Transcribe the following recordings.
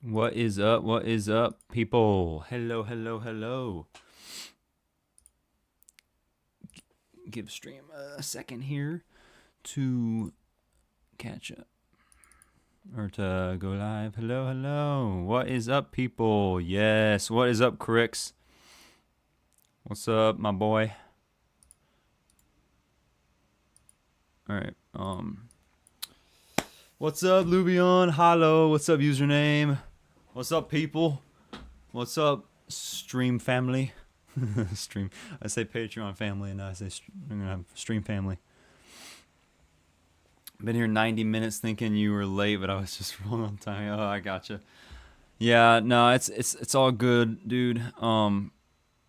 What is up? What is up, people? Hello, hello, hello. Give stream a second here to catch up or to go live. Hello, hello. What is up, people? Yes. What is up, Crix? What's up, my boy? All right. What's up, Lubion? Hello. What's up, username? What's up, people? What's up, stream family? Stream. I say Patreon family, and I say I'm gonna have stream family. Been here 90 minutes, thinking you were late, but I was just wrong on time. Oh, I gotcha. Yeah, no, it's all good, dude. Hold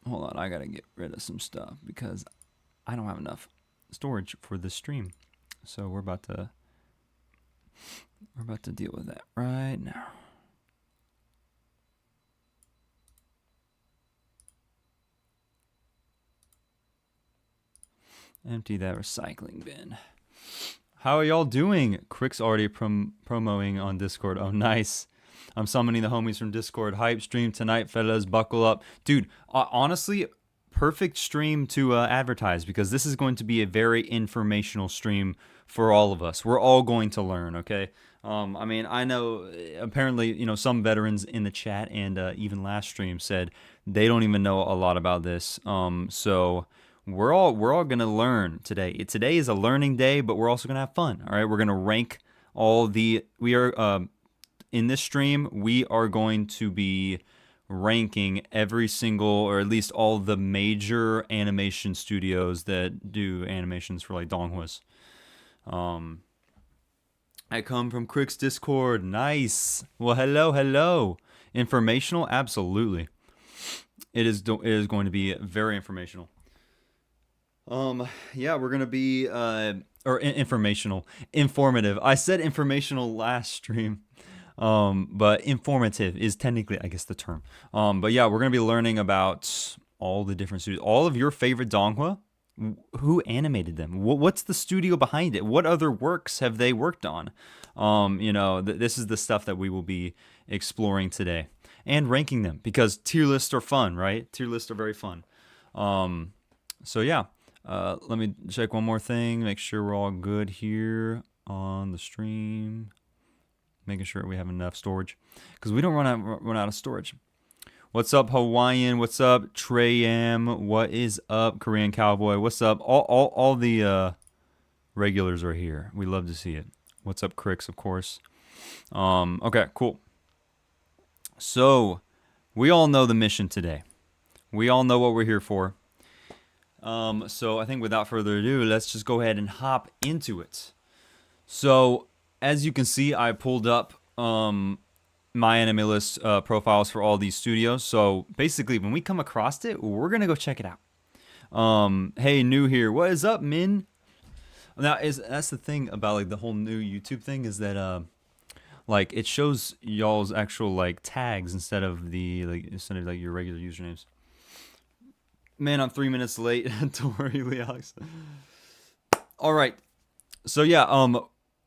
on, I gotta get rid of some stuff because I don't have enough storage for this stream, so we're about to deal with that right now. Empty that recycling bin. How are y'all doing? Crick's already promoing on Discord. Oh, nice. I'm summoning the homies from Discord. Hype stream tonight, fellas. Buckle up. Dude, honestly, perfect stream to advertise because this is going to be a very informational stream for all of us. We're all going to learn, okay? I mean, I know apparently, some veterans in the chat and even last stream said they don't even know a lot about this. So we're all gonna learn today. Today is a learning day, but we're also gonna have fun. All right, we're gonna rank all the. We are in this stream. We are going to be ranking every single, or at least all the major animation studios that do animations for like Donghuas. I come from Crick's Discord. Nice. Well, hello. Informational, absolutely. It is going to be very informational. Yeah, we're gonna be informative. I said informational last stream, but informative is technically, I guess, the term. But yeah, we're gonna be learning about all the different studios, all of your favorite Donghua. Who animated them? What's the studio behind it? What other works have they worked on? This is the stuff that we will be exploring today and ranking them because tier lists are fun, right? Tier lists are very fun. So yeah. Let me check one more thing, make sure we're all good here on the stream. Making sure we have enough storage because we don't run out of storage. What's up, Hawaiian? What's up, Treyam? What is up, Korean Cowboy? What's up? All the regulars are here. We love to see it. What's up, Cricks, of course. Okay, cool. So we all know the mission today. We all know what we're here for. So I think without further ado, let's just go ahead and hop into it. So as you can see, I pulled up my anime list profiles for all these studios. So basically, when we come across it, we're gonna go check it out. Hey, new here. What is up, Min? Now that's the thing about like the whole new YouTube thing is that like it shows y'all's actual like tags instead of your regular usernames. Man, I'm 3 minutes late. Don't worry, Leox. All right. So yeah,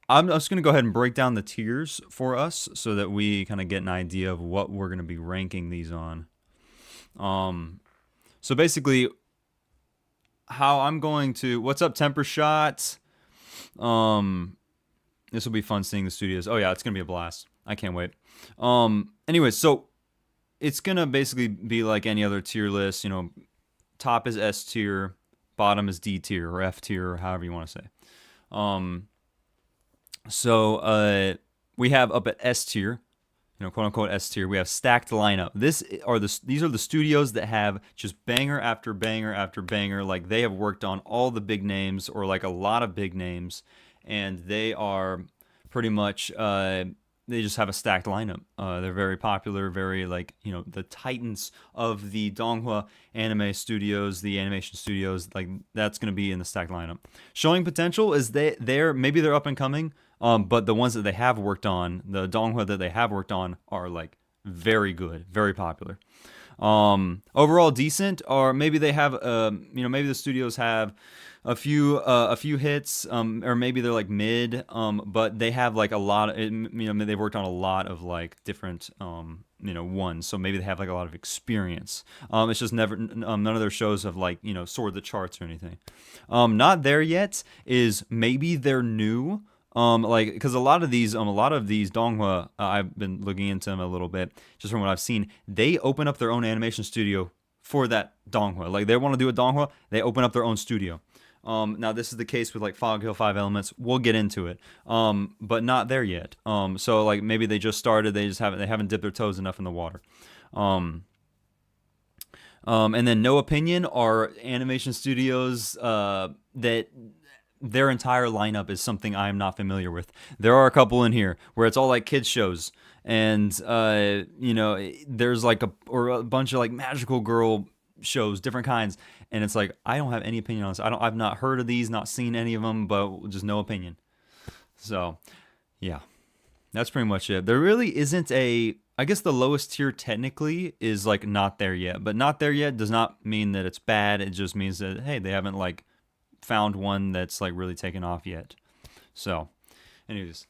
I'm just gonna go ahead and break down the tiers for us so that we kind of get an idea of what we're gonna be ranking these on. So basically, how I'm going to. What's up, Temper Shot? This will be fun seeing the studios. Oh yeah, it's gonna be a blast. I can't wait. Anyway, so it's gonna basically be like any other tier list. Top is S tier, bottom is D tier or F tier, or however you want to say. So we have up at S tier, quote unquote S tier. We have stacked lineup. These are the studios that have just banger after banger after banger. Like they have worked on all the big names or like a lot of big names, and they are pretty much. They just have a stacked lineup. They're very popular, very the titans of the Donghua anime studios, the animation studios. Like that's going to be in the stacked lineup. Showing potential is maybe they're up and coming, but the ones that they have worked on, the Donghua that they have worked on, are like very good, very popular. Overall decent, or maybe they have, maybe the studios have a few hits, or maybe they're like mid, but they have like a lot of, they've worked on a lot of like different, ones. So maybe they have like a lot of experience. It's just never, none of their shows have like, soared the charts or anything. Not there yet is maybe they're new. Like, because a lot of these Donghua, I've been looking into them a little bit, just from what I've seen. They open up their own animation studio for that Donghua. Like, they want to do a Donghua, they open up their own studio. Now this is the case with like Fog Hill 5 Elements. We'll get into it, but not there yet. So like maybe they just started. They haven't dipped their toes enough in the water. And then No Opinion are animation studios that their entire lineup is something I'm not familiar with. There are a couple in here where it's all like kids shows, and there's like a bunch of like magical girl shows, different kinds, and it's like I don't have any opinion on this. I've not heard of these, not seen any of them, but just no opinion. So, yeah, that's pretty much it. There really isn't I guess the lowest tier technically is like not there yet, but not there yet does not mean that it's bad. It just means that, hey, they haven't like found one that's like really taken off yet. So, anyways,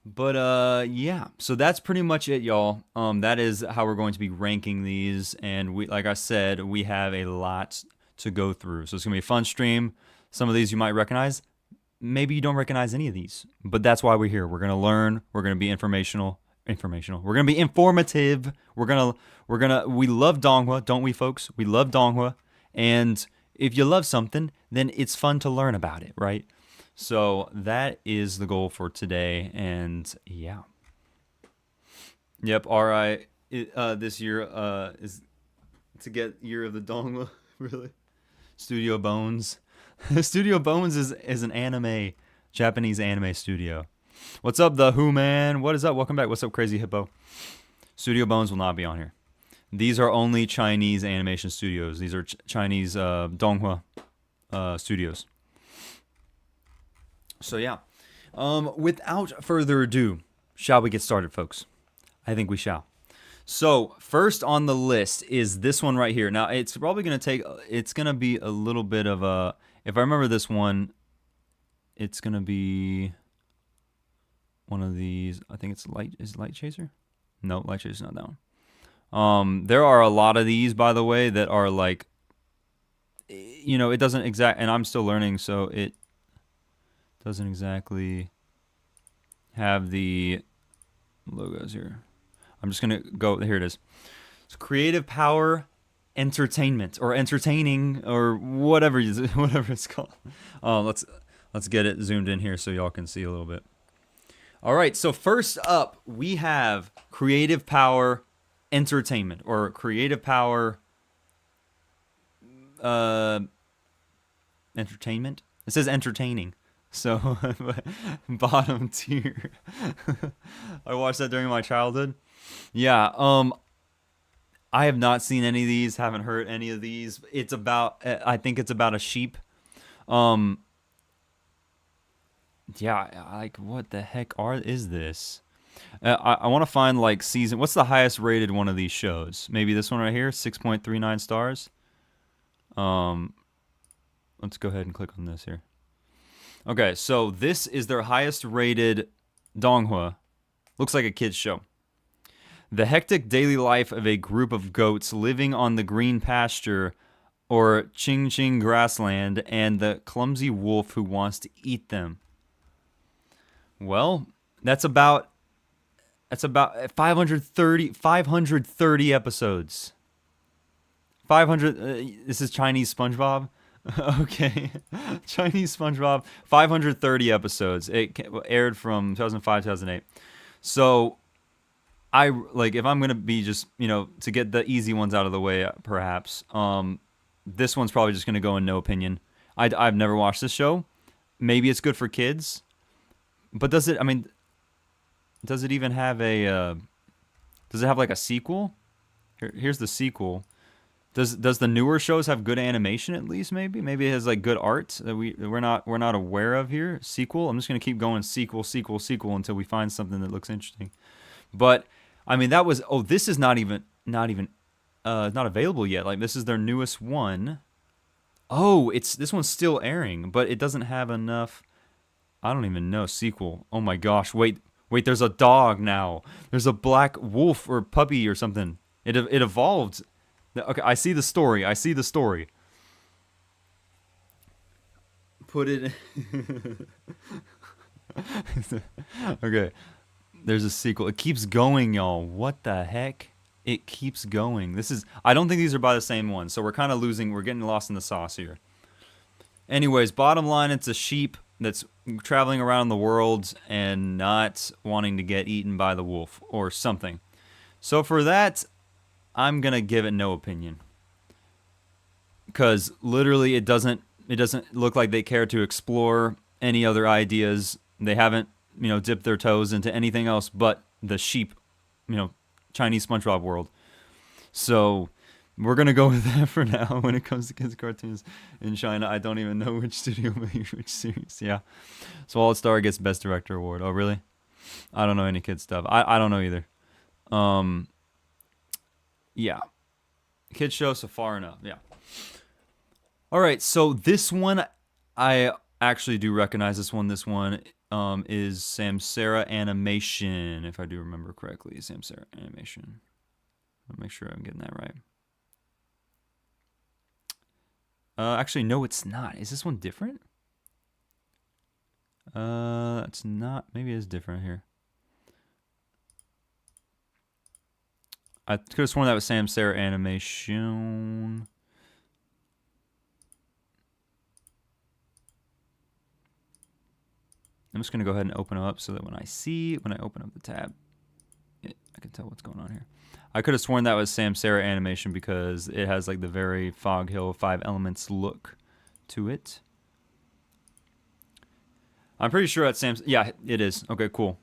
but yeah, so that's pretty much it, y'all. That is how we're going to be ranking these, and like I said, we have a lot to go through. So it's gonna be a fun stream. Some of these you might recognize, maybe you don't recognize any of these, but that's why we're here. We're gonna learn. We're gonna be informational. We're gonna be informative. We love Donghua, don't we, folks? We love Donghua, and if you love something, then it's fun to learn about it, right? So that is the goal for today, and yeah. Yep, RI this year is to get Year of the Donghua, really. Studio Bones. Studio Bones is an Japanese anime studio. What's up, the Who Man? What is up? Welcome back. What's up, Crazy Hippo? Studio Bones will not be on here. These are only Chinese animation studios. These are Chinese Donghua studios. So yeah, without further ado, shall we get started, folks? I think we shall. So first on the list is this one right here. Now it's probably going to be a little bit of a, if I remember this one, it's going to be one of these. I think it's Light Chaser? No, Light Chaser's not that one. There are a lot of these, by the way, that are like, it doesn't and I'm still learning, so it doesn't exactly have the logos here. I'm just gonna go, here it is. It's Creative Power Entertainment, or Entertaining, or whatever it's called. Let's get it zoomed in here so y'all can see a little bit. All right, so first up we have Creative Power Entertainment, or Creative Power Entertainment. It says entertaining, so bottom tier. I watched that during my childhood. Yeah, I have not seen any of these, haven't heard any of these. I think it's about a sheep. Yeah, like what the heck is this? I want to find like season. What's the highest rated one of these shows? Maybe this one right here, 6.39 stars. Let's go ahead and click on this here. Okay, so this is their highest rated Donghua. Looks like a kid's show. The hectic daily life of a group of goats living on the green pasture or Ching grassland, and the clumsy wolf who wants to eat them. Well, that's about 530 episodes. 500. This is Chinese SpongeBob. Okay, Chinese SpongeBob. 530 episodes. It aired from 2005, 2008. So, if I'm gonna be just to get the easy ones out of the way, perhaps. This one's probably just gonna go in no opinion. I've never watched this show. Maybe it's good for kids. But does it even have does it have like a sequel? Here's the sequel. Does the newer shows have good animation at least? Maybe it has like good art that we're not aware of here. Sequel. I'm just gonna keep going sequel until we find something that looks interesting. But that was, this is not available yet. Like, this is their newest one. Oh, it's this one's still airing, but it doesn't have enough. I don't even know sequel. Oh my gosh! Wait. There's a dog now. There's a black wolf or puppy or something. It evolved. Okay, I see the story. I see the story. Put it. Okay. There's a sequel. It keeps going, y'all. What the heck? It keeps going. This is. I don't think these are by the same one, so we're kind of losing. We're getting lost in the sauce here. Anyways, bottom line, it's a sheep that's traveling around the world and not wanting to get eaten by the wolf or something. So for that, I'm gonna give it no opinion, because literally it doesn't look like they care to explore any other ideas. They haven't dipped their toes into anything else but the sheep, Chinese SpongeBob world. So we're gonna go with that for now. When it comes to kids cartoons in China, I don't even know which studio made which series. Yeah, so All Star gets Best Director award. Oh really? I don't know any kid stuff. I don't know either. Um, yeah, kid show, so far enough. Yeah. All right, so this one I actually do recognize. This one is Samsara Animation, if I do remember correctly. Samsara Animation. I'll make sure I'm getting that right. Actually, no, it's not. Is this one different? It's not. Maybe it is different here. I could have sworn that was Samsara Animation. I'm just going to go ahead and open them up so that when I open up the tab, I can tell what's going on here. I could have sworn that was Samsara Animation because it has like the very Fog Hill 5 Elements look to it. I'm pretty sure that's Sam's. Yeah, it is. Okay, cool.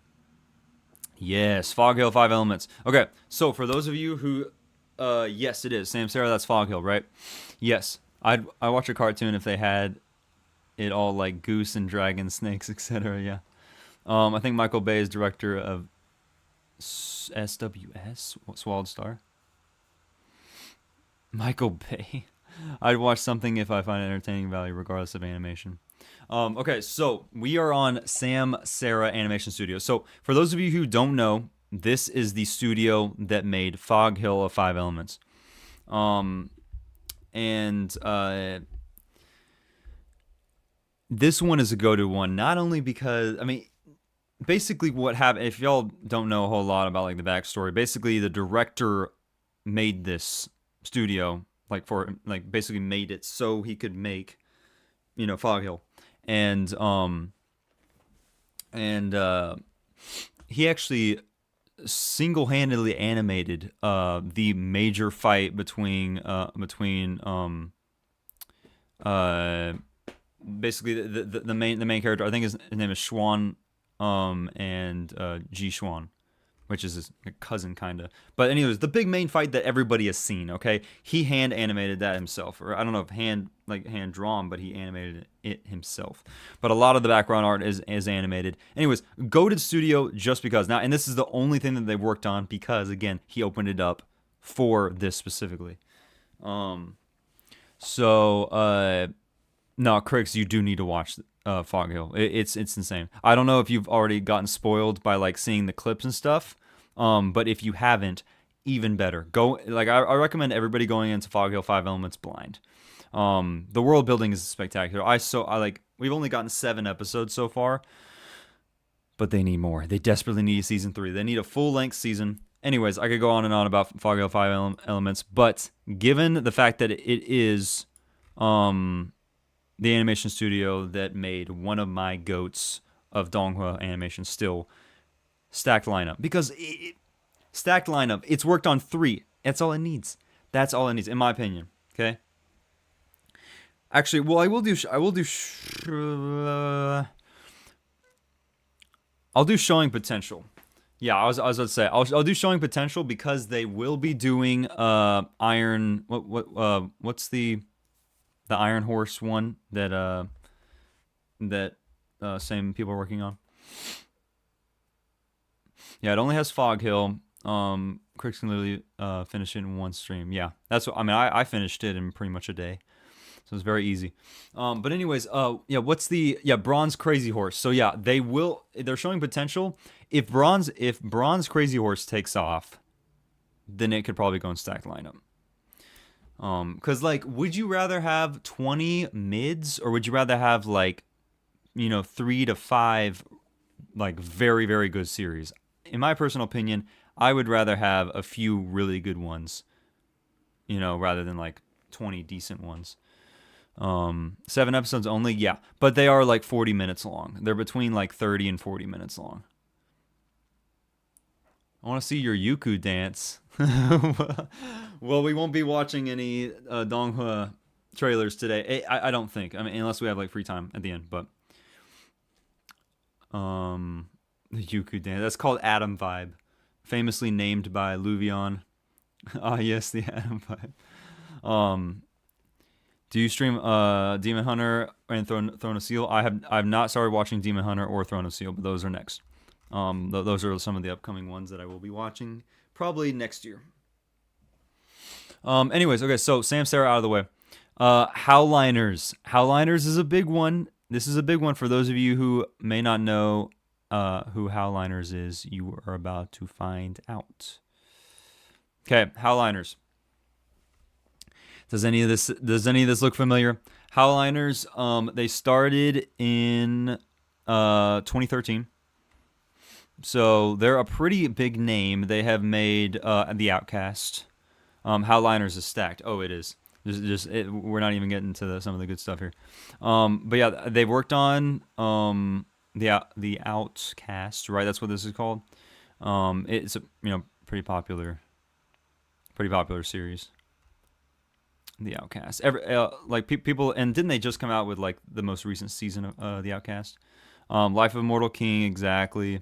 Yes, Fog Hill 5 Elements. Okay, so for those of you who, yes, it is Samsara. That's Fog Hill, right? Yes, I watch a cartoon if they had it all like goose and dragon, snakes, etc. Yeah. I think Michael Bay is director of SWS, Swallowed Star. Michael Bay. I'd watch something if I find it entertaining value, regardless of animation. Okay, so we are on Samsara Animation Studio. So for those of you who don't know, this is the studio that made Fog Hill of 5 Elements. This one is a go-to one, not only because, I mean, basically what happened, if y'all don't know a whole lot about like the backstory, basically the director made this studio, basically made it so he could make, Fog Hill. And he actually single-handedly animated the major fight between basically the main character. I think his name is Xuan, and Ji Xuan, which is his cousin kind of. But anyways, the big main fight that everybody has seen. Okay, he hand animated that himself, or I don't know if hand drawn, but he animated it himself. But a lot of the background art is animated. Anyways, go to the studio just because now, and this is the only thing that they worked on because again he opened it up for this specifically. No, Critics, you do need to watch Fog Hill. It's insane. I don't know if you've already gotten spoiled by like seeing the clips and stuff, but if you haven't, even better. Go I recommend everybody going into Fog Hill 5 Elements blind. The world building is spectacular. We've only gotten 7 episodes so far, but they need more. They desperately need season 3. They need a full length season. Anyways, I could go on and on about Fog Hill 5 Elements, but given the fact that it is the animation studio that made one of my goats of DONGHUA animation, still stacked lineup, because stacked lineup, it's worked on 3. That's all it needs. That's all it needs, in my opinion. Okay. Actually, well, I'll do Showing Potential. Yeah, I was about to say I'll do Showing Potential because they will be doing Iron. What's the Iron Horse one that same people are working on. Yeah, it only has Fog Hill. Critics can literally finish it in one stream. Yeah, that's what I mean. I finished it in pretty much a day. So it's very easy. But anyways, yeah, what's the Bronze Crazy Horse? So yeah, they're showing potential. If Bronze Crazy Horse takes off, then it could probably go in stacked lineup. Cause like, would you rather have 20 mids, or would you rather have like, 3 to 5 like very, very good series? In my personal opinion, I would rather have a few really good ones, rather than like 20 decent ones. 7 episodes only, yeah, but they are like 40 minutes long. They're between like 30 and 40 minutes long. I want to see your Yuku dance. Well, we won't be watching any Donghua trailers today. I don't think. I mean, unless we have like free time at the end. But the Yuku dance. That's called Atom Vibe, famously named by Luvion. Ah, yes, the Atom Vibe. Do you stream Demon Hunter and Throne of Steel? I've not started watching Demon Hunter or Throne of Steel, but those are next. Those are some of the upcoming ones that I will be watching probably next year. Anyways, okay, so Sam Sarah out of the way. Howliners. Howliners is a big one. This is a big one for those of you who may not know who Howliners is. You are about to find out. Okay, Howliners. Does any of this look familiar? Howliners, they started in 2013. So they're a pretty big name. They have made The Outcast. Howliners is stacked. Oh, it is. We're not even getting to some of the good stuff here. But yeah, they've worked on the Outcast, right? That's what this is called. It's a pretty popular series. The Outcast. People, and didn't they just come out with like the most recent season of The Outcast? Life of Immortal King, exactly.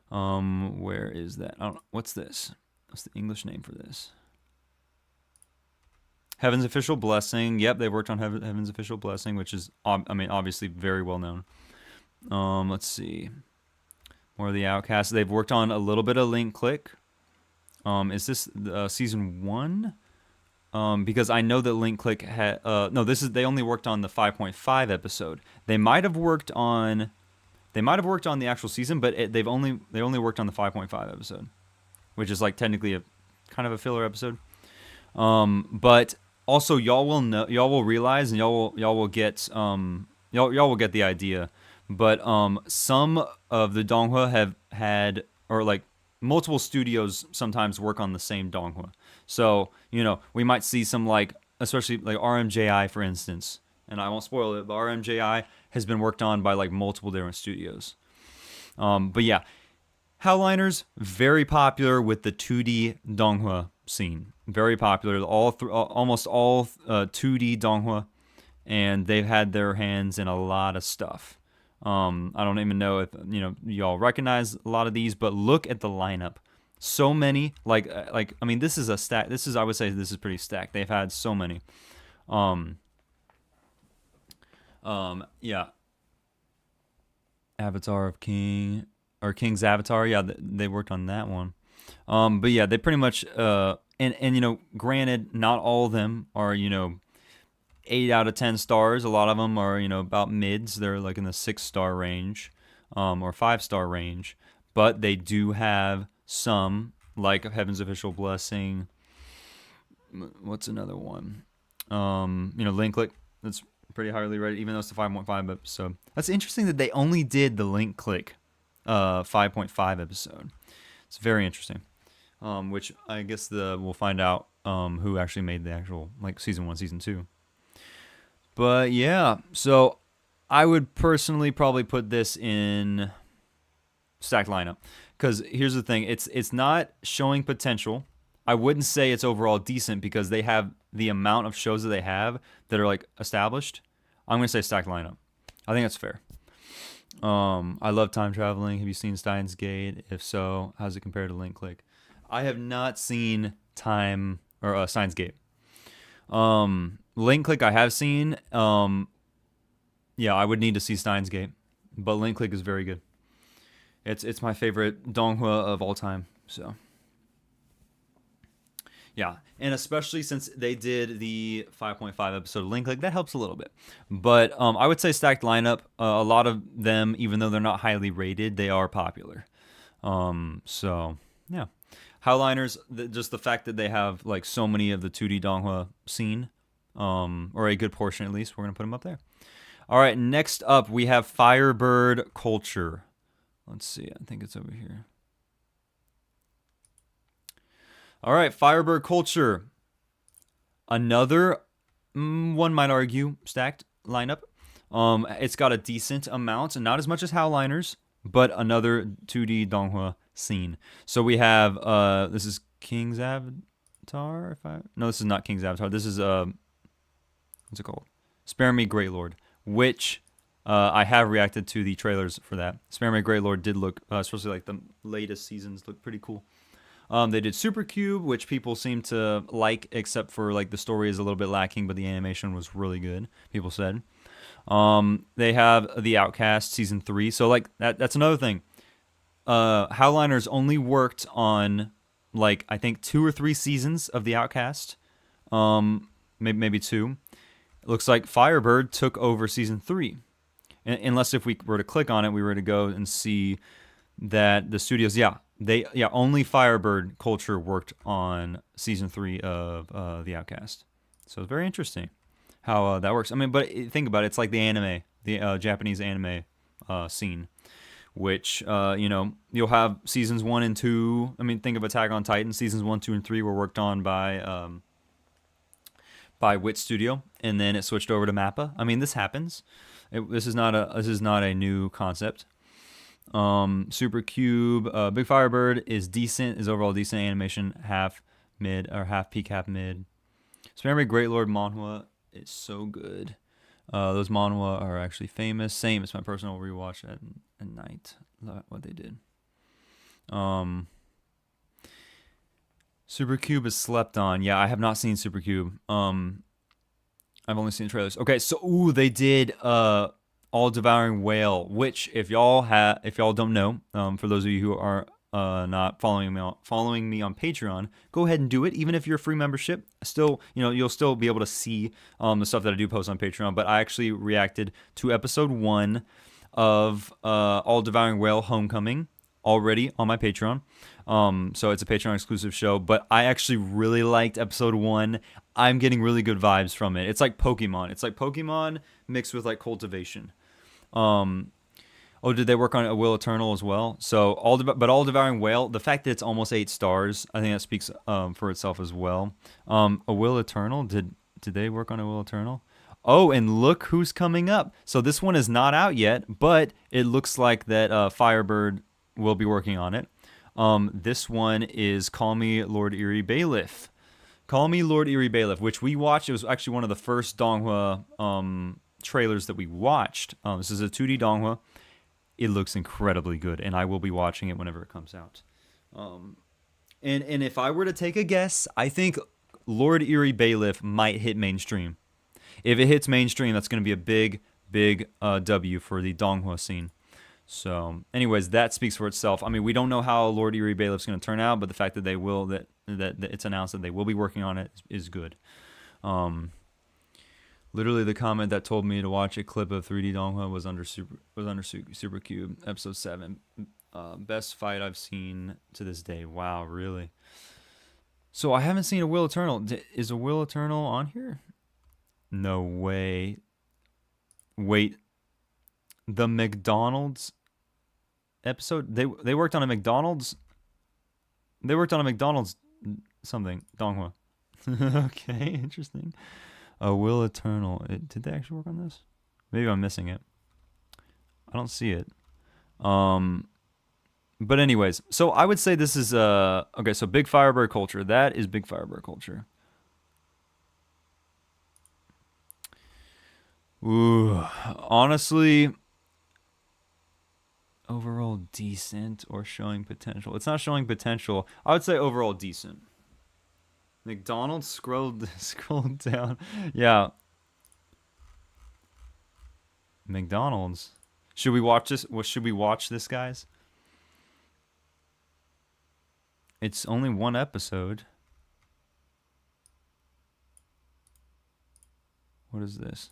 Where is that? I don't know. What's this? What's the English name for this? Heaven's Official Blessing. Yep, they worked on Heaven's Official Blessing, which is, obviously very well known. Let's see. More of The Outcast. They've worked on a little bit of Link Click. Is this season 1? Because I know that Link Click had they only worked on the 5.5 episode. They might have worked on the actual season, but they only worked on the 5.5 episode, which is like technically a kind of a filler episode. But also y'all will realize, and y'all will get the idea. But some of the Donghua have had, or like multiple studios sometimes work on the same Donghua. So, we might see some especially like RMJI, for instance, and I won't spoil it, but RMJI has been worked on by like multiple different studios. But yeah, Howliners, very popular with the 2D Donghua scene. Very popular. Almost all 2D Donghua, and they've had their hands in a lot of stuff. I don't even know if y'all recognize a lot of these, but look at the lineup. So many, this is a stack. I would say this is pretty stacked. They've had so many. Yeah. Avatar of King, or King's Avatar. Yeah, they worked on that one. But yeah, they pretty much and granted, not all of them are 8 out of 10 stars. A lot of them are about mids. They're like in the 6-star range, or 5-star range. But they do have some, like Heaven's Official Blessing. What's another one? Link Click. That's pretty highly rated, even though it's the 5.5 episode. That's interesting that they only did the Link Click 5.5 episode. It's very interesting. Which I guess we'll find out who actually made the actual season 1, season 2. But yeah, so I would personally probably put this in stacked lineup. Because here's the thing, it's not showing potential. I wouldn't say it's overall decent because they have the amount of shows that they have that are established. I'm going to say stacked lineup. I think that's fair. I love time traveling. Have you seen Steins Gate? If so, how's it compare to Link Click? I have not seen Steins Gate. Link Click I have seen. Yeah, I would need to see Steins Gate, but Link Click is very good. It's my favorite Donghua of all time. So Yeah, and especially since they did the 5.5 episode link, like that helps a little bit. But I would say stacked lineup. A lot of them, even though they're not highly rated, they are popular. So yeah, Howliners. Just the fact that they have like so many of the 2D Donghua scene, or a good portion at least, we're gonna put them up there. All right, next up we have Firebird Culture. Let's see, I think it's over here. All right, Firebird Culture. Another, one might argue, stacked lineup. It's got a decent amount, and not as much as Howliners, but another 2D Donghua scene. So we have, this is King's Avatar. No, this is not King's Avatar. This is what's it called? Spare Me, Great Lord, which I have reacted to the trailers for that. Spare Me, Great Lord did look, especially like the latest seasons, look pretty cool. They did Super Cube, which people seem to like, except for like the story is a little bit lacking, but the animation was really good, people said. They have The Outcast season 3, so like that's another thing. Howliners only worked on like I think 2 or 3 seasons of The Outcast, maybe 2. It looks like Firebird took over season 3, unless if we were to click on it, we were to go and see that the studios, only Firebird Culture worked on season 3 of The Outcast. So it's very interesting how that works. I mean, but think about it. It's like the anime, the Japanese anime scene, which, you'll have seasons 1 and 2. I mean, think of Attack on Titan. Seasons 1, 2, and 3 were worked on by Wit Studio, and then it switched over to Mappa. I mean, this happens. This is not a new concept. Super Cube, Big Firebird is decent, is overall decent animation, half mid or half peak, half mid. Spare Me, Great Lord manhwa is so good. Those manhwa are actually famous. Same, it's my personal rewatch at night. What they did. Super Cube is slept on. Yeah, I have not seen Super Cube. I've only seen trailers. Okay, so they did All Devouring Whale, which if y'all don't know, for those of you who are not following me on Patreon, go ahead and do it. Even if you're a free membership, still, you'll still be able to see the stuff that I do post on Patreon. But I actually reacted to episode 1 of All Devouring Whale Homecoming already on my Patreon. So it's a Patreon exclusive show, but I actually really liked episode 1. I'm getting really good vibes from it. It's like Pokemon. It's like Pokemon mixed with like cultivation. Did they work on A Will Eternal as well? So All Devouring Whale, the fact that it's almost 8 stars, I think that speaks for itself as well. A Will Eternal, did they work on A Will Eternal? Oh, and look who's coming up. So this one is not out yet, but it looks like that Firebird will be working on it. This one is Call Me Lord Eerie Bailiff. Call Me Lord Eerie Bailiff, which we watched. It was actually one of the first Donghua trailers that we watched. This is a 2D Donghua. It looks incredibly good, and I will be watching it whenever it comes out. And if I were to take a guess, I think Lord Eerie Bailiff might hit mainstream. If it hits mainstream, that's going to be a big W for the Donghua scene. So, anyways, that speaks for itself. I mean, we don't know how Lord Eerie Bailiff's going to turn out, but the fact that they will, that it's announced that they will be working on it is good. Literally, the comment that told me to watch a clip of 3D Donghua was under Super Cube episode 7. Best fight I've seen to this day. Wow, really? So I haven't seen A Will Eternal. Is A Will Eternal on here? No way. Wait, the McDonald's episode. They worked on a McDonald's. They worked on a McDonald's something Donghua. Okay, interesting. A Will Eternal. Did they actually work on this? Maybe I'm missing it. I don't see it. But anyways, so I would say this is okay. So Big Firebird Culture. That is Big Firebird Culture. Ooh, honestly, overall decent or showing potential. It's not showing potential. I would say overall decent. McDonald's scrolled down. Yeah. McDonald's. Should we watch this? What should we watch this, guys? It's only one episode. What is this?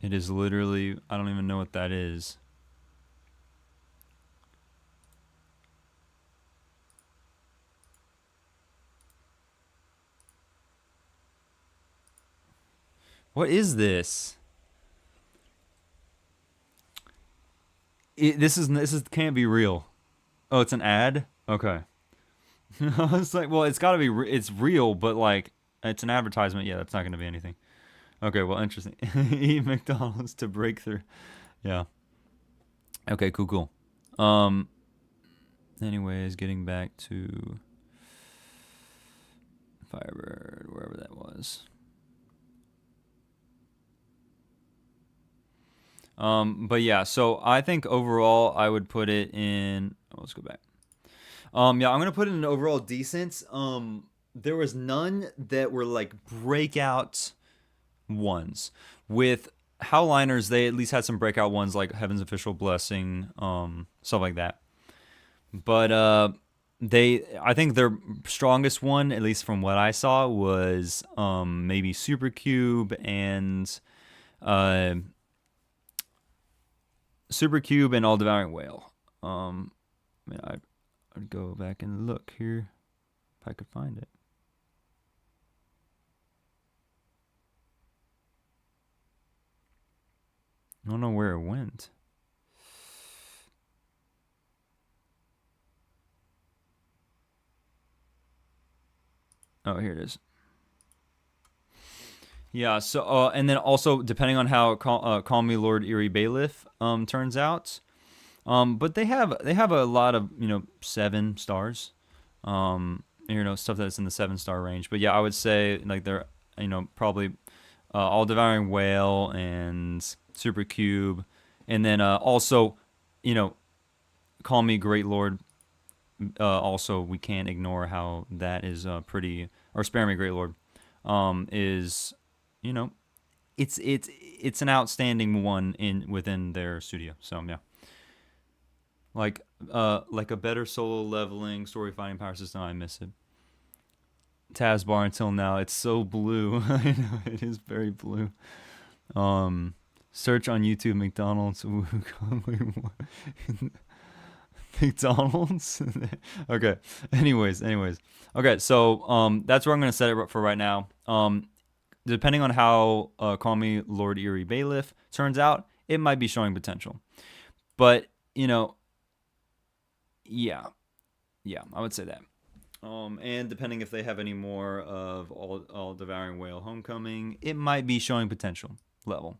It is literally, I don't even know what that is. What is this? This can't be real. Oh, it's an ad? Okay. I was like, well, it's got to be it's real, but like it's an advertisement. Yeah, that's not going to be anything. Okay, well, interesting. Eat McDonald's to break through. Yeah. Okay, cool. Um anyways, getting back to Firebird, wherever that was. But yeah, so I think overall I would put it in. Oh, let's go back. Yeah, I'm gonna put it in overall decent. There was none that were like breakout ones. With Howliners, they at least had some breakout ones like Heaven's Official Blessing, stuff like that. But I think their strongest one, at least from what I saw, was maybe Supercube and uh Supercube and All Devouring Whale. I mean, I'd go back and look here if I could find it. I don't know where it went. Oh, here it is. Yeah. So, and then also depending on how Call Me Lord Eerie Bailiff turns out, but they have a lot of 7 stars, stuff that's in the 7-star range. But yeah, I would say like they're probably All Devouring Whale and Super Cube, and then also Call Me Great Lord. Also, we can't ignore how that is pretty, or Spare Me Great Lord, is you know it's an outstanding one within their studio. So yeah. Like a better solo leveling story finding power system, I miss it. Tazbar until now, it's so blue. I know it is very blue. Search on YouTube McDonald's. McDonald's. Okay. Anyways. Okay, so that's where I'm gonna set it for right now. Depending on how Call Me Lord Eerie Bailiff turns out, it might be showing potential. But yeah, I would say that. And depending if they have any more of All Devouring Whale Homecoming, it might be showing potential level.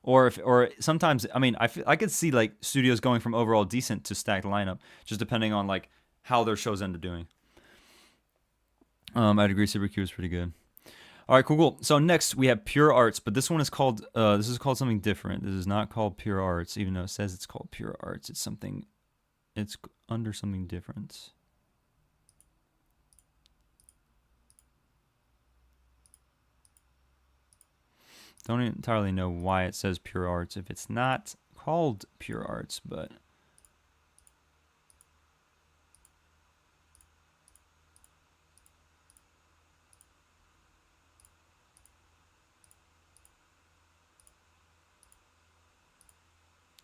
Or sometimes, I mean, I could see like studios going from overall decent to stacked lineup, just depending on like how their shows end up doing. I'd agree. Super Q is pretty good. All right, cool. So next we have Pure Arts, but this one is called this is called something different. This is not called Pure Arts, even though it says it's called Pure Arts. It's under something different. Don't entirely know why it says Pure Arts if it's not called Pure Arts, but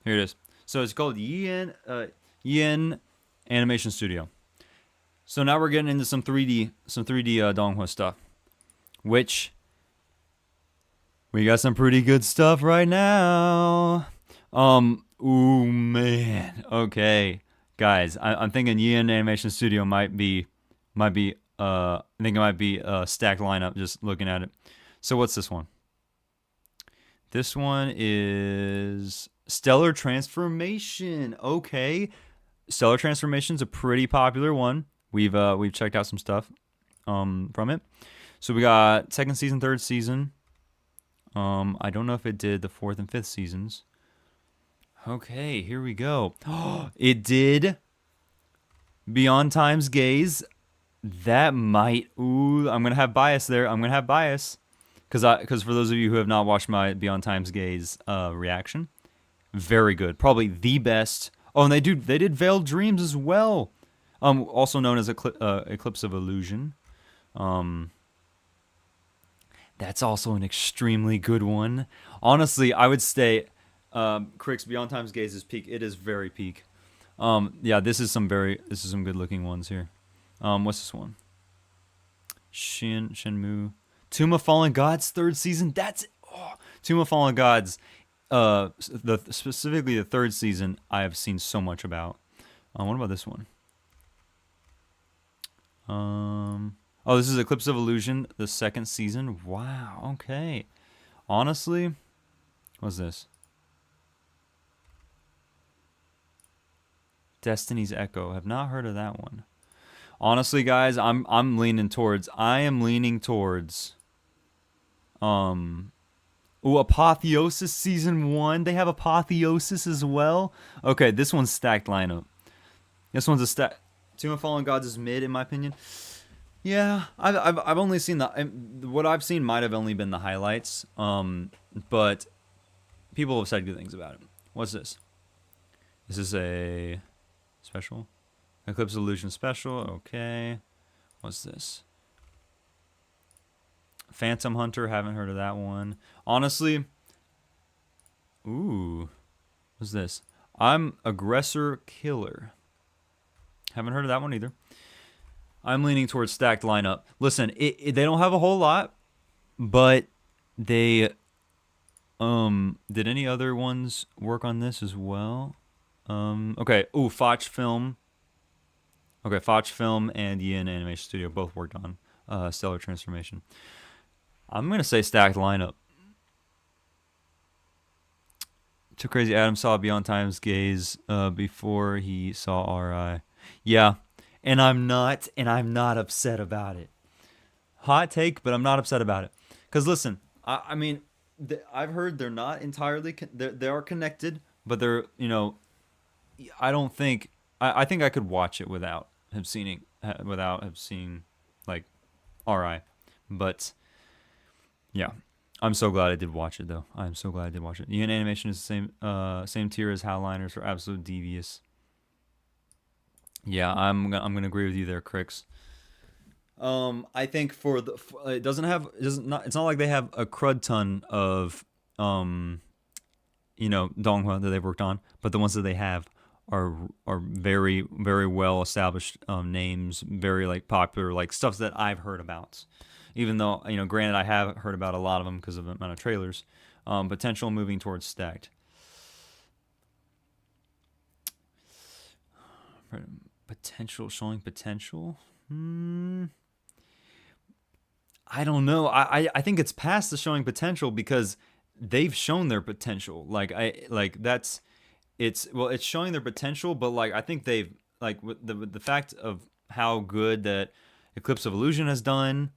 here it is. So it's called Yin Animation Studio. So now we're getting into some 3D Donghua stuff, which we got some pretty good stuff right now. Ooh man. Okay, guys, I'm thinking Yin Animation Studio might be I think it might be a stacked lineup just looking at it. So what's this one? This one is Stellar Transformation. Okay, Stellar Transformation's a pretty popular one. We've checked out some stuff from it. So we got second season, third season. I don't know if it did the 4th and 5th seasons. Okay, here we go. It did Beyond Time's Gaze. That might. Ooh, I'm gonna have bias there. Because for those of you who have not watched my Beyond Time's Gaze reaction, very good. Probably the best Oh, and they did Veiled Dreams as well. Also known as Eclipse of Illusion. Um, that's also an extremely good one. Honestly, I would say, Crix Beyond Time's Gaze is peak. It is very peak. Yeah, this is some good looking ones here. What's this one? Shenmue, Tomb of Fallen Gods third season. Tomb of Fallen Gods. Specifically the third season, I have seen so much about. What about this one? Oh, this is Eclipse of Illusion, the second season. Wow. Okay. Honestly, what's this? Destiny's Echo. Have not heard of that one. Honestly, guys, I'm leaning towards. I am leaning towards. Apotheosis season 1. They have Apotheosis as well. Okay, this one's stacked lineup. This one's a stack. Tomb of Fallen Gods is mid in my opinion. Yeah, I've only seen what I've seen might have only been the highlights. But people have said good things about it. What's this? This is a special Eclipse Illusion special. Okay, what's this? Phantom Hunter. Haven't heard of that one. Honestly, what's this? I'm Aggressor Killer. Haven't heard of that one either. I'm leaning towards stacked lineup. Listen, they don't have a whole lot, but they did any other ones work on this as well? Okay. Foch Film. Okay, Foch Film and Yin Animation Studio both worked on Stellar Transformation. I'm gonna say stacked lineup. Too Crazy Adam saw Beyond Time's Gaze before he saw RI. Yeah, and I'm not upset about it. Hot take, but I'm not upset about it. Cause listen, I mean, I've heard they're not entirely they are connected, but they're I don't think I think I could watch it without have seen like RI, but yeah. I'm so glad I did watch it though. I'm so glad I did watch it. Yin Animation is the same tier as Howliners for Absolute Devious. Yeah, I'm gonna agree with you there, Crix. I think it's not like they have a crud ton of Donghua that they've worked on, but the ones that they have are very very well established names, very like popular like stuff that I've heard about. Even though granted I have heard about a lot of them because of the amount of trailers. Potential moving towards stacked. Potential showing potential. I don't know. I think it's past the showing potential because they've shown their potential. It's showing their potential, but like I think they've like with the fact of how good that Eclipse of Illusion has done.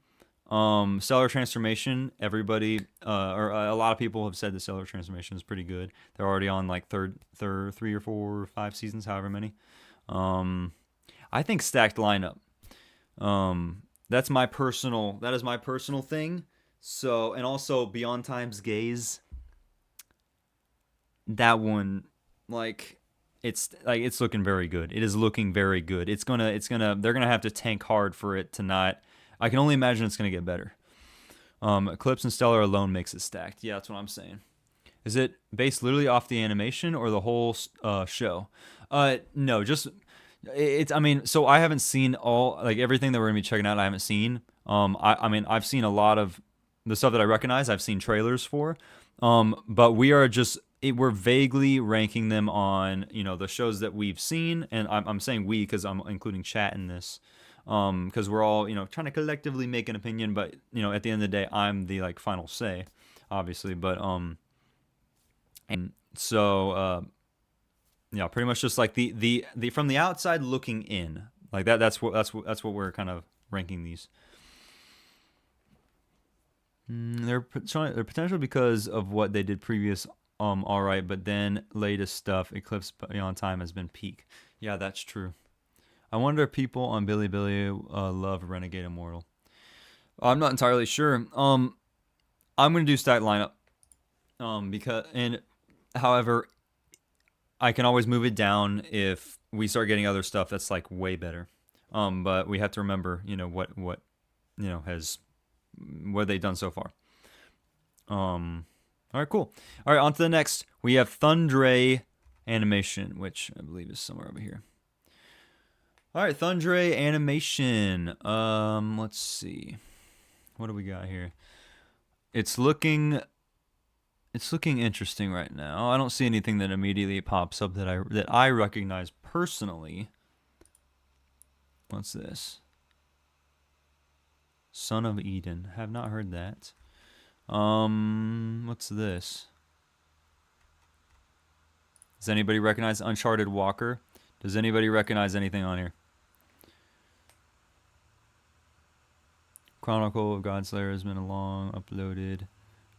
Stellar Transformation, everybody or a lot of people have said the Stellar Transformation is pretty good. They're already on like third 3 or 4 or 5 seasons, however many. I think stacked lineup. That is my personal thing. So, and also Beyond Time's Gaze, that one it's looking very good. It is looking very good. They're gonna have to tank hard for it to not. I can only imagine it's going to get better. Eclipse and Stellar alone makes it stacked. Yeah, that's what I'm saying. Is it based literally off the animation or the whole show? No, just it's. I mean, so I haven't seen everything that we're going to be checking out. I haven't seen. I mean, I've seen a lot of the stuff that I recognize. I've seen trailers for. But we're vaguely ranking them on the shows that we've seen, and I'm saying we because I'm including chat in this. Because we're all trying to collectively make an opinion, but at the end of the day I'm the final say, obviously, but and so yeah, pretty much just like the from the outside looking in, like that's what we're kind of ranking these. They're showing their potential because of what they did previous all right, but then latest stuff Eclipse Beyond Time has been peak. Yeah, that's true. I wonder if people on Bilibili love Renegade Immortal. I'm not entirely sure. I'm gonna do stacked lineup. However, I can always move it down if we start getting other stuff that's like way better. But we have to remember, what has what they've done so far. All right, cool. All right, on to the next. We have Thundray animation, which I believe is somewhere over here. All right, Thundray animation. Let's see. What do we got here? It's looking interesting right now. I don't see anything that immediately pops up that I recognize personally. What's this? Son of Eden. Have not heard that. What's this? Does anybody recognize Uncharted Walker? Does anybody recognize anything on here? Chronicle of Godslayer has been long uploaded.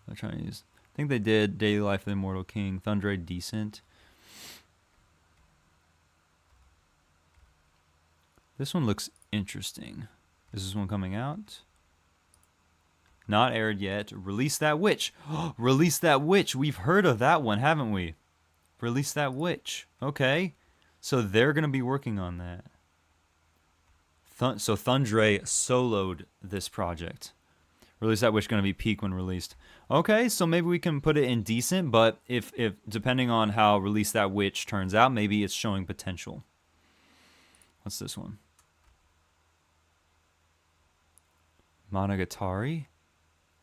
I'm trying to use. I think they did Daily Life of the Immortal King. Thundray decent. This one looks interesting. Is this one coming out? Not aired yet. Release That Witch. Release That Witch. We've heard of that one, haven't we? Release That Witch. Okay. So they're going to be working on that. So Thundray soloed this project. Release That Witch going to be peak when released. Okay, so maybe we can put it in decent, but if depending on how Release That Witch turns out, maybe it's showing potential. What's this one? Monogatari?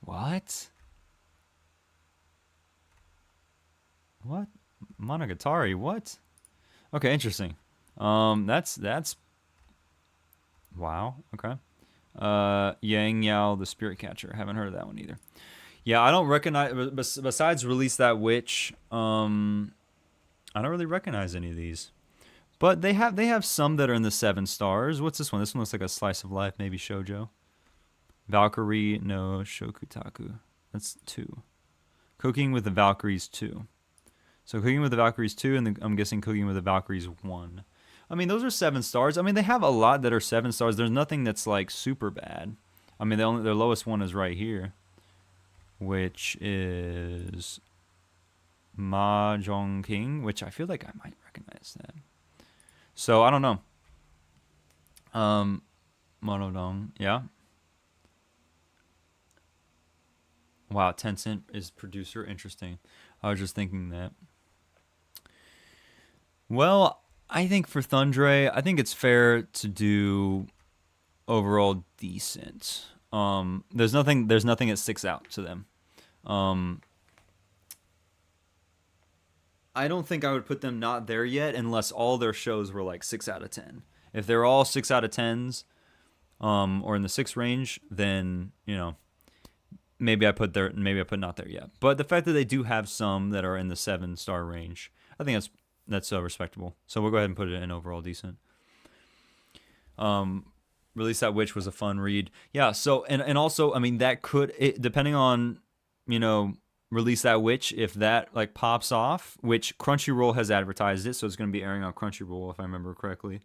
What? What? Monogatari? What? Okay, interesting. That's wow. Okay. Yang Yao the Spirit Catcher. Haven't heard of that one either. Yeah, I don't recognize. Besides Release That Witch, I don't really recognize any of these. But they have some that are in the 7 stars. What's this one? This one looks like a slice of life, maybe shoujo. Valkyrie no Shokutaku. That's 2. Cooking with the Valkyries 2. So Cooking with the Valkyries 2, and I'm guessing Cooking with the Valkyries 1. I mean, those are 7 stars. I mean, they have a lot that are 7 stars. There's nothing that's like super bad. I mean, their lowest one is right here, which is Mahjong King, which I feel like I might recognize that. So I don't know. Monodong, yeah. Wow, Tencent is producer. Interesting. I was just thinking that. Well, I think for Thundray, I think it's fair to do overall decent. There's nothing that sticks out to them. I don't think I would put them not there yet unless all their shows were like 6 out of 10. If they're all 6 out of 10s, or in the 6 range, then maybe I put not there yet. But the fact that they do have some that are in the 7-star range, I think that's respectable. So we'll go ahead and put it in overall decent. Release That Witch was a fun read. Yeah. So and also, I mean, that could depending on Release That Witch, if that like pops off, which Crunchyroll has advertised it, so it's going to be airing on Crunchyroll if I remember correctly.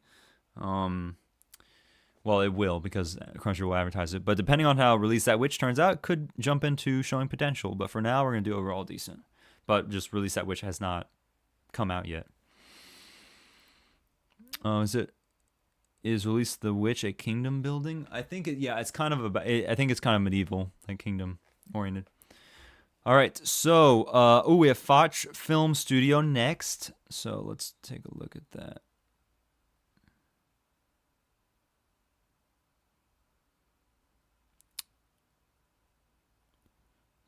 Well, it will because Crunchyroll advertised it. But depending on how Release That Witch turns out, it could jump into showing potential. But for now, we're going to do overall decent. But just Release That Witch has not come out yet. Is Release the Witch a kingdom building? I think it's kind of I think it's kind of medieval, like kingdom oriented. All right, so we have Foch Film Studio next. So let's take a look at that.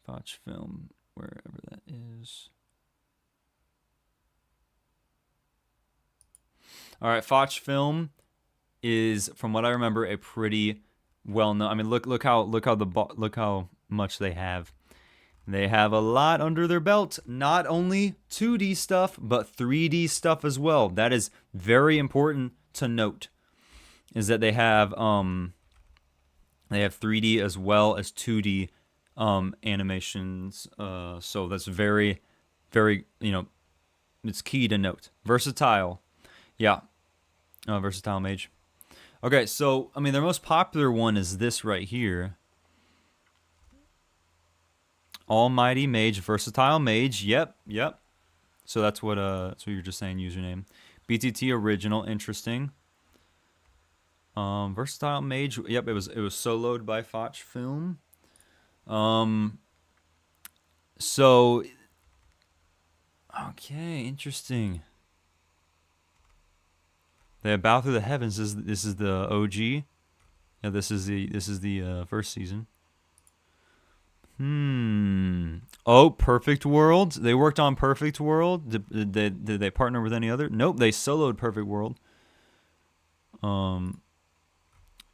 Foch Film, wherever that is. All right, Foch Film is, from what I remember, a pretty well known. I mean, look how much they have. They have a lot under their belt. Not only 2D stuff, but 3D stuff as well. That is very important to note. Is that they have 3D as well as 2D animations. So that's very, very it's key to note. Versatile, yeah. Versatile Mage. Okay, so I mean their most popular one is this right here. Almighty Mage, Versatile Mage. Yep. So that's what you're just saying. Username. BTT original. Interesting. Versatile mage. Yep, it was soloed by Foch Film. Um, so okay, interesting. They bow through the heavens. This is the OG. Yeah, this is the first season. Oh, Perfect World. They worked on Perfect World. Did they partner with any other? Nope. They soloed Perfect World.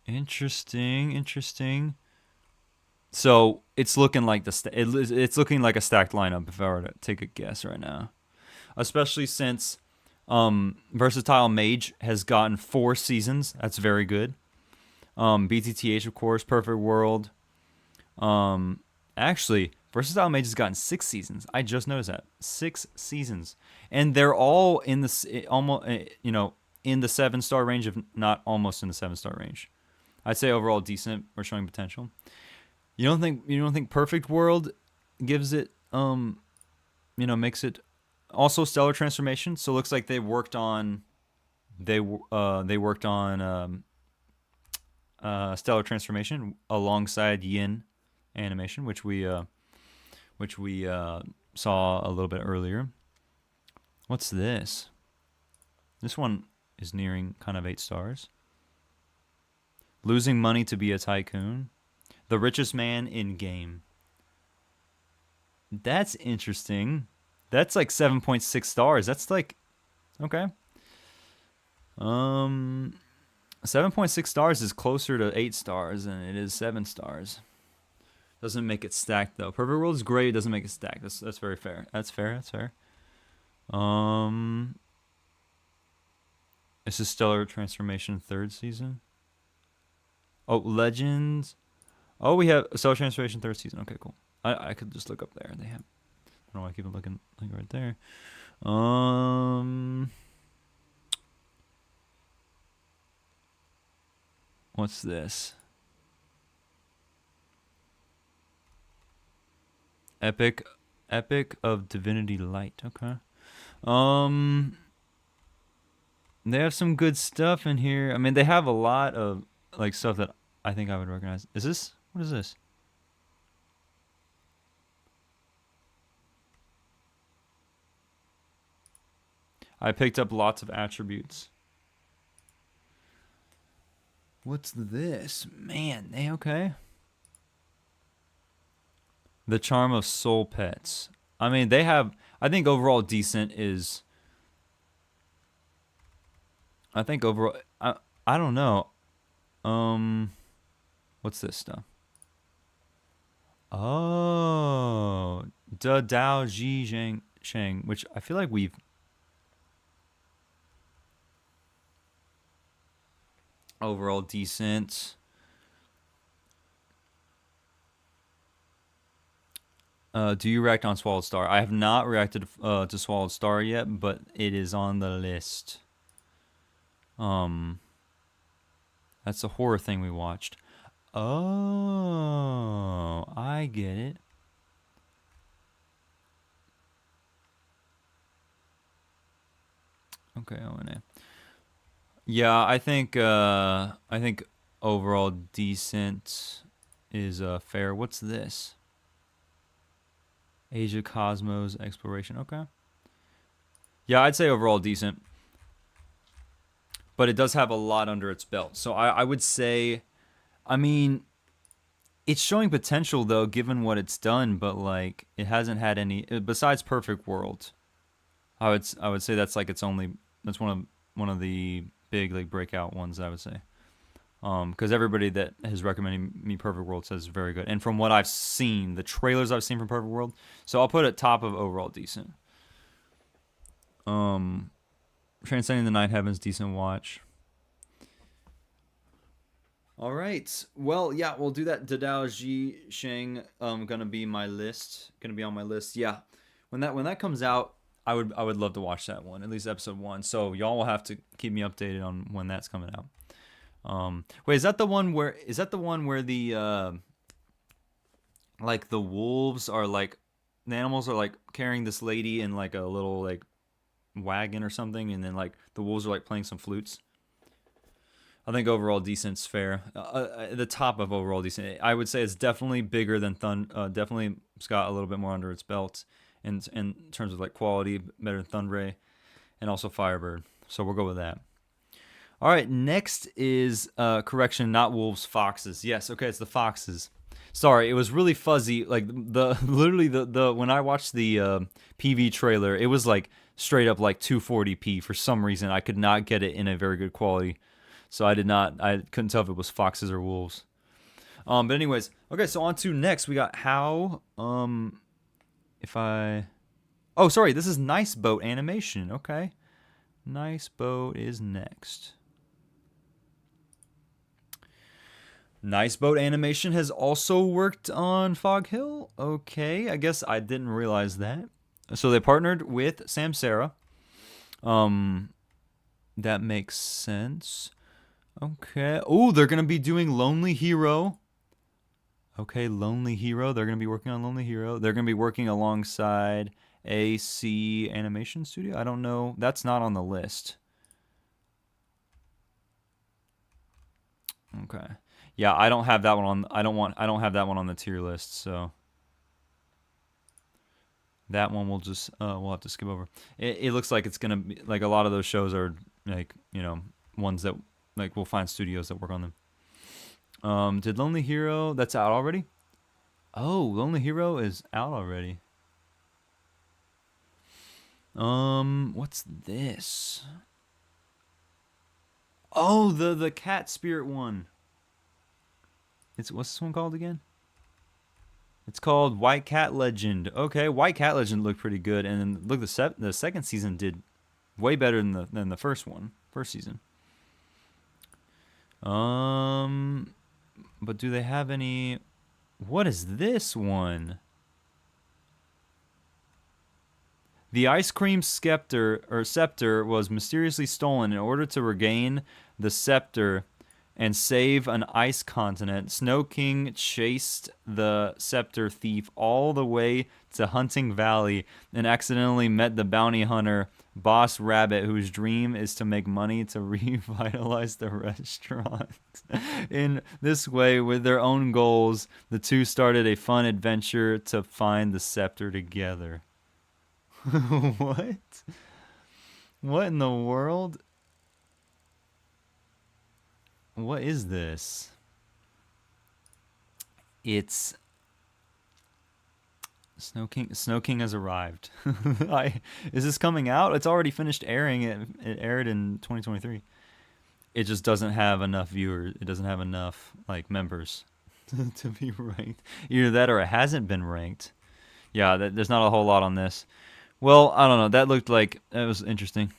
Interesting. Interesting. So it's looking like it's looking like a stacked lineup if I were to take a guess right now, especially since Versatile Mage has gotten 4 seasons. That's very good. BTTH, of course, Perfect World. Actually, Versatile Mage has gotten 6 seasons. I just noticed that 6 seasons, and they're all in the almost in the 7-star range, if not almost in the 7-star range. I'd say overall decent or showing potential. You don't think Perfect World gives it makes it also stellar transformation. So it looks like they worked on stellar transformation alongside Yin animation, which we saw a little bit earlier. What's this? This one is nearing kind of 8 stars. Losing money to be a tycoon. The richest man in game. That's interesting. That's like 7.6 stars. That's like okay. 7.6 stars is closer to 8 stars than it is 7 stars. Doesn't make it stacked though. Perfect World is great. It doesn't make it stacked. That's very fair. That's fair. This is Stellar Transformation 3rd season. Oh, Legends. Oh, we have Stellar Transformation 3rd season. Okay, cool. I could just look up there. They have. I don't know why I keep looking like right there. What's this? Epic of Divinity Light. Okay. They have some good stuff in here. I mean, they have a lot of like stuff that I think I would recognize. What is this? I picked up lots of attributes. What's this? Man, okay. The Charm of Soul Pets. I mean, they have. I think overall decent is. I think overall. I don't know. What's this stuff? Oh, Da Dao Ji Sheng, which I feel like we've. Overall decent. Do you react on Swallowed Star? I have not reacted to Swallowed Star yet, but it is on the list. That's a horror thing we watched. Oh, I get it. Okay, ONA. Yeah, I think overall decent is fair. What's this? Asia Cosmos Exploration. Okay. Yeah, I'd say overall decent. But it does have a lot under its belt. So I would say, I mean, it's showing potential though, given what it's done. But like, it hasn't had any besides Perfect World. I would say that's like that's one of the big like breakout ones, I would say. Because everybody that has recommended me Perfect World says it's very good. And from what I've seen, the trailers I've seen from Perfect World, so I'll put it top of overall decent. Transcending the Night Heavens, decent watch. All right. Well, yeah, we'll do that. Dadao Ji Sheng gonna be on my list. Yeah. When that comes out, I would love to watch that one, at least episode 1. So y'all will have to keep me updated on when that's coming out. Wait, is that the one where the like the wolves are like the animals are like carrying this lady in like a little like wagon or something, and then like the wolves are like playing some flutes. I think overall decent's fair. The top of overall decent, I would say it's definitely bigger than definitely it's got a little bit more under its belt in terms of like quality, better than Thundray, and also Firebird. So we'll go with that. All right, next is correction, not wolves, foxes. Yes, okay, it's the foxes. Sorry, it was really fuzzy. Like the literally the when I watched the PV trailer, it was like straight up like 240p. For some reason, I could not get it in a very good quality, so I couldn't tell if it was foxes or wolves. But anyways, okay, so on to next. We got how if I oh sorry, this is Nice Boat animation. Okay, Nice Boat is next. Nice Boat Animation has also worked on Fog Hill. Okay, I guess I didn't realize that. So they partnered with Samsara. That makes sense. Okay. Oh, they're gonna be doing Lonely Hero. Okay, Lonely Hero. They're gonna be working on Lonely Hero. They're gonna be working alongside AC Animation Studio. I don't know. That's not on the list. Okay. Yeah, I don't have that one on. I don't have that one on the tier list. So that one we'll have to skip over. It looks like it's gonna be like a lot of those shows are like ones that like we'll find studios that work on them. Did Lonely Hero that's out already? Oh, Lonely Hero is out already. What's this? Oh, the cat spirit one. What's this one called again? It's called White Cat Legend. Okay, White Cat Legend looked pretty good, and then look, the second season did way better than the first season. But do they have any? What is this one? The ice cream scepter was mysteriously stolen. In order to regain the scepter and save an ice continent, Snow King chased the scepter thief all the way to Hunting Valley and accidentally met the bounty hunter, Boss Rabbit, whose dream is to make money to revitalize the restaurant. In this way, with their own goals, the two started a fun adventure to find the scepter together. What? What in the world? What is this? It's Snow King. Snow King has arrived. Is this coming out? It's already finished airing. It aired in 2023. It just doesn't have enough viewers. It doesn't have enough like members to be ranked. Either that or it hasn't been ranked. Yeah, there's not a whole lot on this. Well, I don't know. That looked like it was interesting.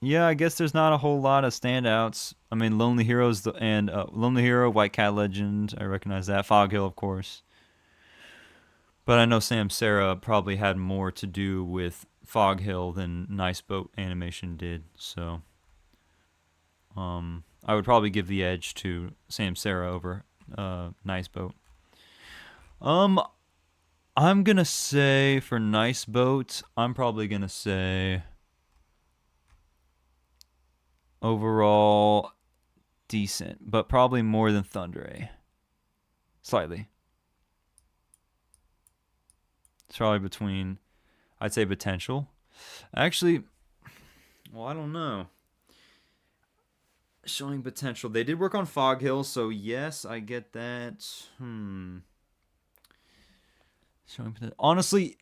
Yeah, I guess there's not a whole lot of standouts. I mean, Lonely Heroes and Lonely Hero, White Cat Legend. I recognize that. Fog Hill, of course. But I know Samsara probably had more to do with Fog Hill than Nice Boat Animation did. So, I would probably give the edge to Samsara over Nice Boat. I'm gonna say for Nice Boat, I'm probably gonna say overall decent, but probably more than Thundray. Slightly. It's probably between, I'd say potential. Actually, well, I don't know. Showing potential. They did work on Fog Hill, so yes, I get that. Showing potential. Honestly,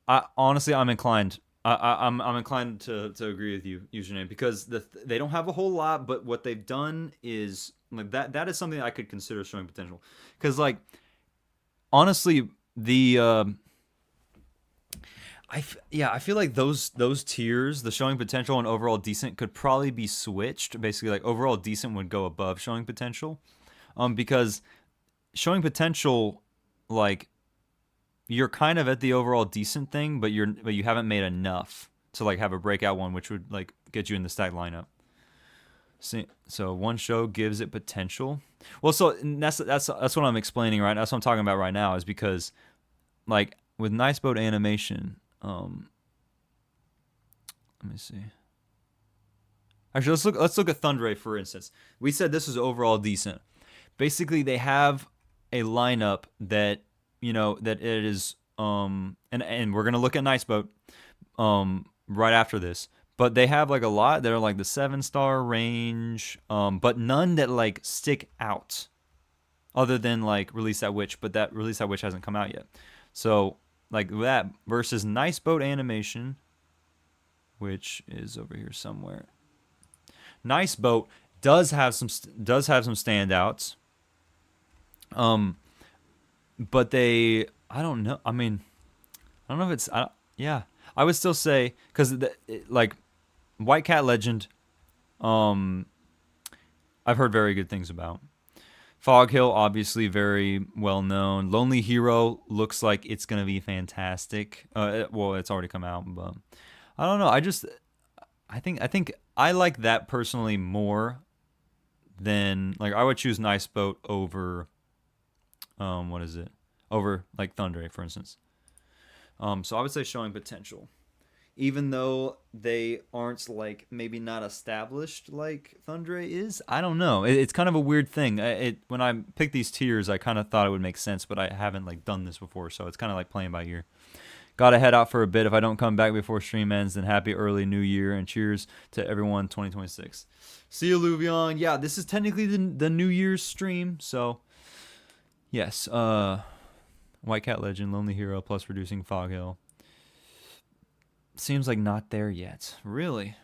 I'm inclined. I'm inclined to agree with you, Username, because they don't have a whole lot, but what they've done is like that is something I could consider showing potential. Because like honestly, I feel like those tiers, the showing potential and overall decent, could probably be switched. Basically, like overall decent would go above showing potential, because showing potential, like, you're kind of at the overall decent thing, but you haven't made enough to like have a breakout one, which would like get you in the stack lineup. See, so one show gives it potential. Well, so that's what I'm explaining right. That's what I'm talking about right now. Is because like with Nice Boat Animation, let me see. Actually, let's look at Thundray for instance. We said this was overall decent. Basically, they have a lineup that that it is and we're gonna look at Nice Boat right after this. But they have like a lot that are like the 7-star range, but none that like stick out, other than like Release That Witch. But that Release That Witch hasn't come out yet. So like that versus Nice Boat Animation, which is over here somewhere. Nice Boat does have some standouts. But I don't know. I mean, I don't know if it's yeah. I would still say because like White Cat Legend, I've heard very good things about. Fog Hill, obviously very well known. Lonely Hero looks like it's gonna be fantastic. Well, it's already come out, but I don't know. I think I like that personally more than like I would choose Nice Boat over what is it? Over like Thundray, for instance. So I would say showing potential, even though they aren't like maybe not established like Thundray is. I don't know. It's kind of a weird thing. When I picked these tiers, I kind of thought it would make sense, but I haven't like done this before, so it's kind of like playing by ear. Gotta head out for a bit. If I don't come back before stream ends, then happy early new year and cheers to everyone 2026. See you, Luvion. Yeah, this is technically the New Year's stream, so yes. White Cat Legend, Lonely Hero, plus reducing Fog Hill. Seems like not there yet. Really?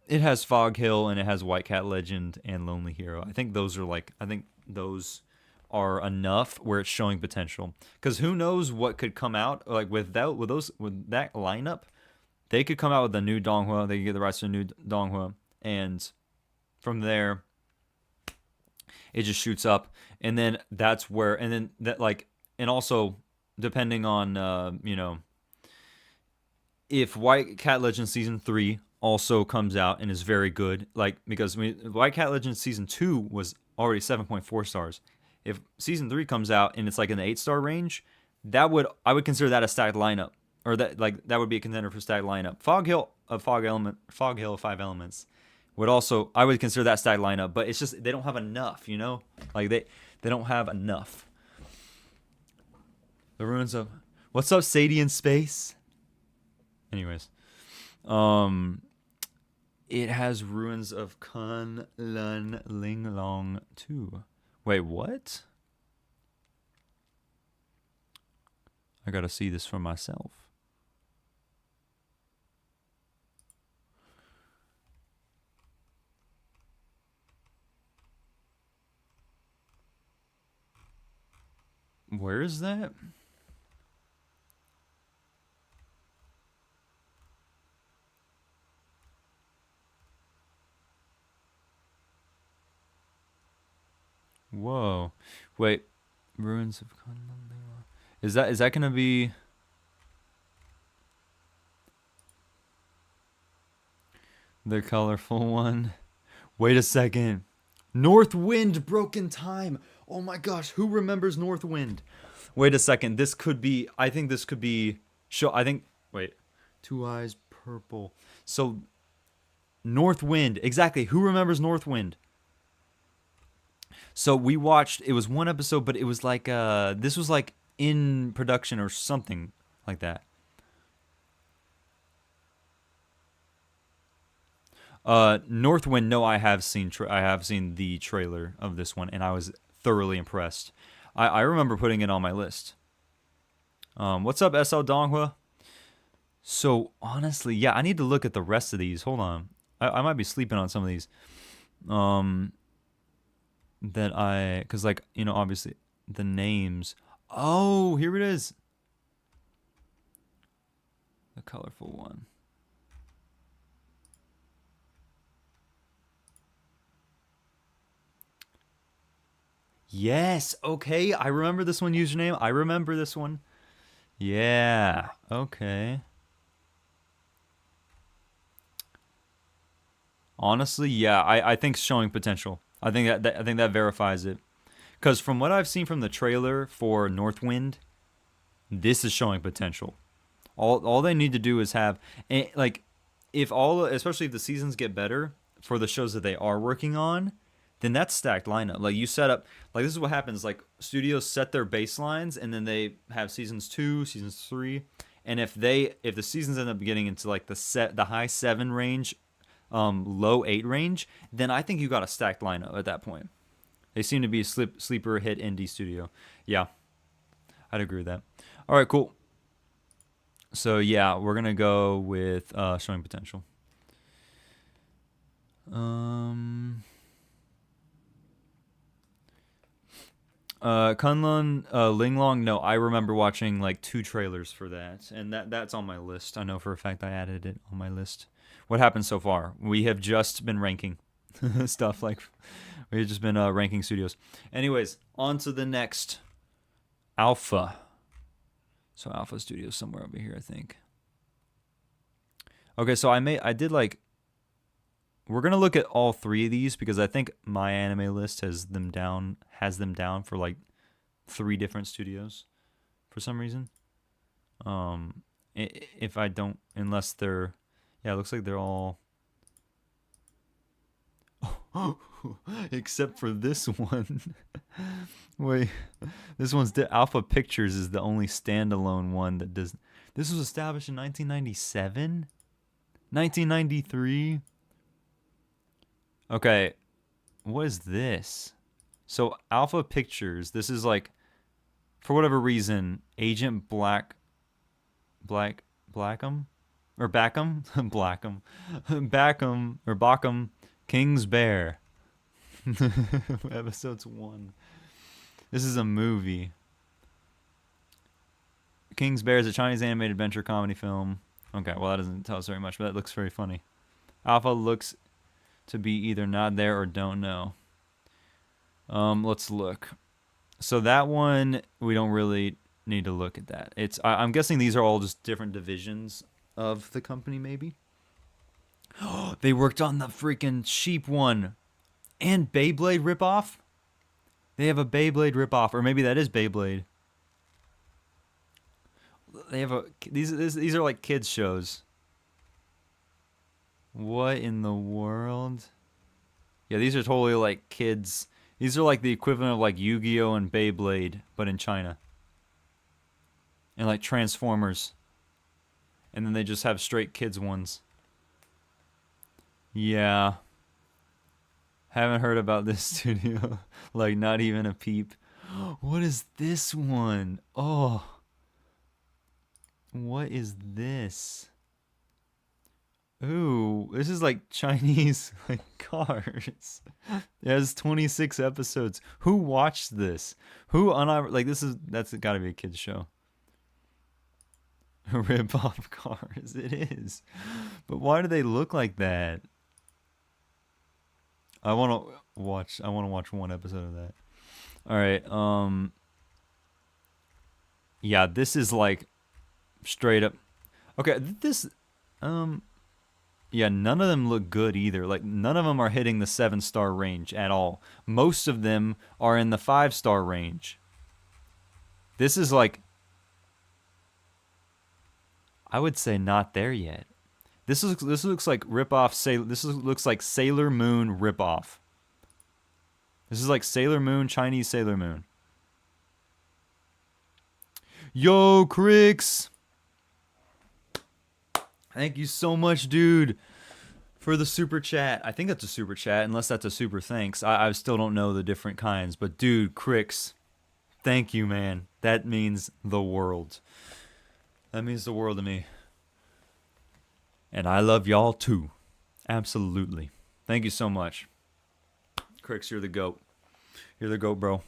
It has Fog Hill and it has White Cat Legend and Lonely Hero. I think those are enough where it's showing potential. Because who knows what could come out like with that lineup? They could come out with a new Donghua. They could get the rights to a new Donghua, and from there, it just shoots up, and then that's where, and then that like, and also depending on if White Cat Legend Season 3 also comes out and is very good, like because White Cat Legend Season 2 was already 7.4 stars. If Season 3 comes out and it's like in the 8-star range, I would consider that a stacked lineup, or that would be a contender for stacked lineup. Fog Hill of 5 Elements I would consider that stacked lineup, but it's just they don't have enough, like they don't have enough. The Ruins of What's up, Sadie in Space? Anyways, it has Ruins of Kun Lun Ling Long 2. Wait, what? I gotta see this for myself. Where is that? Whoa. Wait. Ruins of Is that gonna be the colorful one? Wait a second. Northwind Broken Time. Oh my gosh, who remembers Northwind? Wait a second. I think this could be wait. Two Eyes Purple. So Northwind. Exactly. Who remembers Northwind? So we watched, it was one episode, but it was like this was like in production or something like that. Northwind, no, I have seen the trailer of this one, and I was thoroughly impressed. I remember putting it on my list. What's up, SL Donghua? So honestly, yeah, I need to look at the rest of these. Hold on, I might be sleeping on some of these. Because like obviously the names. Oh, here it is. The colorful one. Yes, okay. I remember this one username. I remember this one. Yeah, okay. Honestly, yeah, I think showing potential. I think that verifies it. Because from what I've seen from the trailer for Northwind, this is showing potential. All they need to do is have like if all especially if the seasons get better for the shows that they are working on, then that's stacked lineup. Like you set up like this is what happens. Like studios set their baselines and then they have seasons 2, seasons 3, and if the seasons end up getting into like the high 7 range, low 8 range, then I think you got a stacked lineup at that point. They seem to be a sleeper hit indie studio. Yeah, I'd agree with that. All right, cool. So yeah, we're gonna go with showing potential. Um, Kunlun Linglong. No, I remember watching like 2 trailers for that, and that's on my list. I know for a fact I added it on my list. What happened so far? We have just been ranking stuff like we've just been ranking studios. Anyways, on to the next Alpha. So Alpha Studio somewhere over here, I think. Okay, so I did like we're gonna look at all 3 of these because I think my anime list has them down for like 3 different studios for some reason. If I don't, unless they're, yeah, it looks like they're all, except for this one. Wait, this one's Alpha Pictures is the only standalone one that does. This was established in 1997, 1993. Okay, what is this? So Alpha Pictures, this is like, for whatever reason, Agent Blackham, or Backham, Blackham, Backham or Backham, King's Bear, episodes 1. This is a movie. King's Bear is a Chinese animated adventure comedy film. Okay, well that doesn't tell us very much, but that looks very funny. Alpha looks to be either not there or don't know. Let's look. So that one we don't really need to look at that. I'm guessing these are all just different divisions of the company, maybe. They worked on the freaking sheep one and Beyblade ripoff. They have a Beyblade ripoff, or maybe that is Beyblade. They have these are like kids shows. What in the world? Yeah, these are totally like kids. These are like the equivalent of like Yu-Gi-Oh and Beyblade, but in China. And like Transformers. And then they just have straight kids ones. Yeah. Haven't heard about this studio. Like not even a peep. What is this one? Oh. What is this? Ooh, this is like Chinese like cars. It has 26 episodes. Who watched this? Who on like that's got to be a kids show. Rip off cars. It is. But why do they look like that? I want to watch one episode of that. All right. Yeah, this is like straight up. Okay, this yeah, none of them look good either. Like none of them are hitting the 7-star range at all. Most of them are in the 5-star range. This is like, I would say not there yet. This looks like ripoff. Looks like Sailor Moon ripoff. This is like Sailor Moon, Chinese Sailor Moon. Yo, Crix! Thank you so much, dude, for the super chat. I think that's a super chat, unless that's a super thanks. I still don't know the different kinds. But, dude, Crix, thank you, man. That means the world. That means the world to me. And I love y'all, too. Absolutely. Thank you so much. Crix, you're the GOAT. You're the GOAT, bro.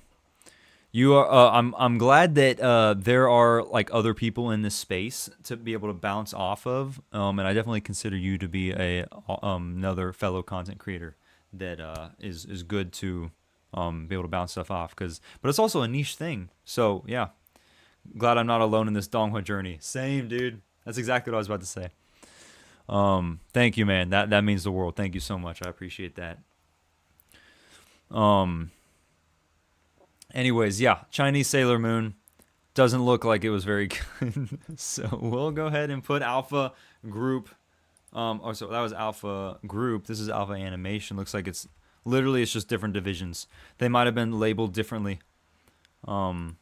You are. I'm glad that there are like other people in this space to be able to bounce off of. And I definitely consider you to be another fellow content creator that is good to be able to bounce stuff off. But it's also a niche thing. So yeah, glad I'm not alone in this Donghua journey. Same, dude. That's exactly what I was about to say. Thank you, man. That means the world. Thank you so much. I appreciate that. Um, anyways, yeah, Chinese Sailor Moon doesn't look like it was very good. So we'll go ahead and put Alpha Group. Oh, so that was Alpha Group. This is Alpha Animation. Looks like it's literally it's just different divisions. They might have been labeled differently. Um,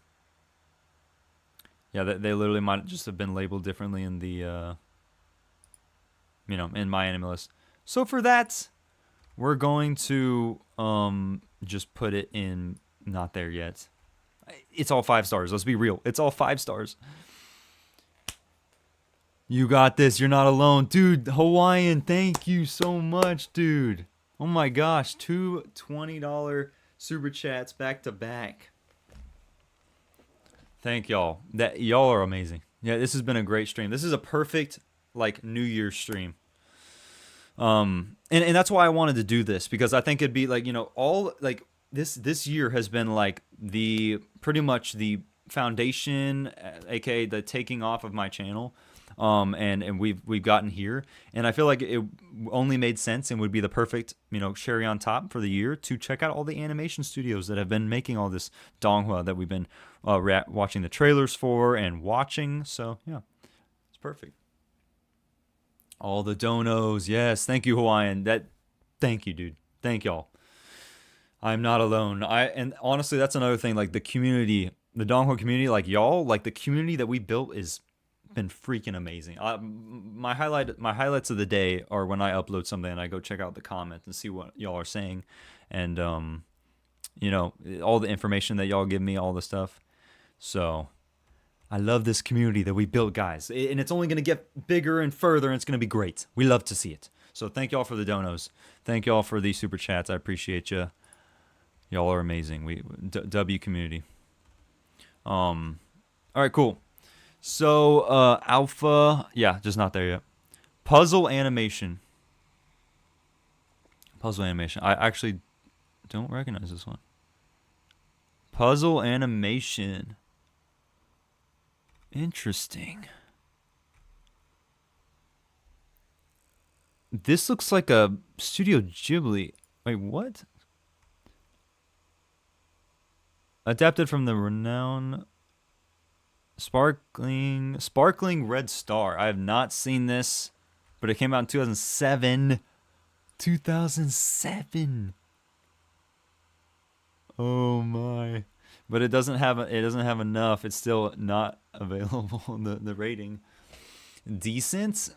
yeah, they literally might just have been labeled differently in the in my anime list. So for that, we're going to just put it in not there yet. It's all 5 stars. Let's be real. It's all 5 stars. You got this. You're not alone. Dude, Hawaiian, thank you so much, dude. Oh my gosh. 2 $20 super chats back to back. Thank y'all. Y'all are amazing. Yeah, this has been a great stream. This is a perfect like New Year's stream. And that's why I wanted to do this, because I think it'd be like, all like this year has been like the pretty much the foundation, aka the taking off of my channel. And we've gotten here, and I feel like it only made sense and would be the perfect, cherry on top for the year to check out all the animation studios that have been making all this donghua that we've been watching the trailers for and watching. So yeah, it's perfect. All the donos, yes, thank you, Hawaiian. Thank you, dude. Thank y'all. I'm not alone. And honestly, that's another thing. Like the community, the donghua community, like y'all, like the community that we built is been freaking amazing. My highlights of the day are when I upload something and I go check out the comments and see what y'all are saying, and all the information that y'all give me, all the stuff. So I love this community that we built, guys, and it's only going to get bigger and further, and it's going to be great. We love to see it. So thank y'all for the donos. Thank y'all for the super chats. I appreciate you. Y'all are amazing. W community. All right, cool. So, Alpha, yeah, just not there yet. Puzzle animation. I actually don't recognize this one. Puzzle animation. Interesting. This looks like a Studio Ghibli. Wait, what? Adapted from the renowned Sparkling Red Star. I have not seen this, but it came out in 2007. 2007. Oh my. But it doesn't have enough. It's still not available, the rating. Decent?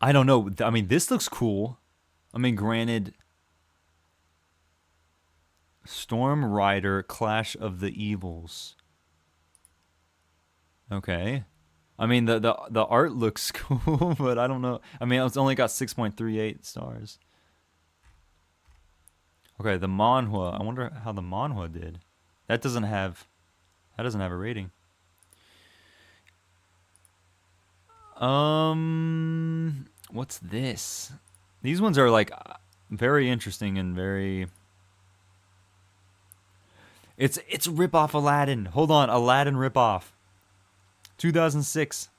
I don't know. I mean, this looks cool. I mean, granted, Storm Rider Clash of the Evils. Okay. I mean, the art looks cool, but I don't know. I mean, it's only got 6.38 stars. Okay, the manhwa. I wonder how the manhwa did. That doesn't have a rating. What's this? These ones are like very interesting and very. It's rip off Aladdin. Hold on, Aladdin rip off. 2006.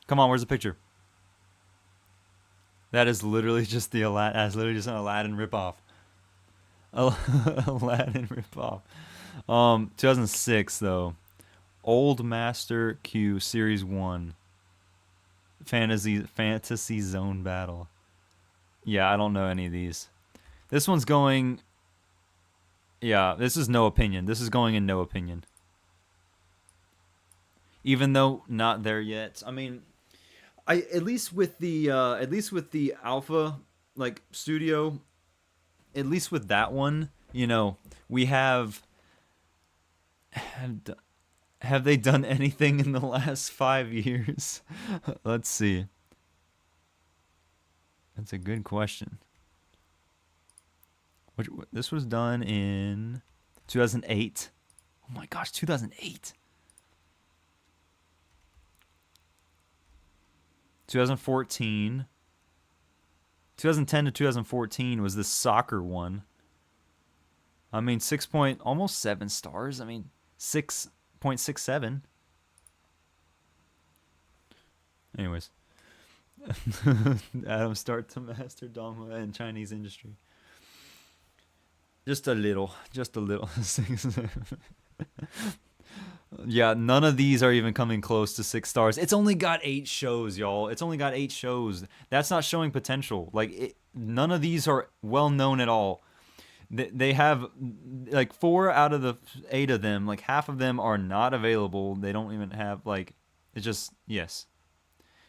Come on, where's the picture? That is literally just the Aladdin. That's literally just an Aladdin ripoff. Aladdin ripoff. 2006 though. Old Master Q Series 1. Fantasy Zone Battle. Yeah, I don't know any of these. This one's going. Yeah, this is no opinion. This is going in no opinion. Even though not there yet. I mean, at least with the Alpha like studio, at least with that one, we have they done anything in the last 5 years? Let's see. That's a good question. This was done in 2008. Oh my gosh, 2008. 2014. 2010 to 2014 was this soccer one. I mean, almost 7 stars. I mean, 6.67. Anyways. Adam start to master Donghua in Chinese industry. Just a little. Just a little. Yeah, none of these are even coming close to 6 stars. It's only got 8 shows, y'all. It's only got 8 shows. That's not showing potential. Like, none of these are well known at all. They have like 4 out of the 8 of them. Like half of them are not available. They don't even have like. It's just yes.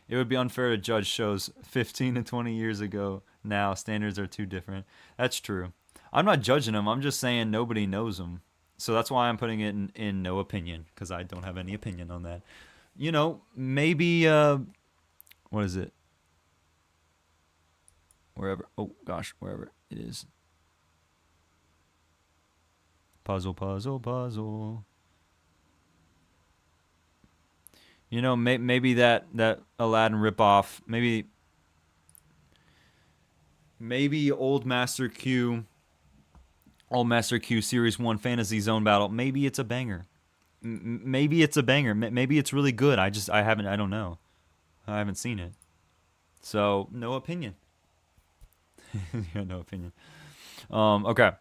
It would be unfair to judge shows 15 to 20 years ago. Now standards are too different. That's true. I'm not judging them. I'm just saying nobody knows them. So that's why I'm putting it in no opinion, because I don't have any opinion on that. You know, maybe what is it? Wherever. Oh gosh, wherever it is. Puzzle, puzzle, puzzle. You know, maybe that Aladdin ripoff. Maybe Old Master Q Series 1 Fantasy Zone Battle. Maybe it's a banger. Maybe it's a banger. Maybe it's really good. I don't know. I haven't seen it. So, no opinion. Yeah, no opinion. Okay.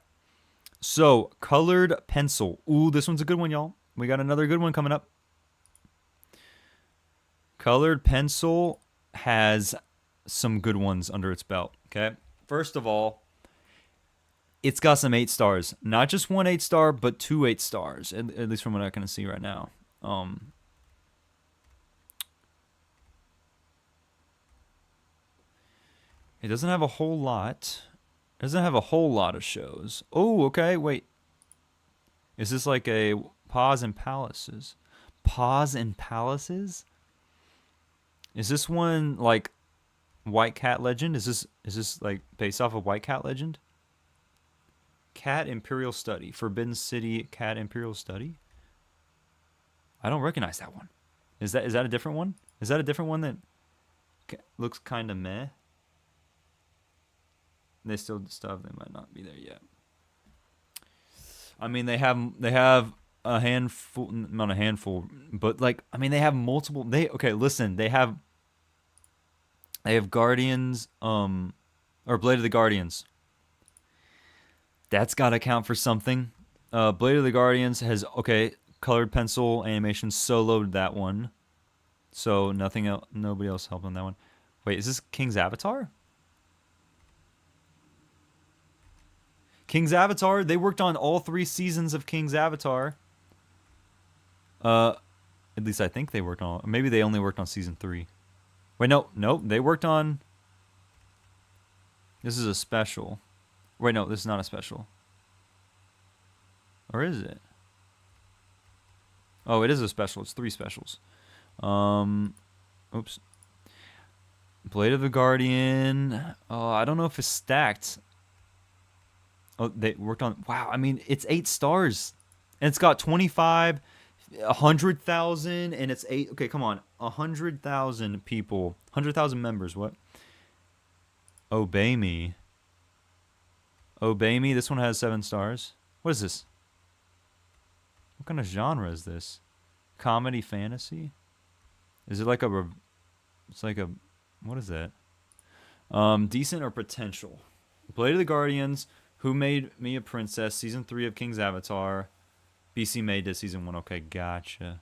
So, colored pencil. Ooh, this one's a good one, y'all. We got another good one coming up. Colored pencil has some good ones under its belt, okay? First of all, it's got some 8 stars. Not just one 8-star, but 2 8-stars, at least from what I can see right now. It doesn't have a whole lot. It doesn't have a whole lot of shows. Oh, okay, wait. Is this like a Paws and Palaces? Paws and Palaces? Is this one like White Cat Legend? Is this like based off of White Cat Legend? Cat Imperial Study. Forbidden City Cat Imperial Study? I don't recognize that one. Is that a different one? Is that a different one that looks kind of meh? They still stuff. They might not be there yet. I mean, they have a handful, not a handful, but like, I mean, they have multiple. Listen, they have Guardians, or Blade of the Guardians. That's got to count for something. Blade of the Guardians has colored pencil animation soloed that one, so nobody else helped on that one. Wait, is this King's Avatar? King's Avatar, they worked on all 3 seasons of King's Avatar. At least I think they worked on. Maybe they only worked on season 3. Wait, no, they worked on. This is a special. Wait, no, this is not a special. Or is it? Oh, it is a special. It's 3 specials. Oops. Blade of the Guardian. Oh, I don't know if it's stacked. Oh, they worked on. Wow, I mean, it's 8 stars, and it's got 25, 100,000, and it's 8. Okay, come on, 100,000 people, 100,000 members. What? Obey Me. Obey Me. This one has 7 stars. What is this? What kind of genre is this? Comedy fantasy? Is it like a? It's like a. What is that? Decent or potential? Blade of the Guardians. Who Made Me a Princess? Season 3 of King's Avatar. BC May did season 1. Okay, gotcha.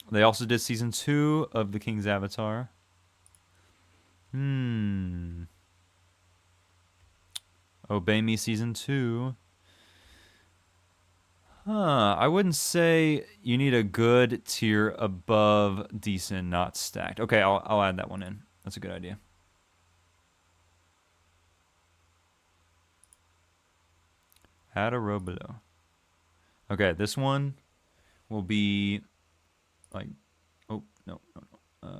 They also did season 2 of the King's Avatar. Obey Me season 2. I wouldn't say you need a good tier above decent, not stacked. Okay, I'll add that one in. That's a good idea. Add a row below. Okay, this one will be like, oh, no.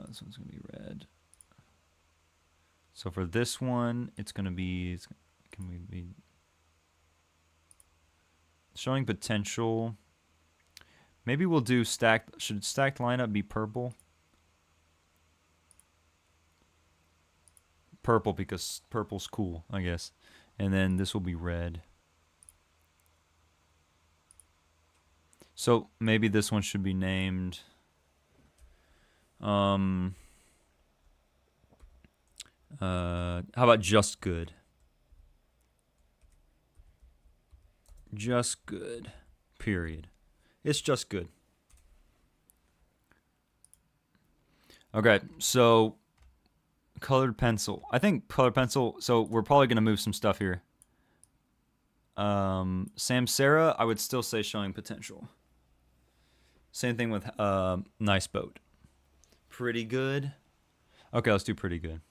This one's going to be red. So for this one, it's going to be, can we be showing potential? Maybe we'll do stacked, should stacked lineup be purple? Purple because purple's cool, I guess. And then this will be red. So maybe this one should be named How about just good? Just good. Period. It's just good. Okay, so colored pencil. I think colored pencil. So we're probably gonna move some stuff here. Samsara, I would still say showing potential. Same thing with nice boat. Pretty good. Okay, let's do pretty good.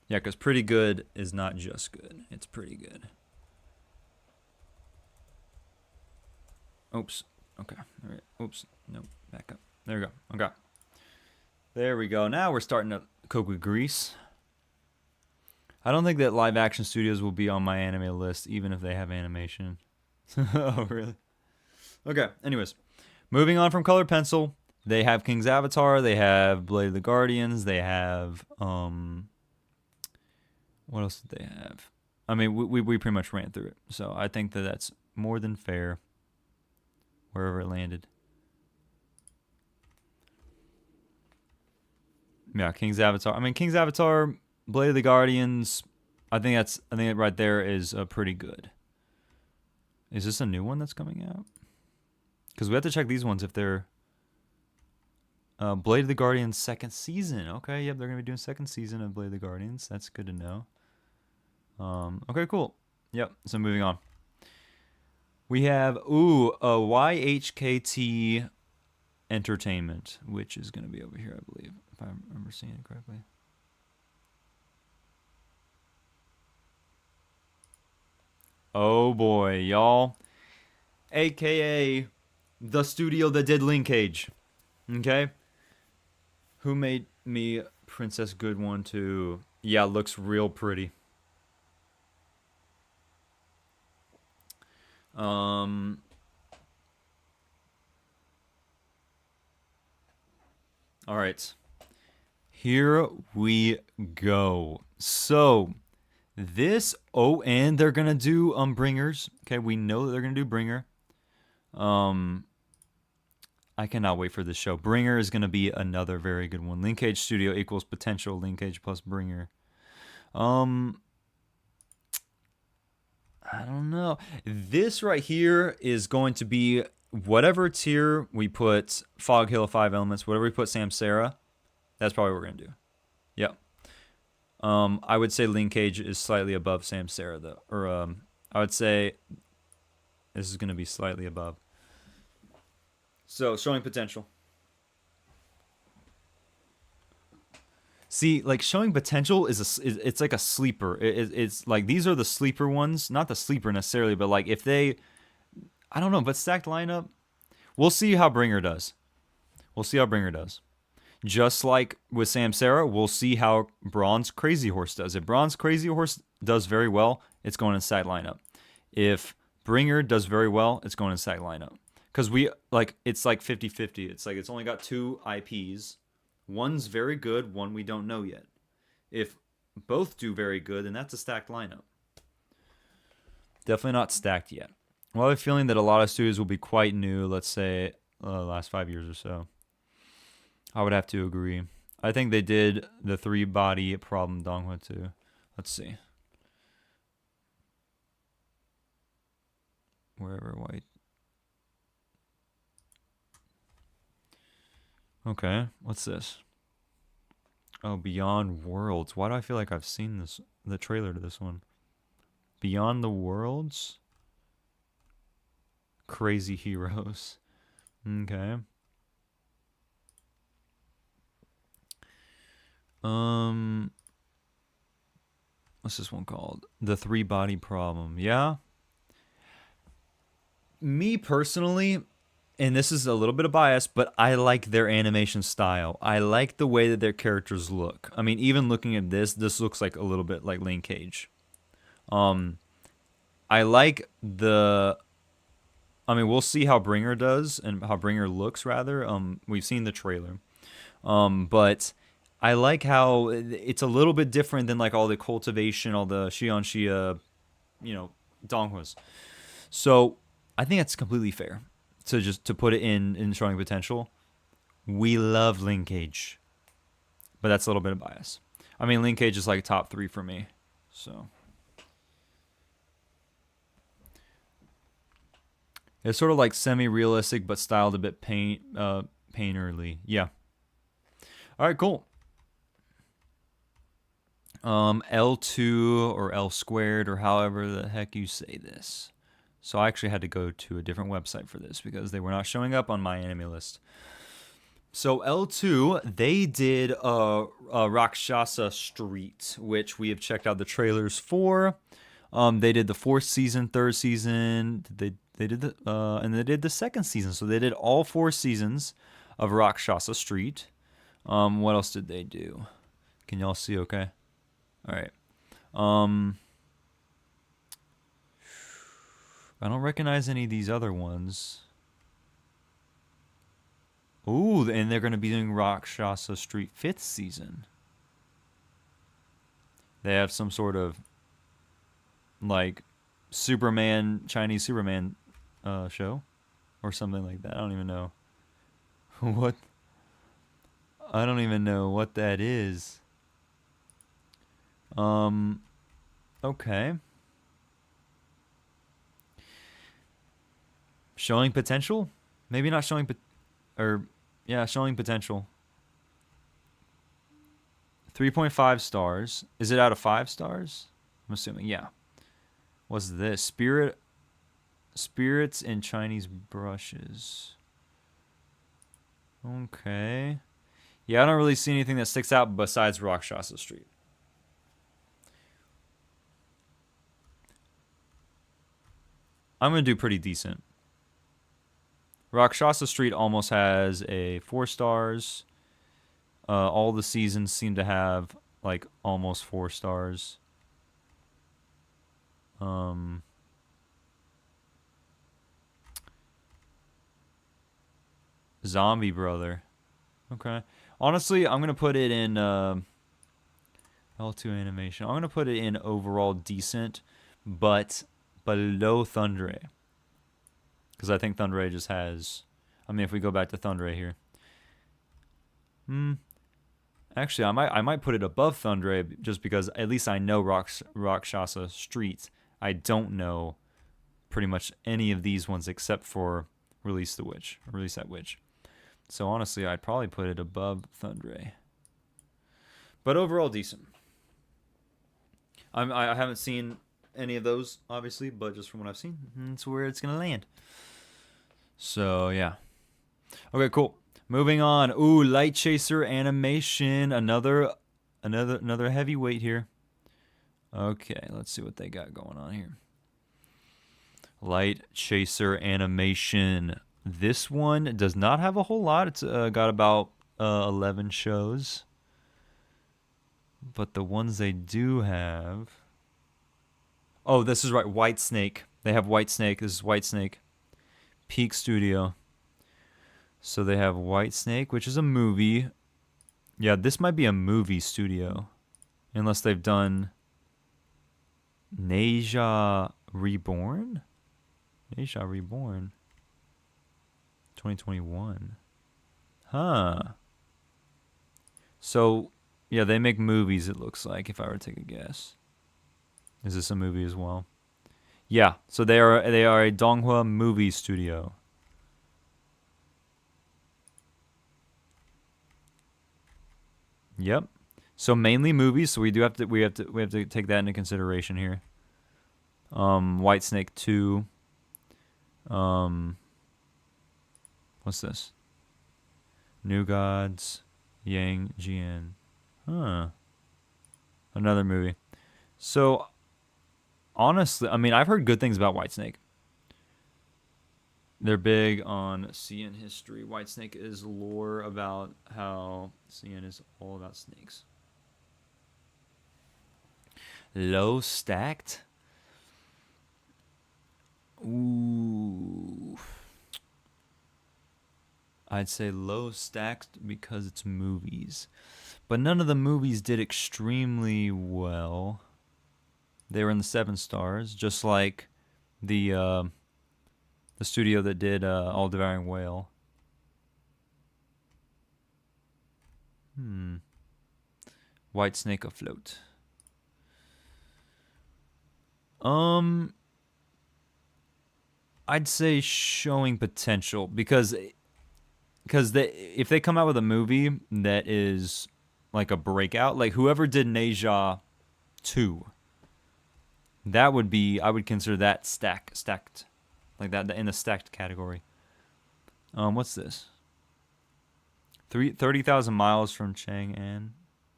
Yeah, because pretty good is not just good. It's pretty good. Oops. Okay. All right. Oops. Nope. Back up. There we go. Okay. There we go. Now we're starting to cook with grease. I don't think that live action studios will be on my anime list, even if they have animation. Oh, really? Okay. Anyways, moving on from colored pencil. They have King's Avatar. They have Blade of the Guardians. They have what else did they have? I mean, we pretty much ran through it. So I think that that's more than fair. Wherever it landed. Yeah, King's Avatar. I mean, King's Avatar, Blade of the Guardians. I think it right there is pretty good. Is this a new one that's coming out? Because we have to check these ones if they're Blade of the Guardians second season. Okay, yep, they're gonna be doing second season of Blade of the Guardians. That's good to know. Okay, cool. Yep. So moving on. We have a YHKT Entertainment, which is going to be over here, I believe, if I remember seeing it correctly. Oh boy, y'all. AKA the studio that did Linkage. Okay? Who made me Princess Good 1 2? Yeah, looks real pretty. All right. Here we go. So, this and they're going to do Bringers. Okay, we know that they're going to do Bringer. I cannot wait for this show. Bringer is going to be another very good one. Linkage Studio equals potential Linkage plus Bringer. I don't know. This right here is going to be whatever tier we put Fog Hill 5 Elements, whatever we put Samsara, that's probably what we're going to do. Yep. I would say Linkage is slightly above Samsara, though. Or I would say this is going to be slightly above. So, showing potential. See, like showing potential it's like a sleeper. It's like these are the sleeper ones, not the sleeper necessarily, but like if they, I don't know, but stacked lineup, we'll see how Bringer does. We'll see how Bringer does. Just like with Samsara, we'll see how Bronze Crazy Horse does. If Bronze Crazy Horse does very well, it's going in stacked lineup. If Bringer does very well, it's going in stacked lineup. Because it's like 50-50. It's like it's only got 2 IPs. One's very good, one we don't know yet. If both do very good, then that's a stacked lineup. Definitely not stacked yet. Well, I have a feeling that a lot of studios will be quite new, let's say, last 5 years or so. I would have to agree. I think they did the 3-body problem DONGHUA too. Let's see. Wherever white. Okay, what's this? Oh, Beyond Worlds. Why do I feel like I've seen this, the trailer to this one? Beyond the Worlds? Crazy Heroes. Okay. What's this one called? The 3-body problem. Yeah. Me personally, and this is a little bit of bias, but I like their animation style. I like the way that their characters look. I mean, even looking at this looks like a little bit like Linkage. I like the... I mean, we'll see how Bringer does and how Bringer looks, rather. We've seen the trailer. But I like how it's a little bit different than like all the cultivation, all the Shion Shia, DONGHUAs. So I think that's completely fair. To just to put it in showing potential. We love Linkage, but that's a little bit of bias. I mean, Linkage is like top 3 for me. So it's sort of like semi-realistic, but styled a bit painterly. Yeah. All right, cool. L2 or L squared or however the heck you say this. So I actually had to go to a different website for this because they were not showing up on my anime list. So L2, they did Rakshasa Street, which we have checked out the trailers for. They did the 4th season, 3rd season. They did and they did the 2nd season. So they did all 4 seasons of Rakshasa Street. What else did they do? Can y'all see? Okay. All right. I don't recognize any of these other ones. Ooh, and they're going to be doing Rakshasa Street 5th season. They have some sort of like Chinese Superman show or something like that. I don't even know what. I don't even know what that is. Okay. Showing potential? Maybe not showing showing potential. 3.5 stars. Is it out of 5 stars? I'm assuming, yeah. What's this? Spirits in Chinese brushes. Okay. Yeah, I don't really see anything that sticks out besides Rakshasa Street. I'm going to do pretty decent. Rakshasa Street almost has a 4 stars. All the seasons seem to have like almost 4 stars. Zombie Brother. Okay. Honestly, I'm going to put it in L2 animation. I'm going to put it in overall decent, but below Thundere. Because I think Thundere just has... I mean, if we go back to Thundere here. Actually, I might put it above Thundere just because at least I know Rakshasa Street. I don't know pretty much any of these ones except for Release That Witch. So honestly, I'd probably put it above Thundere. But overall, decent. I haven't seen any of those, obviously, but just from what I've seen, that's where it's going to land. So, yeah. Okay, cool. Moving on. Ooh, Light Chaser animation. Another heavyweight here. Okay, let's see what they got going on here. Light Chaser animation. This one does not have a whole lot. It's got about 11 shows. But the ones they do have... Oh, this is right. White Snake. They have White Snake. This is White Snake. Peak Studio. So they have White Snake, which is a movie. Yeah, this might be a movie studio. Unless they've done Neja Reborn? Neja Reborn. 2021. Huh. So, yeah, they make movies, it looks like, if I were to take a guess. Is this a movie as well? Yeah, so they are a DONGHUA movie studio. Yep. So mainly movies, so we have to take that into consideration here. White Snake 2. What's this? New Gods, Yang Jian. Huh. Another movie. So honestly, I mean, I've heard good things about White Snake. They're big on CN history. White Snake is lore about how CN is all about snakes. Low stacked. Ooh. I'd say low stacked because it's movies. But none of the movies did extremely well. They were in the 7 stars, just like the studio that did All Devouring Whale. White snake afloat. I'd say showing potential because if they come out with a movie that is like a breakout, like whoever did Neja 2, that would be, I would consider that stacked, like that in the stacked category. What's this? 30,000 miles from Chang'an.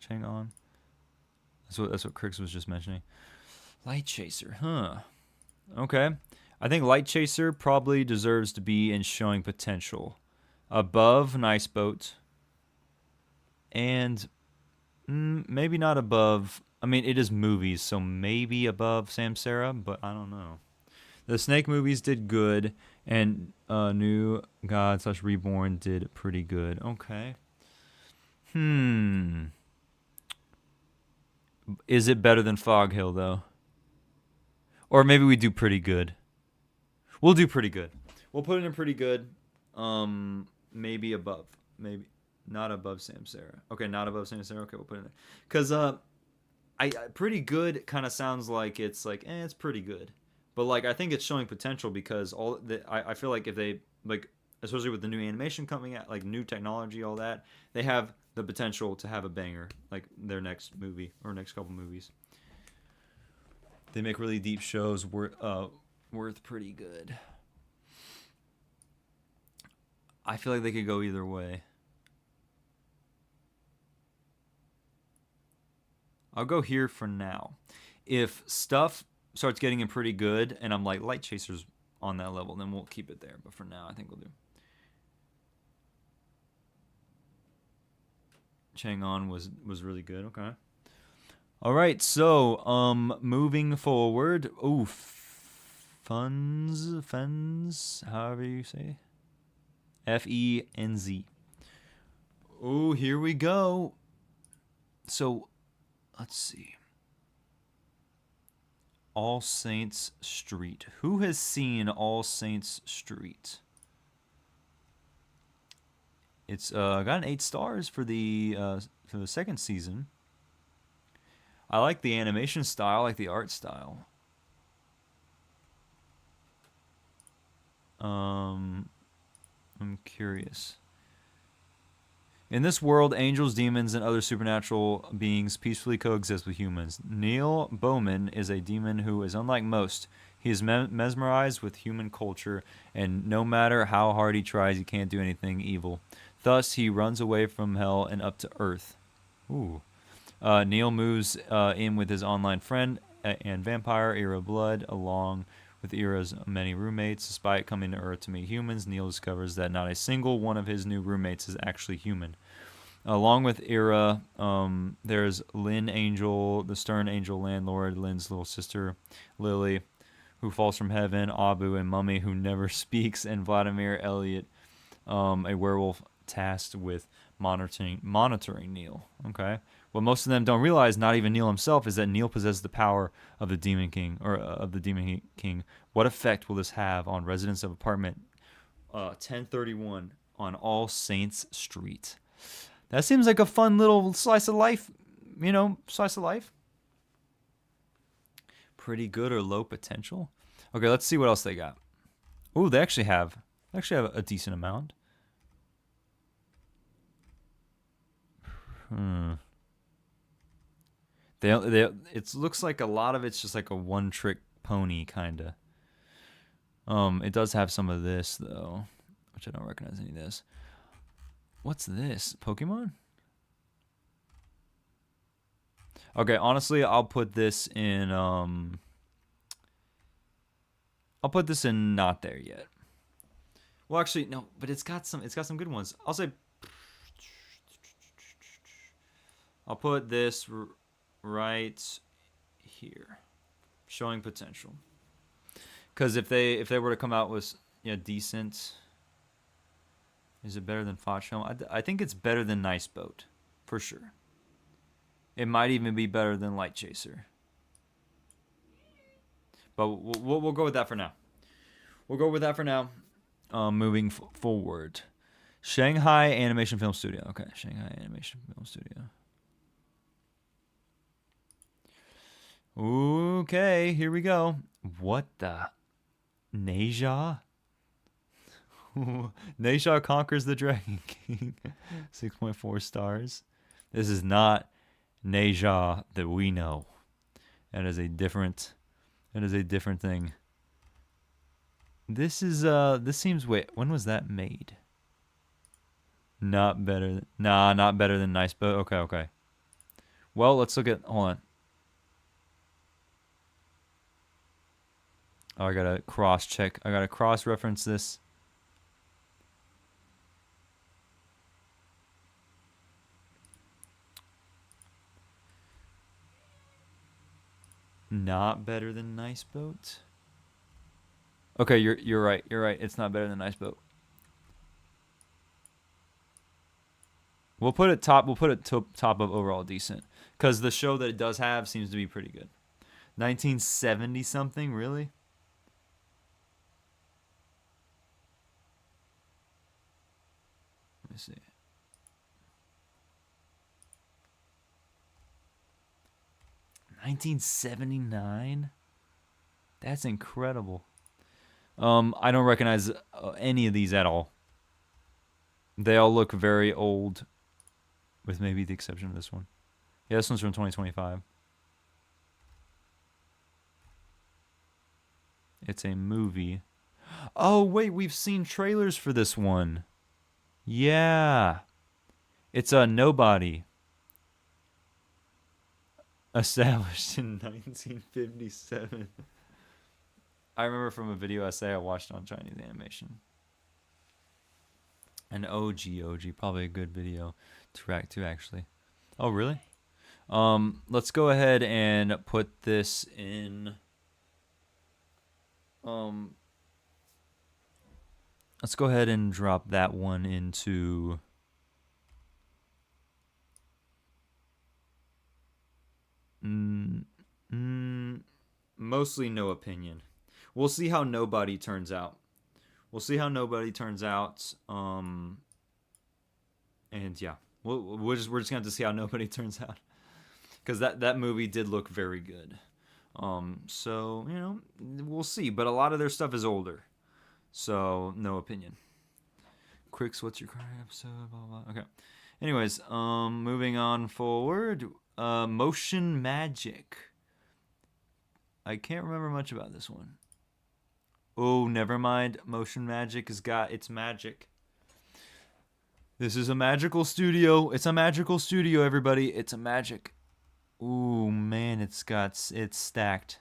That's what Crix was just mentioning. Light Chaser, huh? Okay. I think Light Chaser probably deserves to be in showing potential. Above Nice Boat. And maybe not above. I mean, it is movies, so maybe above Samsara, but I don't know. The Snake movies did good, and New God / Reborn did pretty good. Okay. Is it better than Fog Hill, though? Or maybe we do pretty good. We'll do pretty good. We'll put it in pretty good. Maybe above. Maybe not above Samsara. Okay, not above Samsara. Okay, we'll put it in there. Because pretty good kind of sounds like it's like, it's pretty good. But like, I think it's showing potential because I feel like if they, like, especially with the new animation coming out, like new technology, all that, they have the potential to have a banger, like their next movie or next couple movies. They make really deep shows worth pretty good. I feel like they could go either way. I'll go here for now. If stuff starts getting in pretty good and I'm like Light Chaser's on that level, then we'll keep it there. But for now, I think we'll do. Chang'an was really good. Okay. All right. So moving forward. Ooh, Fenz, however you say. FENZ. Oh, here we go. So, let's see. All Saints Street. Who has seen All Saints Street? It's got an 8 stars for the second season. I like the animation style, I like the art style. I'm curious. In this world, angels, demons, and other supernatural beings peacefully coexist with humans. Neil Bowman is a demon who is unlike most. He is mesmerized with human culture, and no matter how hard he tries, he can't do anything evil. Thus, he runs away from hell and up to Earth. Ooh. Neil moves in with his online friend and vampire, Ira Blood, along with Ira's many roommates. Despite coming to Earth to meet humans, Neil discovers that not a single one of his new roommates is actually human. Along with Ira, there's Lynn Angel, the stern angel landlord, Lynn's little sister, Lily, who falls from heaven, Abu and Mummy, who never speaks, and Vladimir Elliot, a werewolf tasked with monitoring Neil. Okay. What most of them don't realize, not even Neil himself, is that Neil possesses the power of the Demon King, or of the Demon King. What effect will this have on residents of apartment 1031 on All Saints Street? That seems like a fun little slice of life, slice of life. Pretty good or low potential. Okay, let's see what else they got. Ooh, they actually have a decent amount. It looks like a lot of it's just like a one-trick pony kinda. It does have some of this though, which I don't recognize any of this. What's this? Pokemon? Okay, honestly, I'll put this in not there yet. Well, actually, no, but it's got some good ones. I'll put this right here, showing potential. Because if they were to come out with decent, is it better than Fotchhelm? I think it's better than Nice Boat, for sure. It might even be better than Light Chaser. But we'll go with that for now. Moving forward. Shanghai Animation Film Studio. Okay, Shanghai Animation Film Studio. Okay, here we go. What the? Neja? Neja conquers the Dragon King. 6.4 stars. This is not Neja that we know. That is a different thing. This seems, wait, when was that made? Not better. Nah, not better than Nice Boat. Okay. Well, let's look at, hold on. Oh, I gotta cross check. I gotta cross reference this. Not better than Nice Boat. Okay, you're right. You're right. It's not better than Nice Boat. We'll put it top. We'll put it top of overall decent, because the show that it does have seems to be pretty good. 1970 something, really? Let me see. $1979? That's incredible. I don't recognize any of these at all. They all look very old, with maybe the exception of this one. Yeah, this one's from 2025. It's a movie. Oh, wait, we've seen trailers for this one. Yeah. It's a Nobody. Established in 1957. I remember from a video essay I watched on Chinese animation. An OG, probably a good video to react to, actually. Oh, really? Let's go ahead and put this in. Let's go ahead and drop that one into. Mostly no opinion. We'll see how Nobody turns out. And yeah, we're just gonna have to see how Nobody turns out, because that movie did look very good. So we'll see. But a lot of their stuff is older, so no opinion. Crix, what's your current episode? Blah, blah, blah. Okay. Anyways, moving on forward. Motion Magic. I can't remember much about this one. Oh, never mind. Motion Magic has got its magic. This is a magical studio. It's a magical studio, everybody. It's a magic. Ooh, man, it's stacked.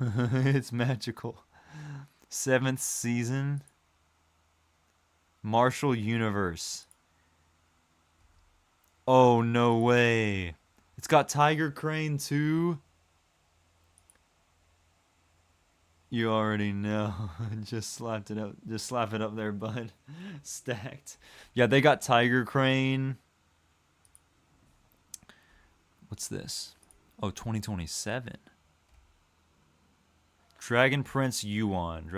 It's magical. 7th season. Marshall Universe. Oh, no way. It's got Tiger Crane too. You already know. Just slapped it up. Just slap it up there, bud. Stacked. Yeah, they got Tiger Crane. What's this? Oh, 2027. Dragon Prince Yuan.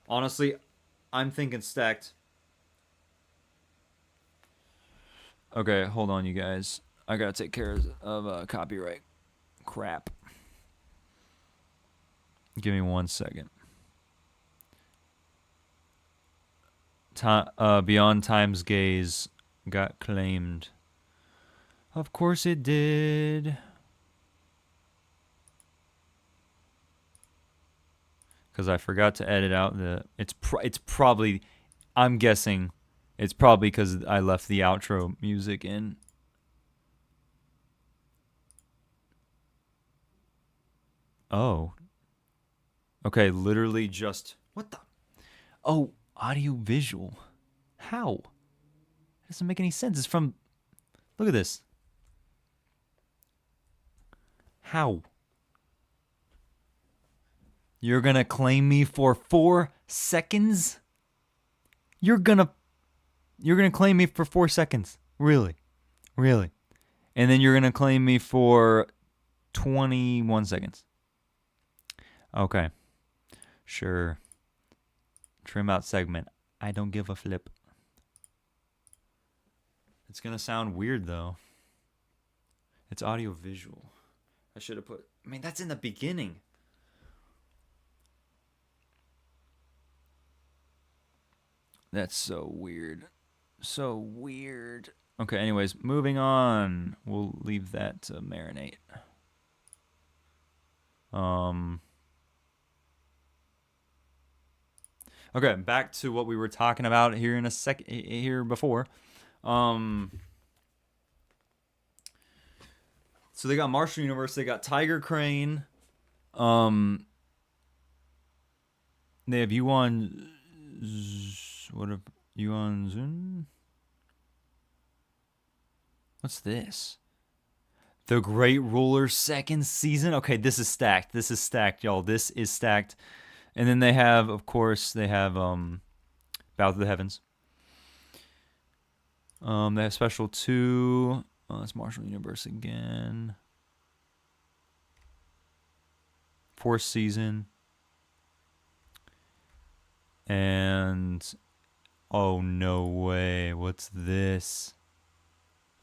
Honestly, I'm thinking stacked. Okay, hold on, you guys. I gotta take care of copyright crap. Give me 1 second. Beyond Time's Gaze got claimed. Of course it did. Because I forgot to edit out the. It's probably. I'm guessing. It's probably because I left the outro music in. Oh. Okay, literally just. What the? Oh, audio visual. How? It doesn't make any sense. It's from. Look at this. How? You're gonna claim me for 4 seconds? You're gonna claim me for 4 seconds. Really? And then you're gonna claim me for 21 seconds. Okay. Sure. Trim out segment. I don't give a flip. It's gonna sound weird though. It's audio visual. I should have put. I mean, that's in the beginning. That's so weird. So weird. Okay, anyways, moving on. We'll leave that to marinate. Okay, back to what we were talking about here in a second here before. So they got Marshall University, they got Tiger Crane. They have Yuan. What have Yuan Zun? What's this? The Great Ruler second season. Okay, this is stacked. This is stacked, y'all. This is stacked. And then they have, of course, they have Bow to the Heavens. They have Special 2. That's Marshall Universe again. Fourth season. And oh no way. What's this?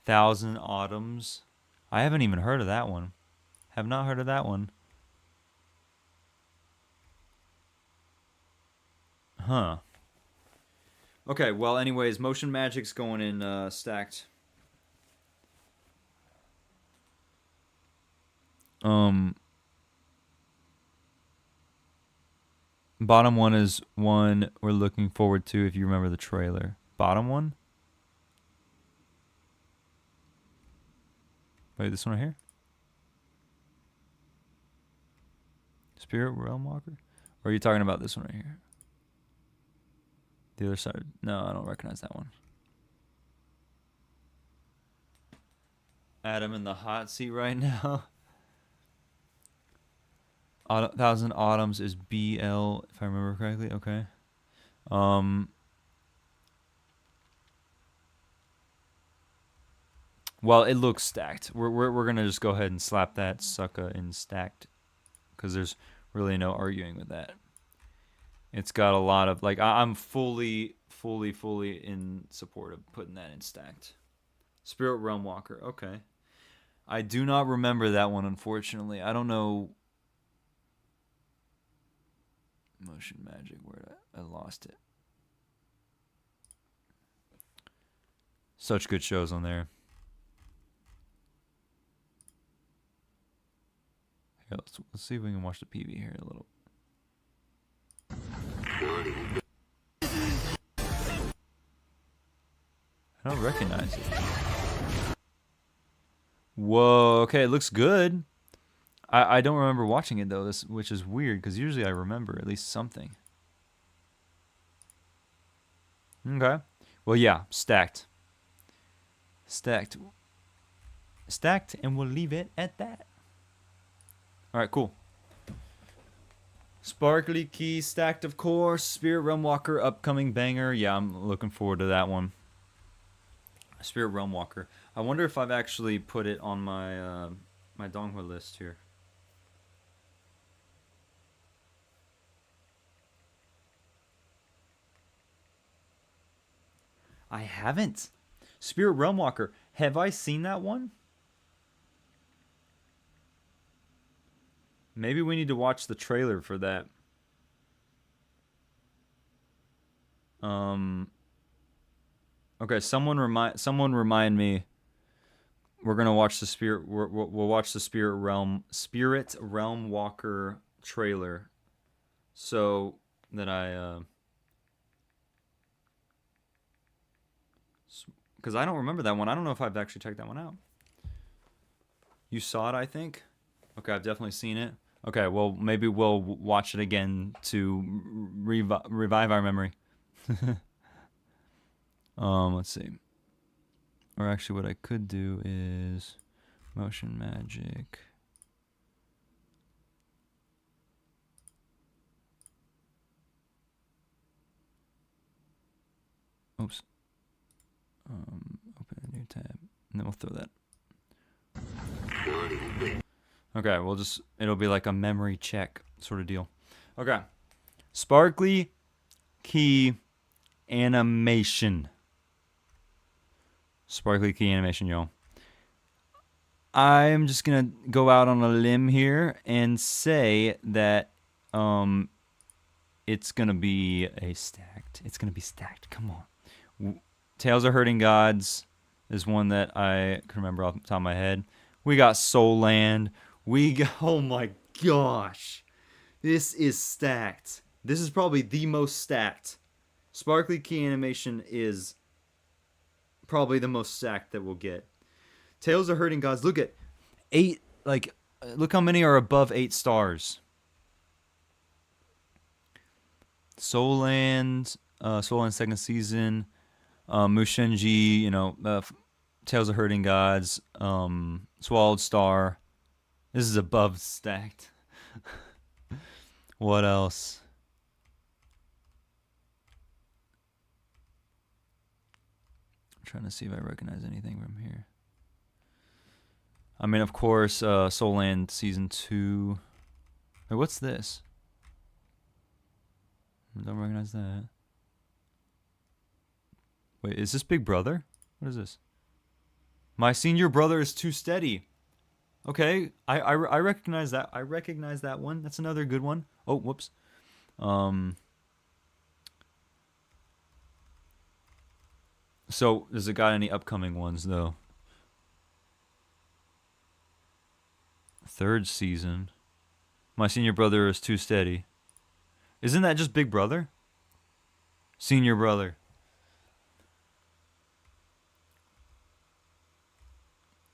Thousand Autumns. I haven't even heard of that one. Have not heard of that one. Huh. Okay, well, anyways, Motion Magic's going in stacked. Bottom one is one we're looking forward to if you remember the trailer. Bottom one? Wait, this one right here? Spirit Realm Walker? Or are you talking about this one right here? The other side? No, I don't recognize that one. Adam in the hot seat right now. Thousand Autumns is BL, if I remember correctly. Okay. Well, it looks stacked. We're gonna just go ahead and slap that sucker in stacked, because there's really no arguing with that. It's got a lot of like I'm fully in support of putting that in stacked. Spirit Realm Walker. Okay. I do not remember that one, unfortunately. I don't know. Motion Magic, where I lost it. Such good shows on there. Here, let's see if we can watch the PV here a little. I don't recognize it. Whoa, okay, it looks good. I don't remember watching it though, which is weird because usually I remember at least something. Okay. Well, yeah, stacked. Stacked, and we'll leave it at that. All right, cool. Sparkly Key stacked, of course. Spirit Realm Walker, upcoming banger. Yeah, I'm looking forward to that one. Spirit Realm Walker. I wonder if I've actually put it on my my DONGHUA list here. I haven't. Spirit Realm Walker. Have I seen that one? Maybe we need to watch the trailer for that. Okay, someone remind me. We're gonna watch the Spirit. We'll watch the Spirit Realm Walker trailer, so that I. Because I don't remember that one. I don't know if I've actually checked that one out. You saw it, I think. Okay, I've definitely seen it. Okay, well, maybe we'll watch it again to revive our memory. Let's see. Or actually, what I could do is Motion Magic. Oops. Open a new tab, and then we'll throw that. Okay, it'll be like a memory check sort of deal. Okay, Sparkly key animation. Sparkly key animation, y'all. I'm just gonna go out on a limb here and say that it's gonna be a stacked. It's gonna be stacked. Come on. Tales of Hurting Gods is one that I can remember off the top of my head. We got Soul Land. We got, oh my gosh. This is stacked. This is probably the most stacked. Sparkly key animation is probably the most stacked that we'll get. Tales of Hurting Gods. Look at 8, like, look how many are above 8 stars. Soul Land second season, Mushenji, you know, Tales of Hurting Gods, Swallowed Star. This is above stacked. What else? I'm trying to see if I recognize anything from here. I mean, of course, Soul Land Season 2. Wait, what's this? I don't recognize that. Wait, is this Big Brother? What is this? My senior brother is too steady. Okay, I recognize that. I recognize that one. That's another good one. Oh, whoops. So, does it got any upcoming ones, though? 3rd season. My senior brother is too steady. Isn't that just Big Brother? Senior brother.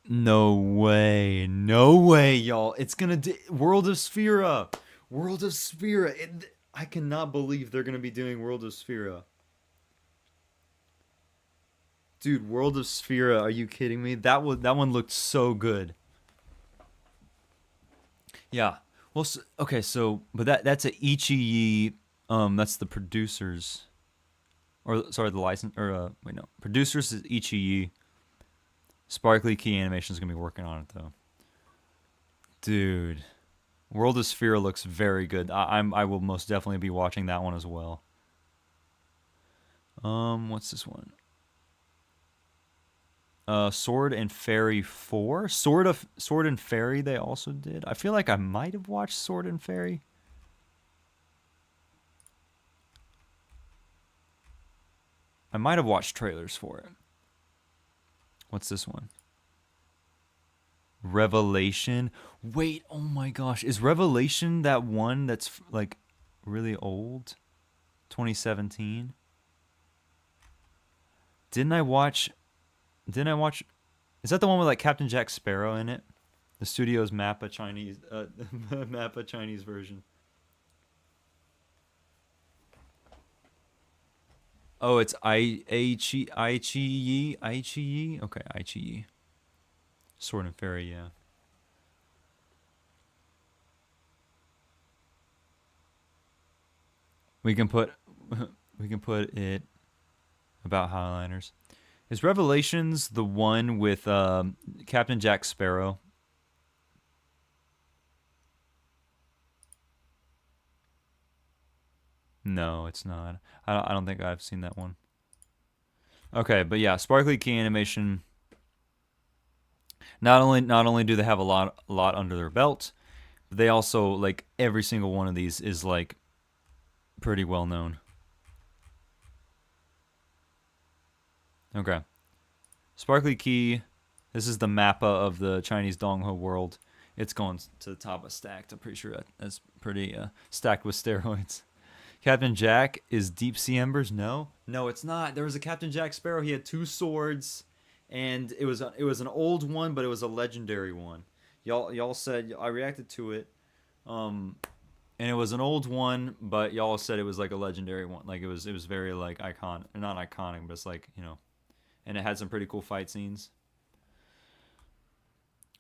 No way. No way, y'all. It's gonna... World of Sphera. World of Sphera. I cannot believe they're gonna be doing World of Sphera. Dude, World of Sphera. Are you kidding me? That one looked so good. Yeah. Well, okay, so... But that's a Ichi. That's the producers. Or, sorry, the license... Or, wait, no. Producers is Ichi. Sparkly key animation is going to be working on it, though. Dude. World of Sphera looks very good. I will most definitely be watching that one as well. What's this one? Sword and Fairy 4? Sword and Fairy they also did. I feel like I might have watched Sword and Fairy. I might have watched trailers for it. What's this one? Revelation. Wait, oh my gosh. Is Revelation that one that's like really old? 2017? Didn't I watch... Is that the one with like Captain Jack Sparrow in it? The studio's Mappa Chinese Mappa Chinese version. Oh, it's Aichi. Okay, Aichi. Sword and Fairy, yeah. We can put it about highliners. Is Revelations the one with Captain Jack Sparrow? No, it's not. I don't think I've seen that one. Okay, but yeah, Sparkly Key Animation. Not only do they have a lot under their belt, but they also, like, every single one of these is like pretty well known. Okay. Sparkly Key. This is the Mappa of the Chinese DONGHUA world. It's going to the top of stacked. I'm pretty sure that's pretty stacked with steroids. Captain Jack is Deep Sea Embers? No, it's not. There was a Captain Jack Sparrow. He had 2 swords, and it was an old one, but it was a legendary one. Y'all said I reacted to it, and it was an old one, but y'all said it was like a legendary one. Like it was very like iconic, not iconic, but it's like, you know, and it had some pretty cool fight scenes.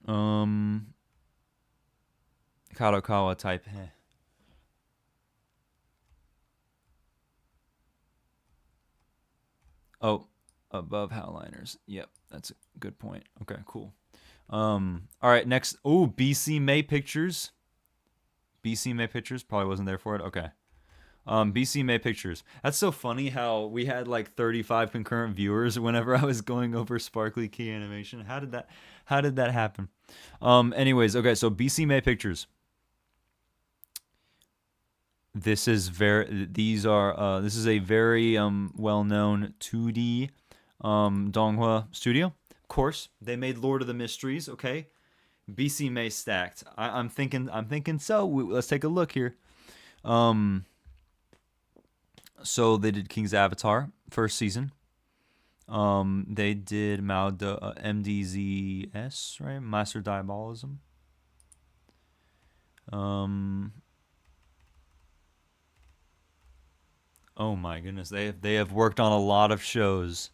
Kadokawa type. Oh, above Howliners. Yep, that's a good point. Okay, cool. All right, next. Oh, BC May Pictures. BC May Pictures probably wasn't there for it. Okay. BC May Pictures. That's so funny how we had like 35 concurrent viewers whenever I was going over Sparkly Key Animation. How did that happen? Anyways, okay, so BC May Pictures. This is a very well-known 2D Donghua studio. Of course, they made Lord of the Mysteries, okay? BC May stacked. I'm thinking so. Let's take a look here. So they did King's Avatar first season. They did MDZS, right? Master Diabolism. Oh my goodness, they have worked on a lot of shows.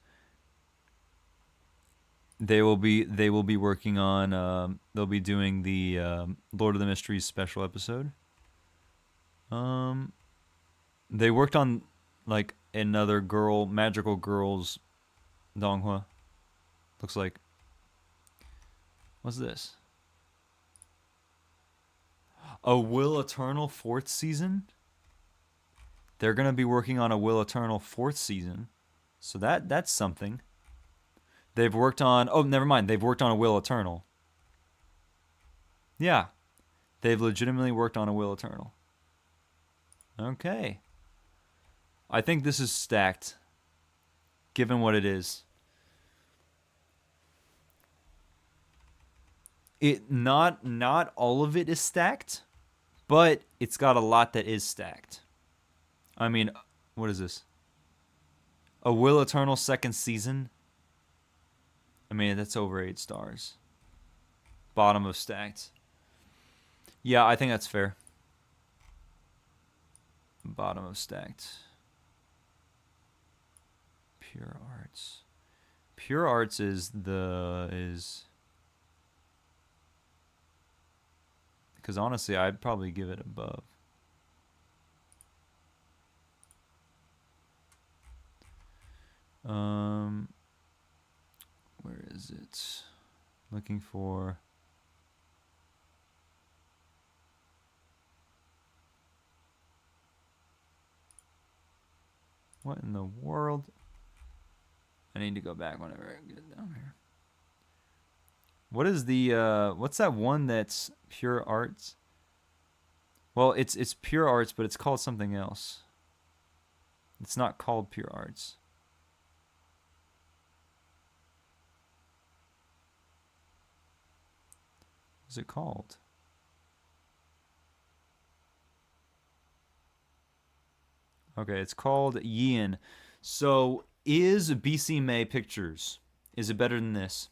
They will be working on they'll be doing the Lord of the Mysteries special episode. They worked on like another magical girls Donghua. Looks like. What's this? A Will Eternal fourth season? They're gonna be working on a Will Eternal fourth season. So that's something. They've worked on never mind, they've worked on a Will Eternal. Yeah. They've legitimately worked on a Will Eternal. Okay. I think this is stacked, given what it is. Not all of it is stacked, but it's got a lot that is stacked. I mean, what is this? A Will Eternal second season? I mean, that's over 8 stars. Bottom of stacked. Yeah, I think that's fair. Bottom of stacked. Pure Arts. Pure Arts is because honestly, I'd probably give it above. Where is it? Looking for. What in the world? I need to go back whenever I get down here. What is what's that one that's Pure Arts? Well, it's Pure Arts, but it's called something else. It's not called Pure Arts. What's it called? Okay, it's called Yin. So, is BC May Pictures? Is it better than this?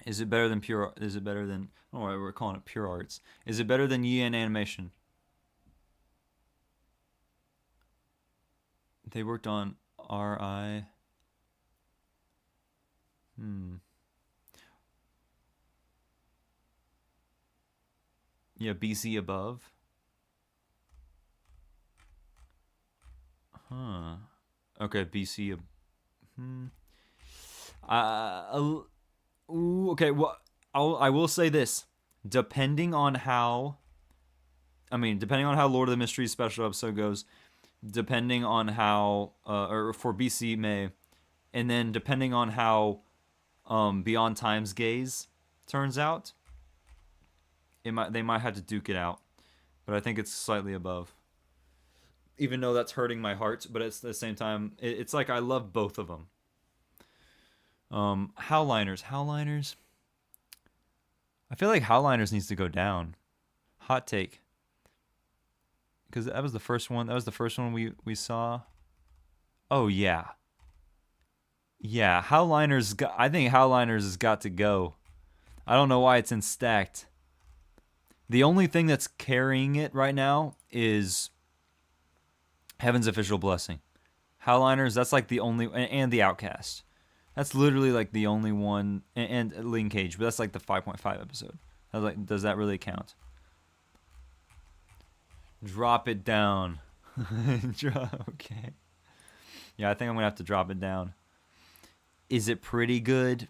Is it better than Pure? Is it better than? Oh, we're calling it Pure Arts. Is it better than Yin Animation? They worked on RI. Yeah, BC above. Huh. Okay, BC. Okay. Well, I will say this. Depending on how Lord of the Mysteries special episode goes, depending on how, or for BC May, and then depending on how, Beyond Time's Gaze turns out, they might have to duke it out, but I think it's slightly above. Even though that's hurting my heart, but at the same time, it's like I love both of them. Howliners. I feel like Howliners needs to go down. Hot take. Because that was the first one. That was the first one we saw. Oh yeah. Yeah, I think Howliners has got to go. I don't know why it's in stacked. The only thing that's carrying it right now is Heaven's Official Blessing. Howliners, that's like the only, and The Outcast. That's literally like the only one, and Link Cage, but that's like the 5.5 episode. I was like, does that really count? Drop it down. Okay. Yeah, I think I'm gonna have to drop it down. Is it pretty good?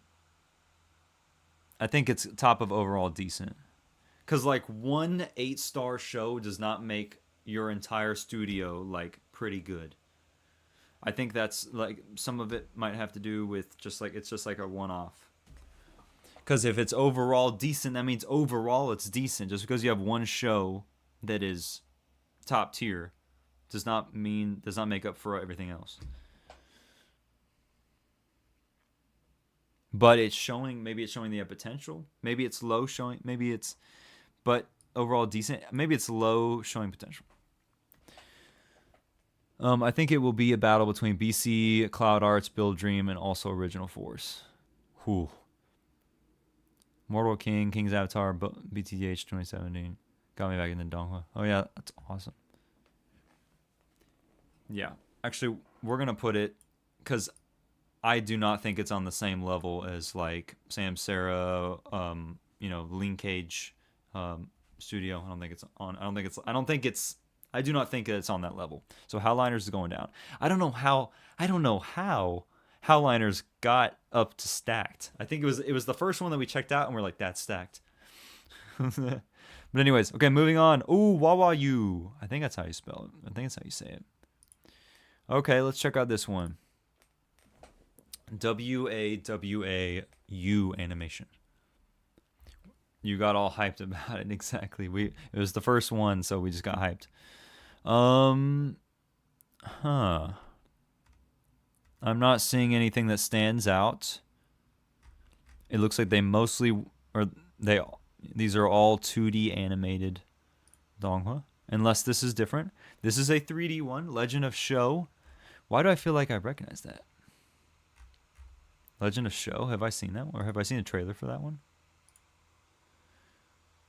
I think it's top of overall decent. Because like one 8-star show does not make your entire studio like pretty good. I think that's like some of it might have to do with just like it's just like a one-off. Because if it's overall decent, that means overall it's decent. Just because you have one show that is top tier does not make up for everything else. But it's showing, maybe it's showing the potential. Maybe it's low showing, maybe it's, but overall decent. Maybe it's low showing potential. I think it will be a battle between BC, Cloud Arts, Build Dream, and also Original Force. Whew. Mortal King, King's Avatar, BTH 2017. Got me back in the Donghua. Oh yeah, that's awesome. Yeah. Actually, we're going to put it, because I do not think it's on the same level as like Samsara, Lean Cage Studio. I do not think it's on that level. So Howliners is going down. I don't know how Howliners got up to stacked. I think it was the first one that we checked out and we're like, that's stacked. But anyways, okay, moving on. Ooh, Wawa U. I think that's how you spell it. I think that's how you say it. Okay, let's check out this one. WAWAU animation. You got all hyped about it. Exactly. It was the first one, so we just got hyped. I'm not seeing anything that stands out. It looks like these are all 2D animated Donghua, unless this is different. This is a 3D one, Legend of Show. Why do I feel like I recognize that? Legend of Show, have I seen that one? Or have I seen a trailer for that one?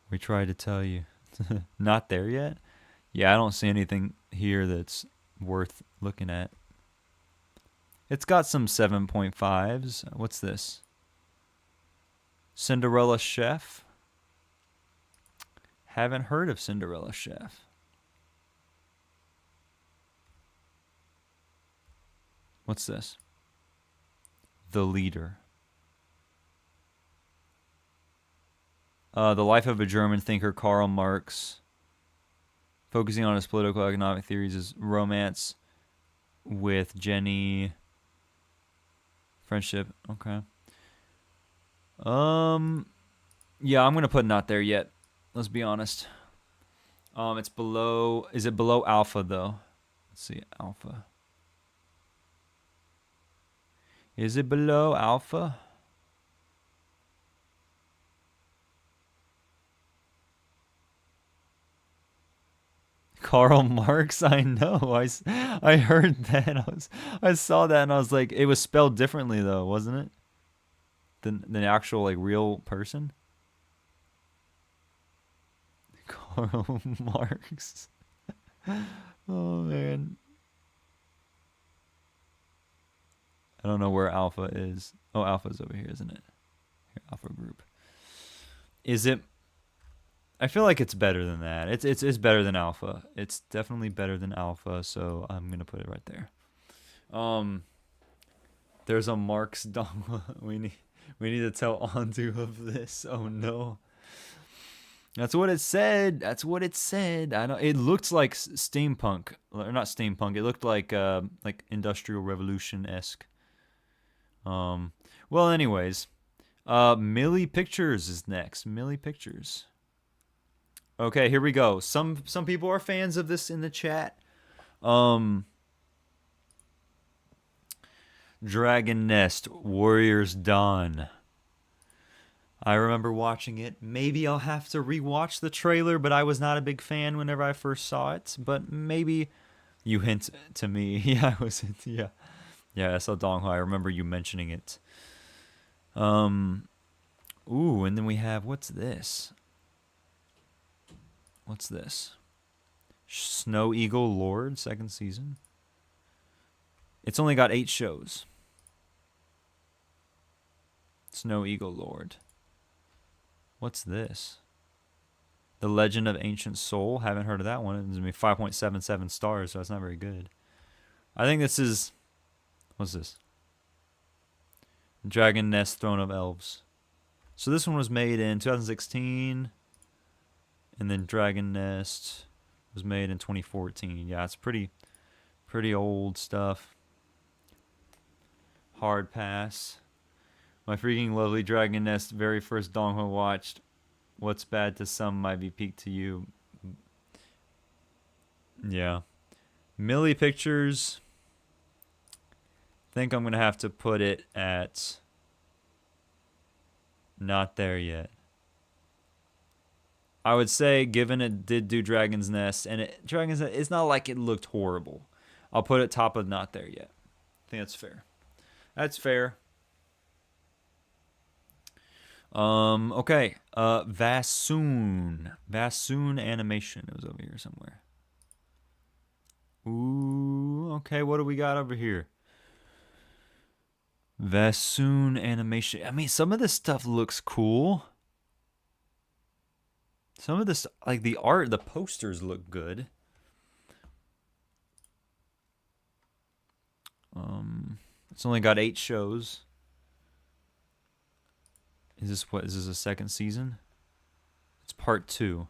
We tried to tell you. Not there yet? Yeah, I don't see anything here that's worth looking at. It's got some 7.5s. What's this? Cinderella Chef? Haven't heard of Cinderella Chef. What's this? The Leader. The life of a German thinker, Karl Marx. Focusing on his political economic theories is romance with Jenny. Friendship. Okay. Yeah, I'm gonna put not there yet. Let's be honest. It's below. Is it below Alpha though? Let's see, Alpha. Is it below Alpha? Karl Marx, I know. I heard that. I saw that and I was like, it was spelled differently though, wasn't it? Than the actual like real person. Karl Marx. Oh man. I don't know where Alpha is. Oh, Alpha's over here, isn't it? Here, Alpha Group. Is it? I feel like it's better than that. It's better than Alpha. It's definitely better than Alpha, so I'm gonna put it right there. There's a Marx Donghua. We need to tell Ondu of this. Oh no. That's what it said. That's what it said. I know it looked like steampunk, or not steampunk. It looked like Industrial Revolution-esque. Well, anyways, Millie Pictures is next. Millie Pictures. Okay, here we go. Some people are fans of this in the chat. Dragon Nest Warriors Dawn. I remember watching it. Maybe I'll have to rewatch the trailer, but I was not a big fan whenever I first saw it. But maybe you hint to me. Yeah, I was. Yeah. Yeah, I saw Donghua. I remember you mentioning it. Ooh, and then we have, what's this? What's this? Snow Eagle Lord, second season. It's only got 8 shows. Snow Eagle Lord. What's this? The Legend of Ancient Soul. Haven't heard of that one. It's going to be 5.77 stars, so that's not very good. I think this is... What's this? Dragon Nest Throne of Elves. So this one was made in 2016. And then Dragon Nest. was made in 2014. Yeah, it's pretty old stuff. Hard pass. My freaking lovely Dragon Nest very first Donghua watched. What's bad to some might be peak to you. Yeah. Millie Pictures. Think I'm going to have to put it at not there yet. I would say, given it did do Dragon's Nest, and Dragon's Nest, it's not like it looked horrible. I'll put it top of not there yet. I think that's fair. That's fair. Okay. Vassoon Animation. It was over here somewhere. Ooh, okay. What do we got over here? Vassoon Animation. I mean, some of this stuff looks cool. Some of this, like the art, the posters look good. It's only got 8 shows. Is this a second season? It's part 2.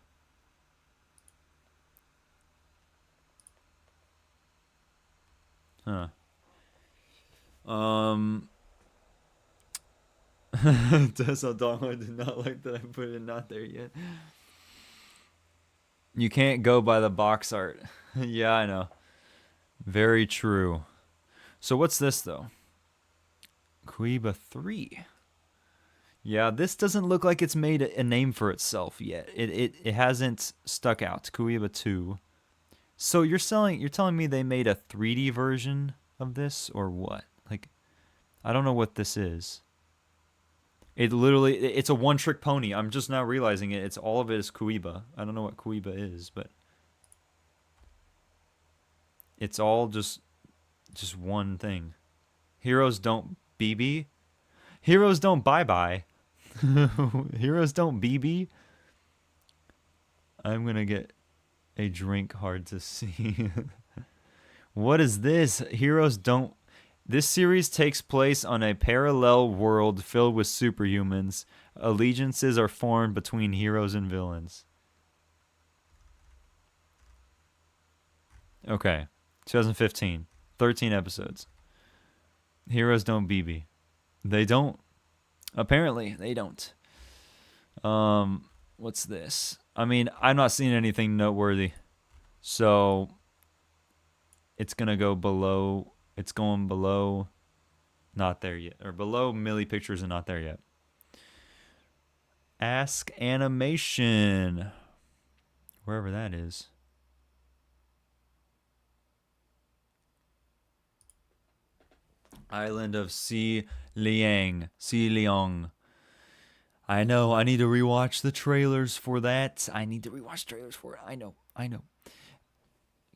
Huh. Tessa Donghua did not like that I put it not there yet. You can't go by the box art. Yeah, I know. Very true. So what's this though? Kuiba 3. Yeah, this doesn't look like it's made a name for itself yet. It hasn't stuck out. Kuiba 2. So you're telling me they made a 3D version of this or what? Like, I don't know what this is. It's a one-trick pony. I'm just now realizing it. It's all of it is Kuiba. I don't know what Kuiba is, but it's all just one thing. Heroes don't BB. Heroes don't bye-bye. Heroes don't BB. I'm gonna get a drink hard to see. What is this? Heroes don't. This series takes place on a parallel world filled with superhumans. Allegiances are formed between heroes and villains. Okay. 2015. 13 episodes. Heroes don't BB. They don't. Apparently, they don't. What's this? I mean, I'm not seeing anything noteworthy. So, it's going to go below. It's going below not there yet. Or below Millie Pictures and not there yet. Ask Animation. Wherever that is. Island of Si Leong. I know. I need to rewatch the trailers for that. I know.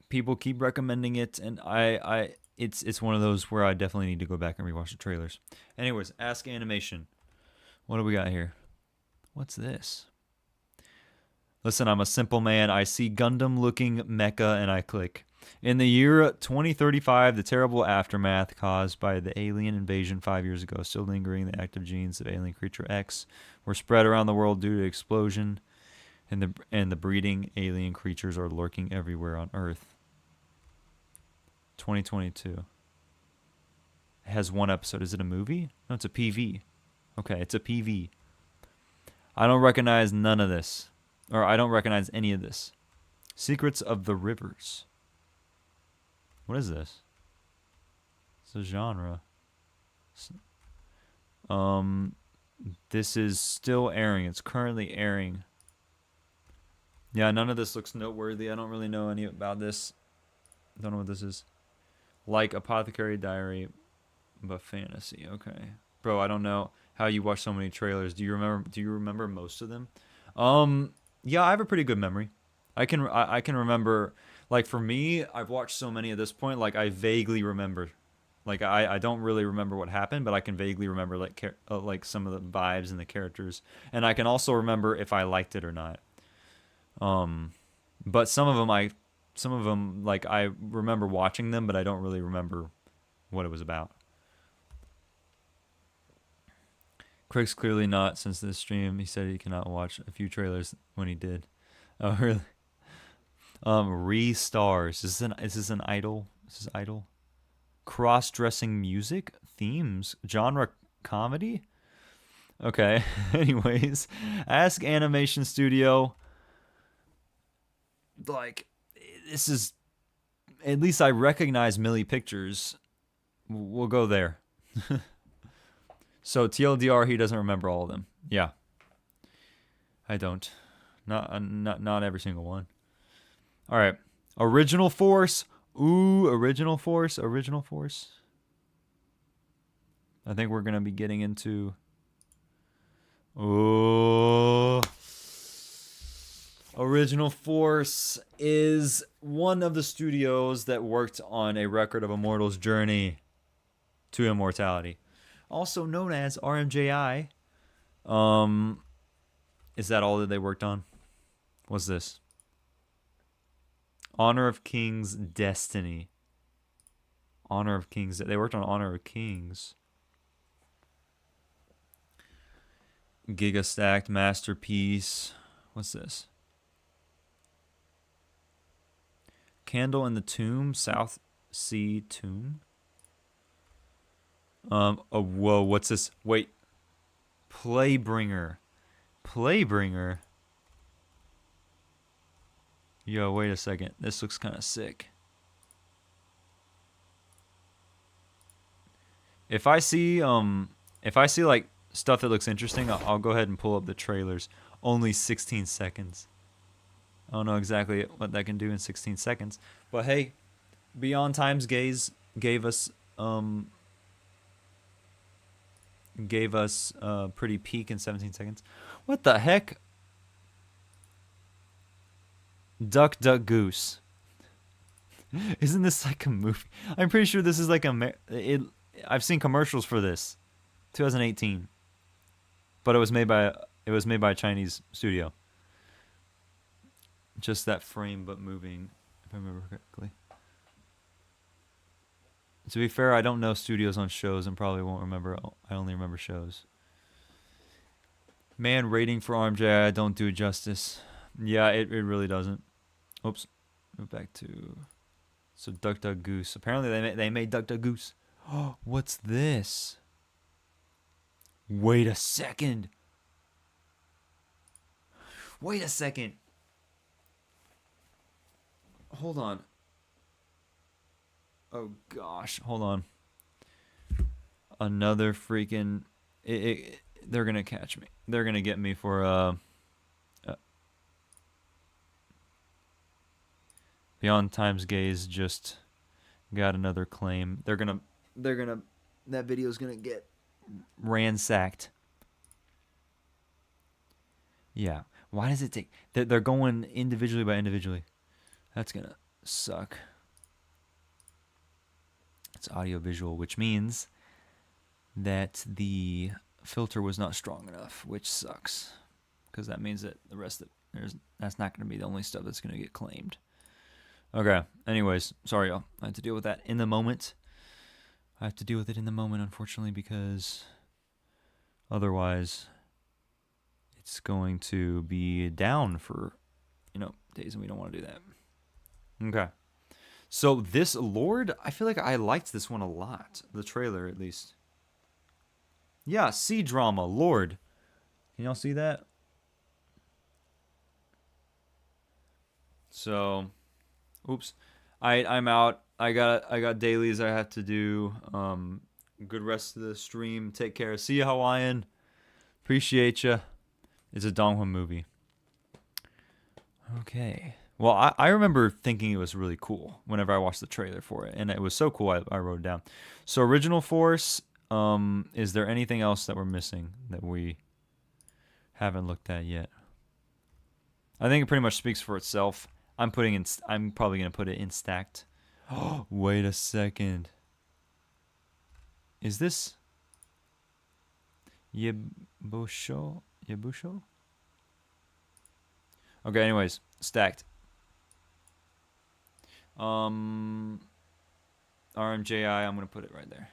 People keep recommending it, and it's one of those where I definitely need to go back and rewatch the trailers. Anyways, Ask Animation. What do we got here? What's this? Listen, I'm a simple man. I see Gundam-looking mecha, and I click. In the year 2035, the terrible aftermath caused by the alien invasion 5 years ago, still lingering, the active genes of alien creature X were spread around the world due to explosion, and the breeding alien creatures are lurking everywhere on Earth. 2022. It has 1 episode. Is it a movie? No, it's a PV. Okay, it's a PV. I don't recognize none of this. Or I don't recognize any of this. Secrets of the Rivers. What is this? It's a genre. This is still airing. It's currently airing. Yeah, none of this looks noteworthy. I don't really know any about this. Don't know what this is. Like Apothecary Diary, but fantasy. Okay, bro. I don't know how you watch so many trailers. Do you remember most of them? Yeah, I have a pretty good memory. I can remember. Like for me, I've watched so many at this point. Like I vaguely remember. Like I don't really remember what happened, but I can vaguely remember like some of the vibes and the characters, and I can also remember if I liked it or not. But some of them like I remember watching them, but I don't really remember what it was about. Craig's clearly not since this stream. He said he cannot watch a few trailers when he did. Oh, really? Restars. Is this an idol? Is this idol? Cross-dressing music themes genre comedy. Okay. Anyways, Ask Animation Studio. Like, this is, at least I recognize Millie Pictures. We'll go there. So TLDR, he doesn't remember all of them. Yeah, I don't. Not every single one. All right. Original Force. Ooh, Original Force. Original Force. I think we're gonna be getting into. Oh. Original Force is one of the studios that worked on a record of Immortal's journey to immortality, also known as RMJI. Is that all that they worked on? What's this? Honor of Kings Destiny. Honor of Kings. They worked on Honor of Kings. Giga Stacked Masterpiece. What's this? Candle in the Tomb. South Sea Tomb. Oh, whoa, what's this? Wait. Playbringer. Playbringer? Yo, wait a second. This looks kind of sick. If I see like stuff that looks interesting, I'll go ahead and pull up the trailers. Only 16 seconds. I don't know exactly what that can do in 16 seconds, but hey, Beyond Time's Gaze gave us pretty peak in 17 seconds. What the heck? Duck Duck Goose. Isn't this like a movie? I'm pretty sure this is like I've seen commercials for this. 2018. But it was made by a Chinese studio. Just that frame but moving, if I remember correctly. To be fair, I don't know studios on shows and probably won't remember. I only remember shows. Man, rating for RMJ, don't do it justice. Yeah, it really doesn't. Oops. Move back to... So Duck Duck Goose. Apparently they made Duck Duck Goose. Oh, what's this? Wait a second. Wait a second. Hold on. Oh gosh, hold on. Another freaking... they're gonna catch me. They're gonna get me for Beyond Time's Gaze just got another claim. They're gonna that video's gonna get ransacked. Yeah. Why does it take... They're going individually by individually. That's gonna suck. It's audio visual, which means that the filter was not strong enough, which sucks. Because that means that the rest of that's not going to be the only stuff that's going to get claimed. Okay. Anyways, sorry, y'all. I have to deal with that in the moment. I have to deal with it in the moment, unfortunately, because otherwise it's going to be down for, days, and we don't want to do that. Okay. So this Lord, I feel like I liked this one a lot. The trailer, at least. Yeah, C-drama, Lord. Can y'all see that? So, oops. I'm out. I got dailies I have to do. Good rest of the stream. Take care. See you, Hawaiian. Appreciate you. It's a DONGHUA movie. Okay. Well, I remember thinking it was really cool whenever I watched the trailer for it, and it was so cool I wrote it down. So Original Force, is there anything else that we're missing that we haven't looked at yet? I think it pretty much speaks for itself. I'm probably going to put it in stacked. Oh, wait a second. Is this Yebusho? Okay, anyways, stacked. RMJI, I'm gonna put it right there.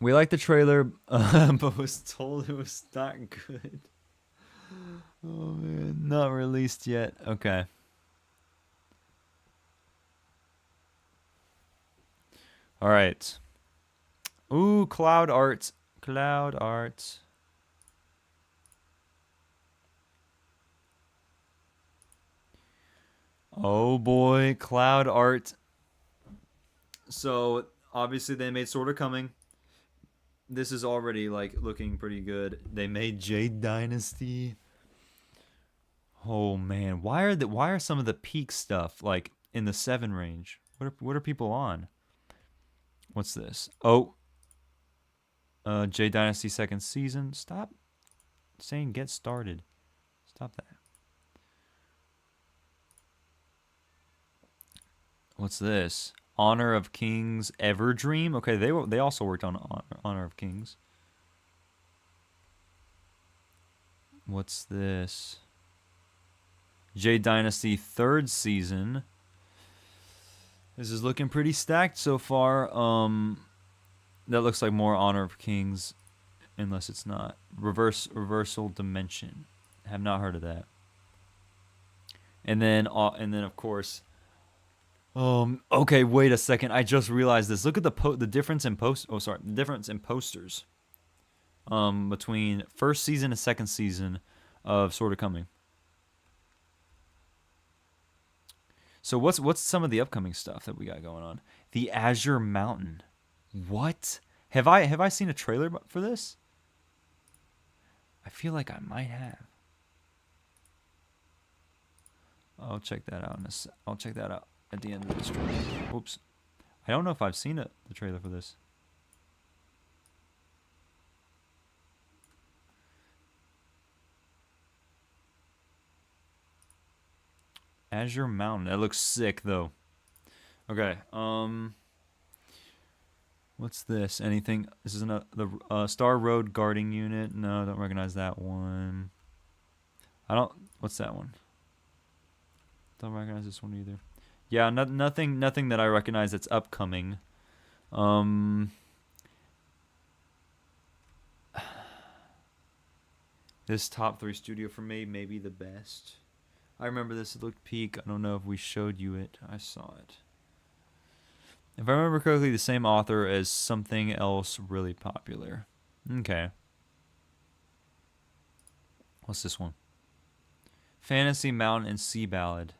We liked the trailer, but was told it was not good. Oh man, not released yet. Okay. All right. Ooh, cloud art. Cloud art. Oh boy, cloud art. So obviously they made Sword of Coming. This is already like looking pretty good. They made Jade Dynasty. Oh man, why are some of the peak stuff like in the 7 range? What are people on? What's this? Oh, Jade Dynasty second season. Stop saying get started. Stop that. What's this? Honor of Kings Everdream. Okay, they also worked on Honor of Kings. What's this? Jade Dynasty third season. This is looking pretty stacked so far. That looks like more Honor of Kings, unless it's not. Reversal Dimension. Have not heard of that. And then of course. Okay, wait a second. I just realized this. Look at the difference in the difference in posters. Between first season and second season of Sword of Coming. So what's some of the upcoming stuff that we got going on? The Azure Mountain. What? Have I seen a trailer for this? I feel like I might have. I'll check that out. I'll check that out at the end of the stream. Oops. I don't know if I've seen the trailer for this. Azure Mountain. That looks sick though. Okay. What's this? Anything? This is the Star Road guarding unit. No, I don't recognize that one. I don't. What's that one? Don't recognize this one either. Yeah, nothing that I recognize that's upcoming. This top 3 studio for me may be the best. I remember this. It looked peak. I don't know if we showed you it. I saw it. If I remember correctly, the same author as something else really popular. Okay. What's this one? Fantasy Mountain and Sea Ballad.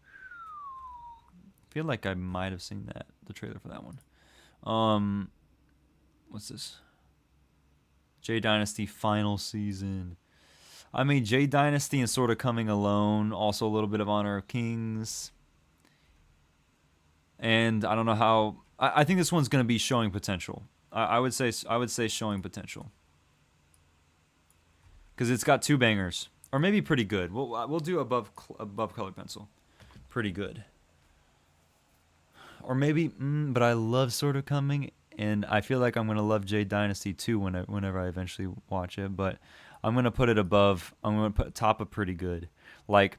I feel like I might have seen the trailer for that one. What's this? Jade Dynasty final season. I mean, Jade Dynasty and Sword of Coming alone. Also a little bit of Honor of Kings. And I don't know how. I think this one's going to be showing potential. I would say showing potential. Because it's got 2 bangers, or maybe pretty good. We'll do above colored pencil, pretty good. Or maybe, but I love Sword of Coming, and I feel like I'm gonna love Jade Dynasty too whenever I eventually watch it. But I'm gonna put it above. I'm gonna put top of pretty good. Like,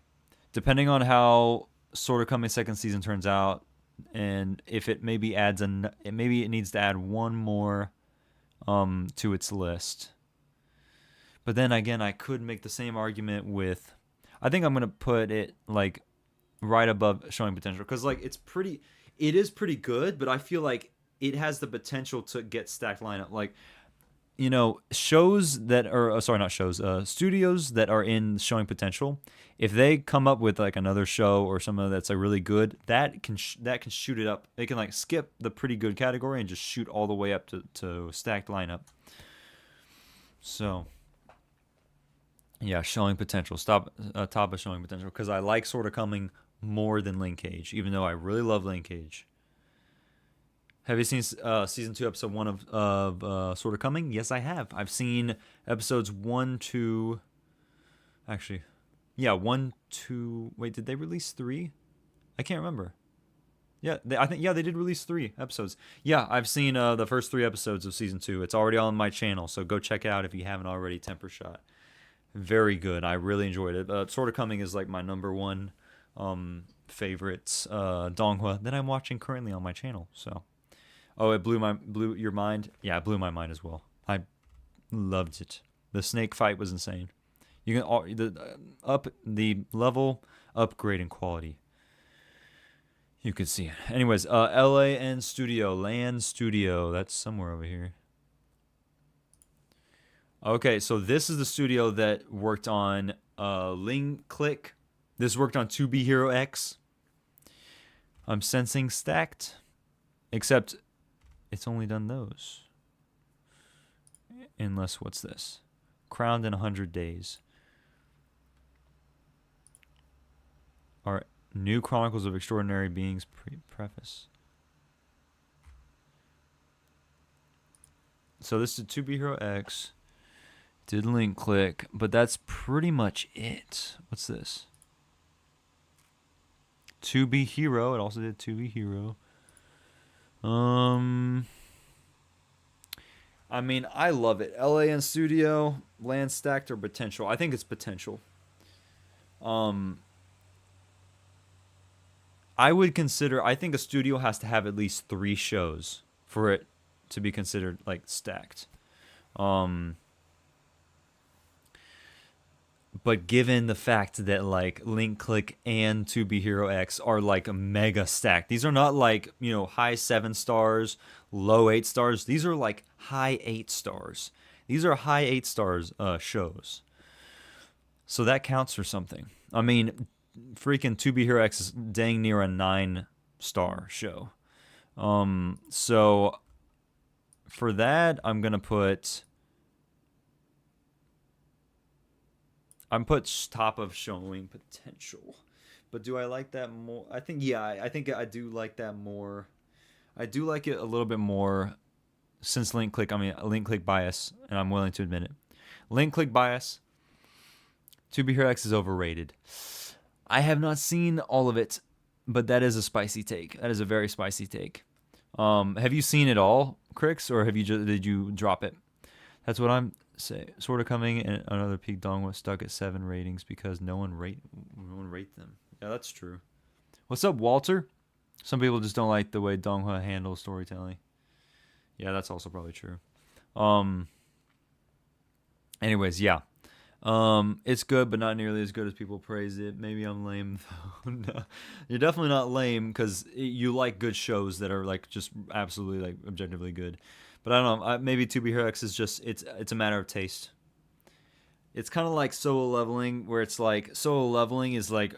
depending on how Sword of Coming second season turns out, and if it maybe maybe it needs to add one more, to its list. But then again, I could make the same argument with. I think I'm gonna put it like right above showing potential because like it is pretty good, but I feel like it has the potential to get stacked lineup. Like, you know, shows that are studios that are in showing potential. If they come up with like another show or something that's like really good, that can shoot it up. They can like skip the pretty good category and just shoot all the way up to stacked lineup. So. Yeah, showing potential. Top of showing potential because I like Sword of Coming more than Linkage, even though I really love Linkage. Have you seen season 2, episode 1 of Sword of Coming? Yes, I have. I've seen episodes 1, 2. Actually, yeah, 1, 2. Wait, did they release 3? I can't remember. Yeah, I think they did release 3 episodes. Yeah, I've seen the first 3 episodes of season 2. It's already on my channel, so go check it out if you haven't already. Temper Shot. Very good. I really enjoyed it. Sword of Coming is like my number 1 favorite donghua that I'm watching currently on my channel. So, it blew your mind. Yeah, it blew my mind as well. I loved it. The snake fight was insane. You can the level upgrade in quality. You could see it. Anyways, LAN Studio, LAN Studio. That's somewhere over here. Okay, so this is the studio that worked on Ling Click. This worked on 2B Hero X. I'm sensing stacked, except it's only done those. Unless, what's this? Crowned in 100 days. Our new Chronicles of Extraordinary Beings preface. So this is 2B Hero X. Did Link Click, but that's pretty much it. What's this? 2B Hero. It also did 2B Hero. I mean, I love it. LAN Studio, Land Stacked, or Potential. I think it's Potential. I would consider. I think a studio has to have at least 3 shows for it to be considered like stacked. But given the fact that like Link Click and 2B Hero X are like mega stacked, these are not like, you know, high 7 stars, low 8 stars. These are like high 8 stars. These are high 8 stars shows. So that counts for something. I mean, freaking 2B Hero X is dang near a 9-star show. So for that, I'm put top of showing potential. But do I like that more? I think, yeah, I think I do like that more. I do like it a little bit more since Link Click bias, and I'm willing to admit it. Link Click bias, 2B Hero X is overrated. I have not seen all of it, but that is a spicy take. That is a very spicy take. Have you seen it all, Crix, or did you drop it? That's what I'm say. Sort of coming, and another peak DONGHUA stuck at 7 ratings because no one rate them. Yeah, that's true. What's up, Walter? Some people just don't like the way DONGHUA handles storytelling. Yeah, that's also probably true. Anyways, yeah. It's good, but not nearly as good as people praise it. Maybe I'm lame though. No, you're definitely not lame because you like good shows that are like just absolutely like objectively good. But I don't know. Maybe 2B Hero X is just it's a matter of taste. It's kind of like Solo Leveling, where it's like Solo Leveling is like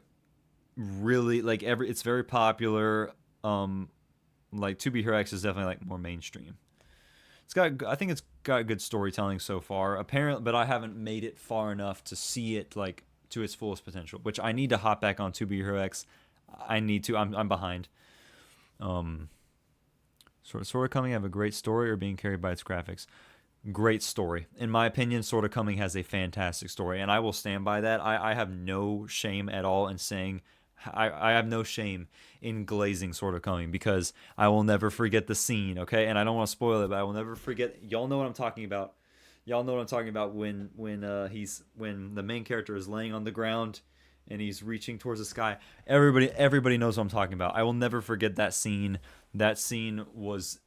really like it's very popular. Like 2B Hero X is definitely like more mainstream. I think it's got good storytelling so far. Apparently, but I haven't made it far enough to see it like to its fullest potential. Which I need to hop back on 2B Hero X. I need to. I'm behind. Sort of Coming have a great story or being carried by its graphics. Great story. In my opinion, Sort of Coming has a fantastic story, and I will stand by that. I have no shame at all in saying I have no shame in glazing Sort of Coming because I will never forget the scene, okay? And I don't want to spoil it, but I will never forget. Y'all know what I'm talking about. Y'all know what I'm talking about when the main character is laying on the ground and he's reaching towards the sky. Everybody knows what I'm talking about. I will never forget that scene. That scene was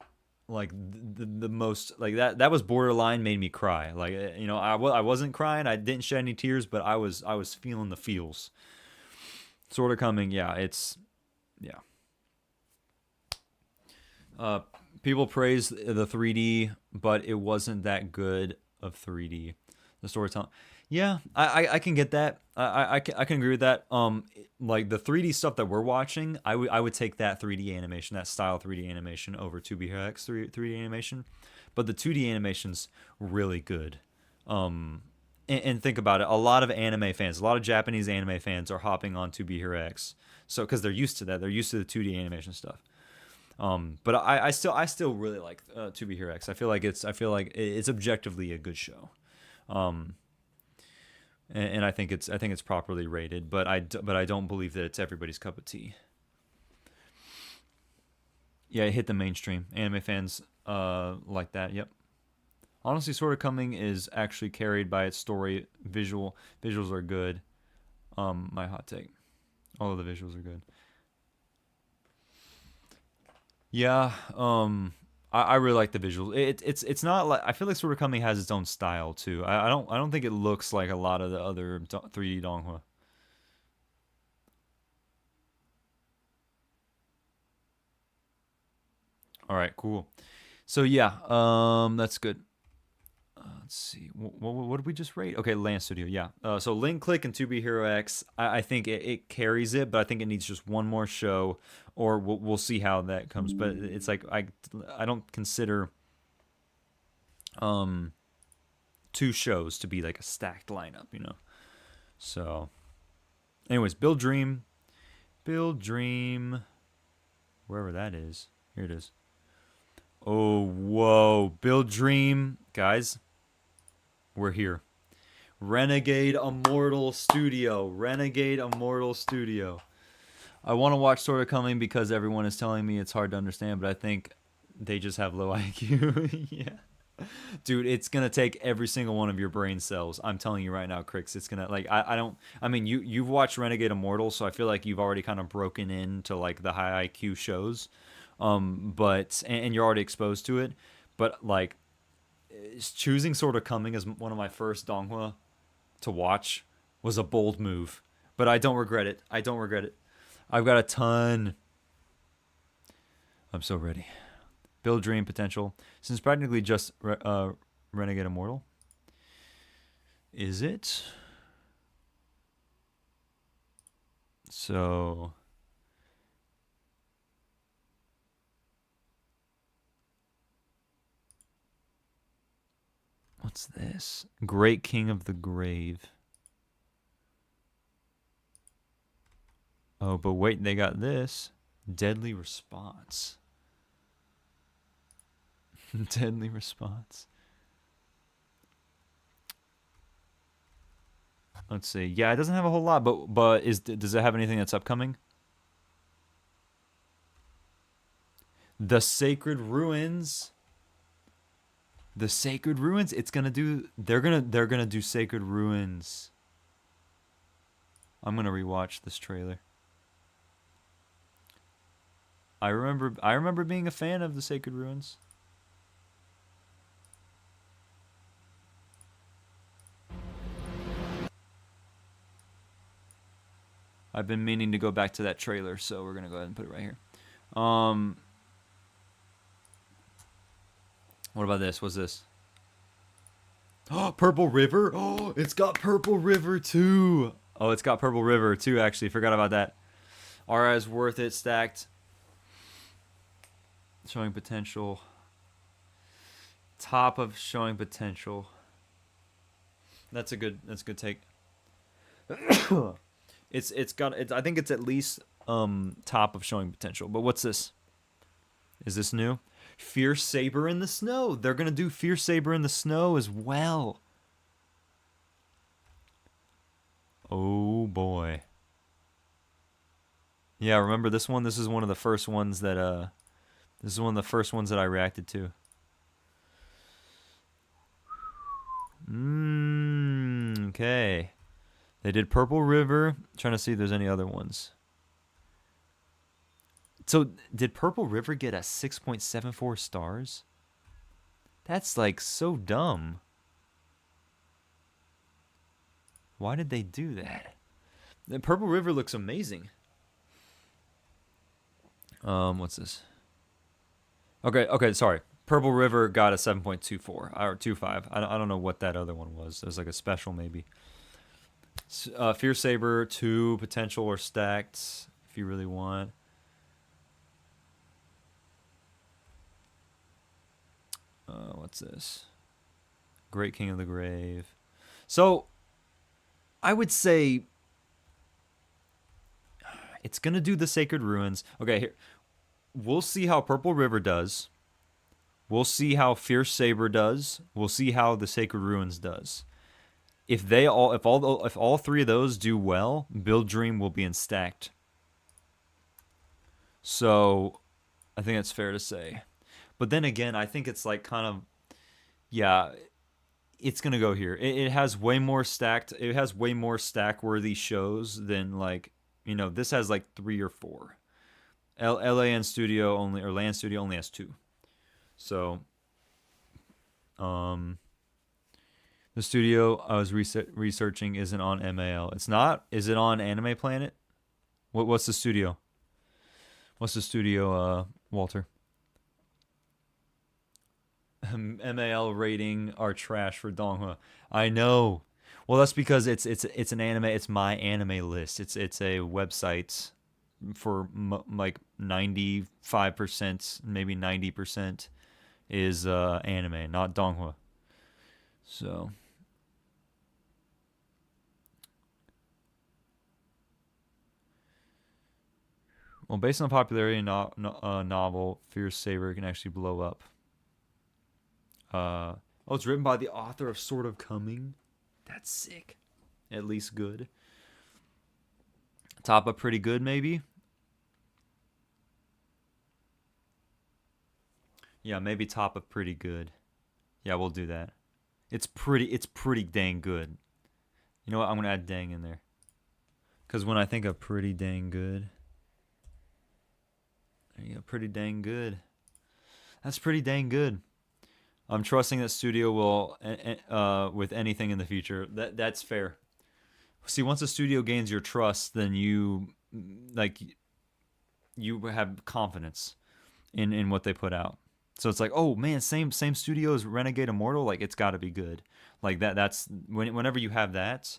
like the most like that was borderline made me cry. Like, you know, I wasn't crying. I didn't shed any tears, but I was feeling the feels. Sort of Coming, yeah, it's yeah. People praise the 3D, but it wasn't that good of 3D. The storytelling, yeah, I can get that. I can agree with that. Like the 3D stuff that we're watching, I would take that 3D animation, that style 3D animation over 2B Hero X 3D animation, but the 2D animation's really good. And think about it, a lot of anime fans, a lot of Japanese anime fans are hopping on 2B Hero X, so because they're used to that, they're used to the 2D animation stuff. But I still really like 2B Hero X. I feel like it's objectively a good show. And I think it's properly rated, but I don't believe that it's everybody's cup of tea. Yeah, it hit the mainstream. Anime fans like that. Yep. Honestly, Sort of Coming is actually carried by its story. Visuals are good. My hot take. All of the visuals are good. Yeah. I really like the visuals. It's not like I feel like Sort of Coming has its own style too. I don't think it looks like a lot of the other 3D DONGHUA. All right, cool. So yeah, that's good. Let's see. What did we just rate? Okay, Land Studio. Yeah. So Link Click and 2B Hero X. I think it carries it, but I think it needs just one more show, or we'll see how that comes. But it's like I don't consider um two shows to be like a stacked lineup, you know. So, anyways, Build Dream, wherever that is. Here it is. Oh, whoa, Build Dream, guys. We're here. Renegade Immortal Studio. Renegade Immortal Studio. I want to watch Sort of Coming because everyone is telling me it's hard to understand, but I think they just have low IQ. Yeah. Dude, it's gonna take every single one of your brain cells. I'm telling you right now, Crix. It's gonna like I don't I mean you've watched Renegade Immortal, so I feel like you've already kind of broken into like the high IQ shows. But and you're already exposed to it. But like choosing Sort of Coming as one of my first Donghua to watch was a bold move, but I don't regret it. I don't regret it. I've got a ton. I'm so ready. Build Dream Potential. Since practically just Renegade Immortal. Is it? So. What's this? Great King of the Grave. Oh, but wait, they got this. Deadly Response. Deadly Response. Let's see. Yeah, it doesn't have a whole lot, but does it have anything that's upcoming? The Sacred Ruins. The Sacred Ruins. It's gonna do. They're gonna do Sacred Ruins. I'm gonna rewatch this trailer. I remember being a fan of the Sacred Ruins. I've been meaning to go back to that trailer, so we're gonna go ahead and put it right here. What about this? What's this? Oh, Purple River. Oh, it's got Purple River too. Oh, it's got Purple River too. Actually, forgot about that. Aura is worth it. Stacked. Showing potential. Top of showing potential. That's a good take. It's got I think it's at least top of showing potential. But what's this? Is this new? Fierce Saber in the Snow. They're gonna do Fierce Saber in the Snow as well. Oh boy. Yeah, remember this one? This is one of the first ones that I reacted to. Okay. They did Purple River. I'm trying to see if there's any other ones. So, did Purple River get a 6.74 stars? That's like so dumb. Why did they do that? The Purple River looks amazing. What's this? Okay, sorry. Purple River got a 7.24 or 25. I don't know what that other one was. It was like a special maybe. Fierce Saber 2 potential or stacked if you really want. What's this? Great King of the Grave. So, I would say it's gonna do the Sacred Ruins. Okay, here we'll see how Purple River does. We'll see how Fierce Saber does. We'll see how the Sacred Ruins does. If all three of those do well, Build Dream will be in stacked. So, I think that's fair to say. But then again, I think it's like kind of, yeah, it's gonna go here. It has way more stacked. It has way more stack-worthy shows than like, this has like 3 or 4. LAN Studio only or Land Studio only has 2. So, the studio I was researching isn't on MAL. It's not. Is it on Anime Planet? What's the studio? What's the studio, Walter? MAL rating are trash for Donghua. I know. Well, that's because it's an anime. It's my anime list. It's a website for like 95%, maybe 90% is anime, not Donghua. So, well, based on popularity, novel Fierce Saber can actually blow up. Oh, it's written by the author of Sword of Coming. That's sick. At least good. Top up pretty good, maybe. Yeah, maybe top up pretty good. Yeah, we'll do that. It's pretty dang good. You know what? I'm gonna add dang in there. Cause when I think of pretty dang good, there you go, pretty dang good. That's pretty dang good. I'm trusting that studio will with anything in the future. That's fair. See, once a studio gains your trust, then like you have confidence in what they put out. So it's like, oh man, same studio as Renegade Immortal, like it's got to be good. Like that's whenever you have that.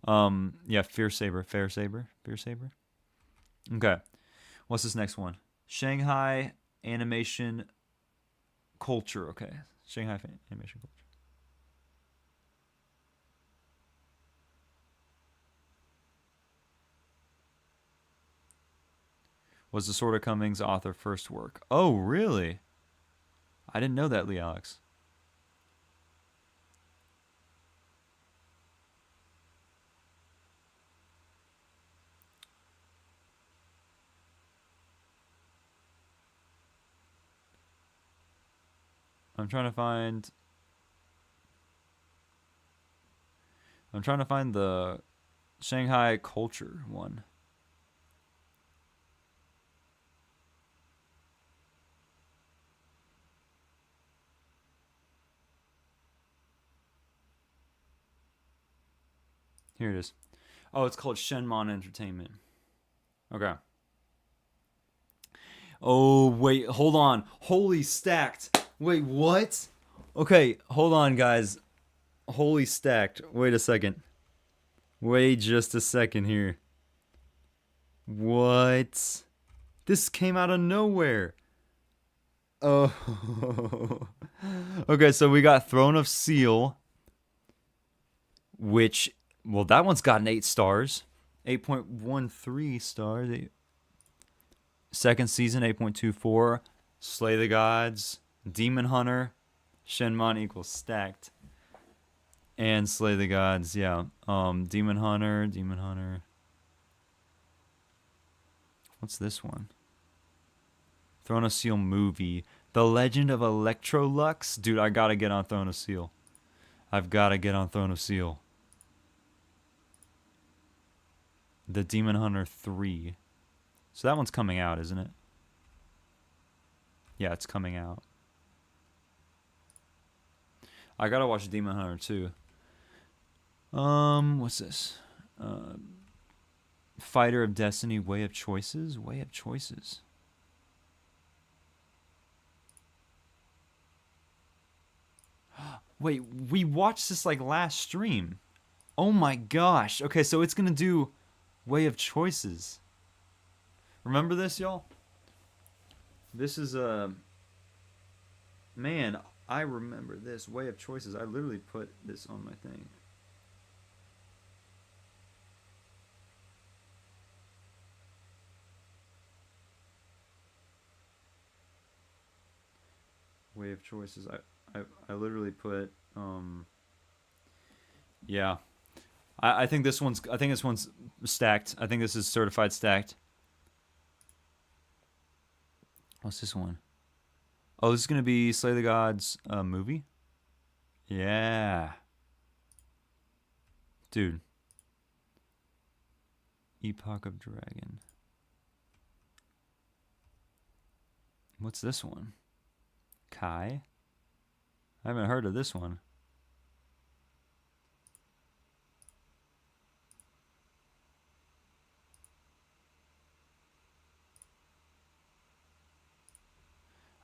Yeah, Fair Saber. Okay, what's this next one? Shanghai Animation Culture. Okay, Shanghai Animation Culture. Was the Sword of Cummings author first work? Oh, really? I didn't know that, Lee Alex. I'm trying to find. I'm trying to find the Shanghai Culture one. Here it is. Oh, it's called Shenmon Entertainment. Okay. Oh, wait, hold on. Holy stacked. Wait, what? Okay, hold on, guys. Holy stacked. Wait a second. Wait just a second here. What? This came out of nowhere. Oh. Okay, so we got Throne of Seal, which, well, that one's got an 8 stars. 8.13 stars. Second season, 8.24. Slay the Gods, Demon Hunter, Shenmon equals stacked. And Slay the Gods, yeah. Demon Hunter. What's this one? Throne of Seal movie. The Legend of Electrolux? Dude, I gotta get on Throne of Seal. I've gotta get on Throne of Seal. The Demon Hunter 3. So that one's coming out, isn't it? Yeah, it's coming out. I gotta watch Demon Hunter 2. What's this? Fighter of Destiny, Way of Choices? Way of Choices. Wait, we watched this like last stream. Oh my gosh. Okay, so it's gonna do Way of Choices. Remember this, y'all? This is man, I remember this Way of Choices. I literally put this on my thing. Way of Choices. I literally put yeah. I think this one's stacked. I think this is certified stacked. What's this one? Oh, this is gonna be Slay the Gods movie. Yeah, dude. Epoch of Dragon. What's this one? Kai. I haven't heard of this one.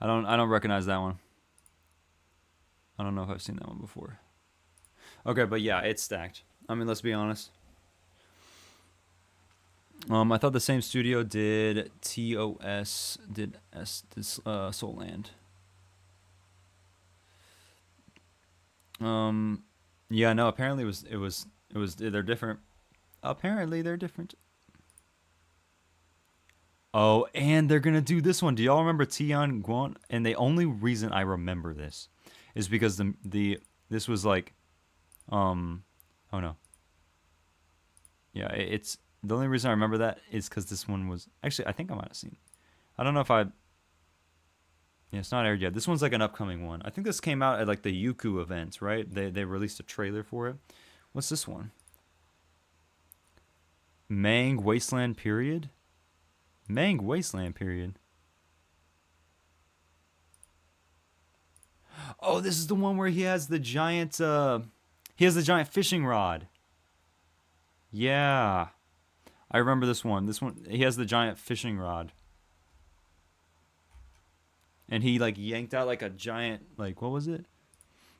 I don't recognize that one. I don't know if I've seen that one before. Okay, but yeah, it's stacked. I mean, let's be honest. I thought the same studio did TOS, Soul Land. Yeah, no. Apparently, it was. They're different. Apparently, they're different. Oh, and they're gonna do this one. Do y'all remember Tian Guan? And the only reason I remember this is because the this was like, um, oh no, yeah, it's the only reason I remember that is because this one was actually I think I might have seen. I don't know if I. Yeah, it's not aired yet. This one's like an upcoming one. I think this came out at like the Yuku event, right? They released a trailer for it. What's this one? Mang Wasteland Period. Mang Wasteland Period. Oh, this is the one where he has the giant fishing rod. Yeah. I remember this one. This one he has the giant fishing rod. And he like yanked out like a giant like what was it?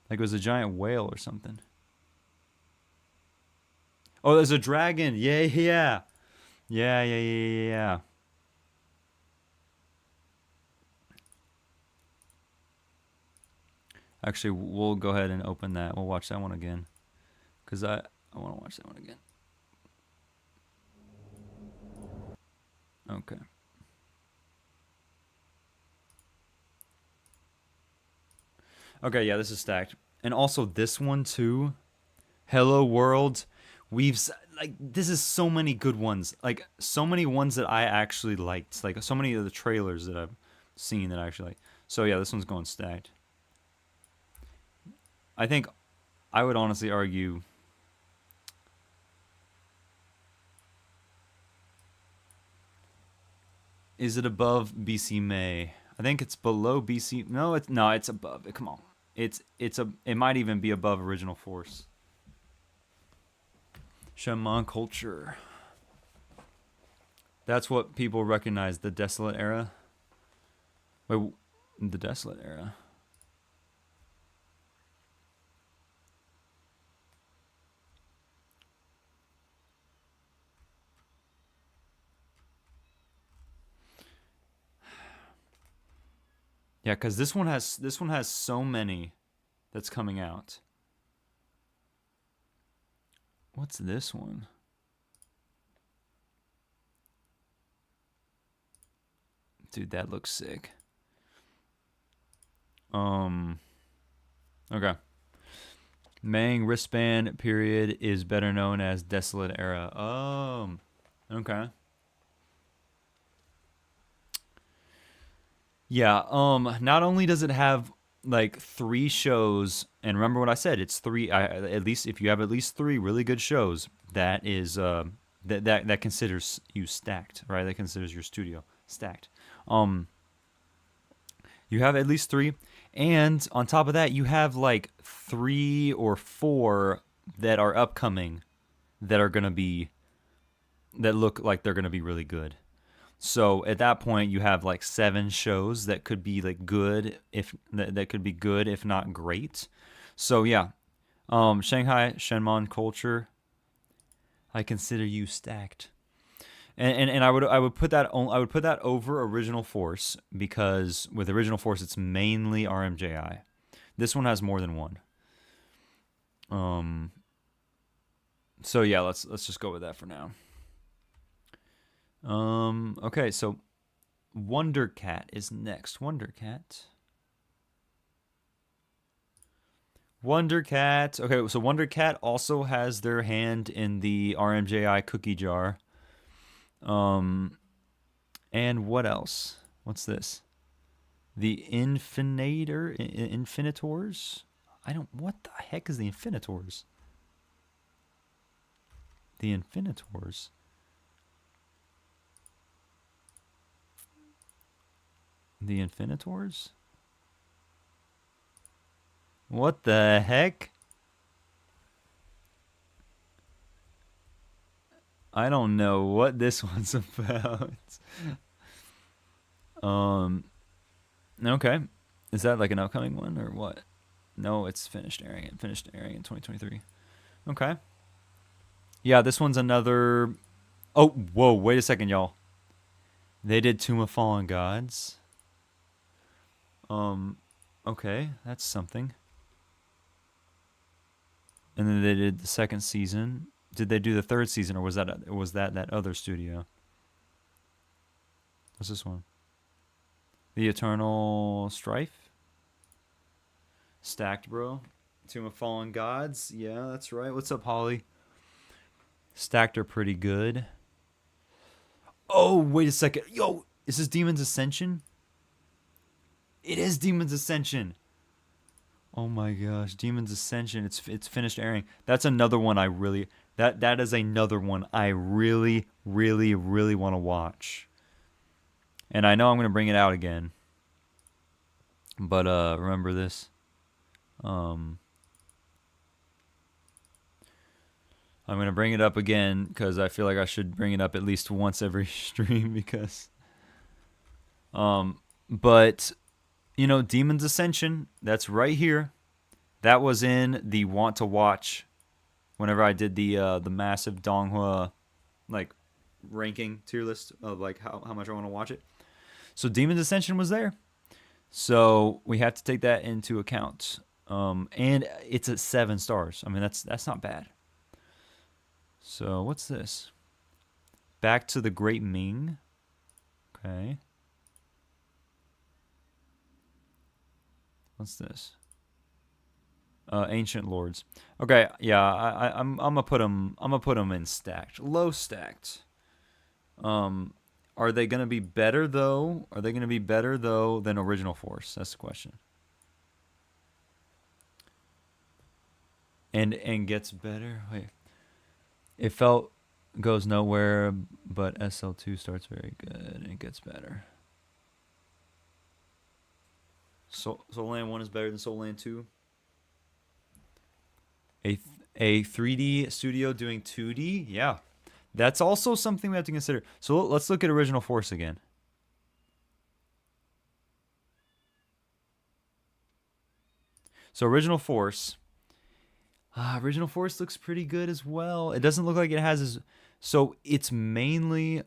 Like it was a giant whale or something. Oh, there's a dragon. Yeah, yeah. Yeah, yeah, yeah, yeah, yeah. Actually, we'll go ahead and open that. We'll watch that one again. Cuz I want to watch that one again. Okay. Okay, yeah, this is stacked. And also this one too. Hello World. Like this is so many good ones. Like so many ones that I actually liked. Like so many of the trailers that I've seen that I actually like. So yeah, this one's going stacked. I think I would honestly argue is it above BC May? I think it's below BC. No, it's above it. Come on. It might even be above Original Force. Shaman culture. That's what people recognize, the Desolate Era. Wait, the Desolate Era. Yeah, because this one has so many that's coming out. What's this one? Dude, that looks sick. Okay. Mang wristband period is better known as Desolate Era. Okay. Yeah, not only does it have like 3 shows, and remember what I said, it's three at least if you have at least 3 really good shows, that is that considers you stacked, right? That considers your studio stacked. Um you have at least 3, and on top of that, you have like 3 or 4 that are upcoming that are going to be that look like they're going to be really good. So at that point, you have like 7 shows that could be like good if that could be good if not great. So yeah, Shanghai Shenmon culture. I consider you stacked, and I would put that over Original Force because with Original Force it's mainly RMJI. This one has more than one. So yeah, let's just go with that for now. Okay, so Wonder Cat is next. Wonder Cat. Okay, so Wonder Cat also has their hand in the RMJI cookie jar. And what else? What's this? The Infinitors? What the heck is the Infinitors? The Infinitors. The Infinitors? What the heck? I don't know what this one's about. Okay. Is that like an upcoming one or what? No, it's finished airing. It finished airing in 2023. Okay. Yeah, this one's another. Oh, whoa! Wait a second, y'all. They did Tomb of Fallen Gods. Okay, that's something. And then they did the second season. Did they do the third season, or was that other studio? What's this one? The Eternal Strife. Stacked, bro. Tomb of Fallen Gods. Yeah, that's right. What's up, Holly? Stacked are pretty good. Oh, wait a second. Yo, is this Demon's Ascension? It is Demon's Ascension. Oh my gosh, Demon's Ascension. It's finished airing. That's another one I really that is another one I really want to watch. And I know I'm gonna bring it out again. But remember this. I'm gonna bring it up again because I feel like I should bring it up at least once every stream because but you know, Demon's Ascension, that's right here. That was in the want to watch whenever I did the massive DONGHUA like ranking tier list of like how much I want to watch it. So Demon's Ascension was there. So we have to take that into account. And it's at 7 stars. I mean, that's not bad. So what's this? Back to the Great Ming. Okay. What's this? Ancient Lords. Okay, yeah, I'm gonna put them. I'm gonna put them in stacked, low stacked. Are they gonna be better though? Are they gonna be better though than Original Force? That's the question. And gets better. Wait, it felt goes nowhere, but SL2 starts very good and it gets better. Soul Land 1 is better than Soul Land 2. A 3D studio doing 2D? Yeah. That's also something we have to consider. So let's look at Original Force again. So Original Force looks pretty good as well. It doesn't look like it has as so it's mainly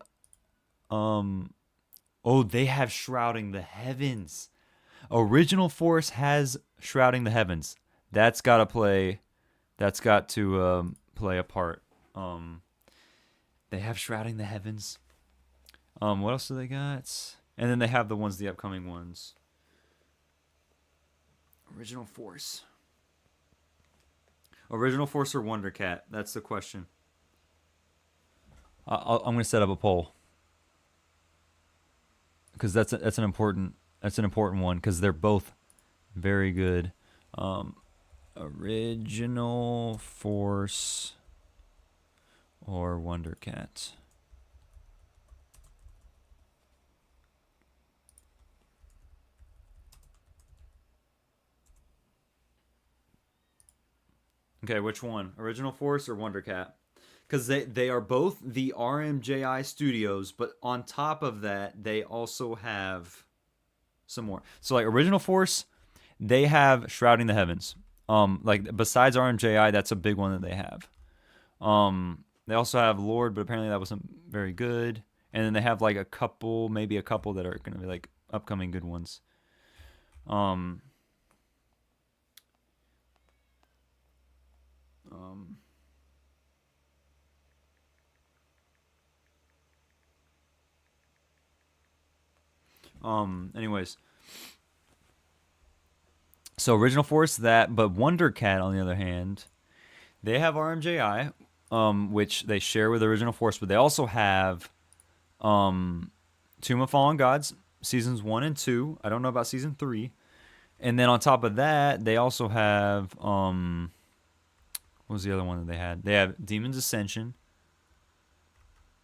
oh, they have Shrouding the Heavens. Original Force has Shrouding the Heavens. That's got to play a part. They have Shrouding the Heavens. What else do they got? And then they have the upcoming ones. Original Force or Wonder Cat? That's the question. I'm gonna set up a poll because that's an important one because they're both very good. Original Force or Wonder Cat? Okay, which one? Original Force or Wonder Cat? Because they are both the RMJI studios, but on top of that, they also have some more. So like Original Force, they have Shrouding the Heavens. Like besides RMJI, that's a big one that they have. They also have Lord, but apparently that wasn't very good. And then they have like maybe a couple that are going to be like upcoming good ones. Anyways. So Original Force but Wonder Cat on the other hand, they have RMJI, which they share with Original Force, but they also have Tomb of Fallen Gods seasons 1 and 2. I don't know about season 3. And then on top of that, they also have what was the other one that they had? They have Demon's Ascension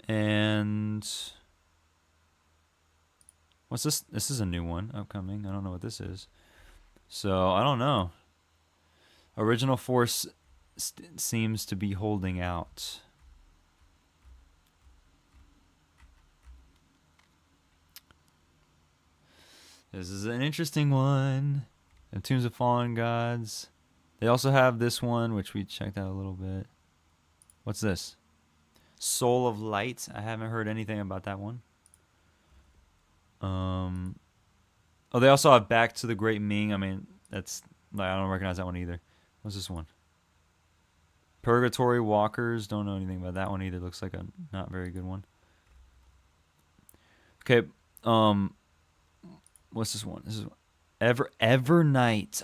and what's this? This is a new one upcoming. I don't know what this is. So, I don't know. Original Force seems to be holding out. This is an interesting one. The Tombs of Fallen Gods. They also have this one, which we checked out a little bit. What's this? Soul of Light. I haven't heard anything about that one. Oh, they also have Back to the Great Ming. I mean, that's like, I don't recognize that one either. What's this one? Purgatory Walkers. Don't know anything about that one either. Looks like a not very good one. Okay. What's this one? This is Evernight.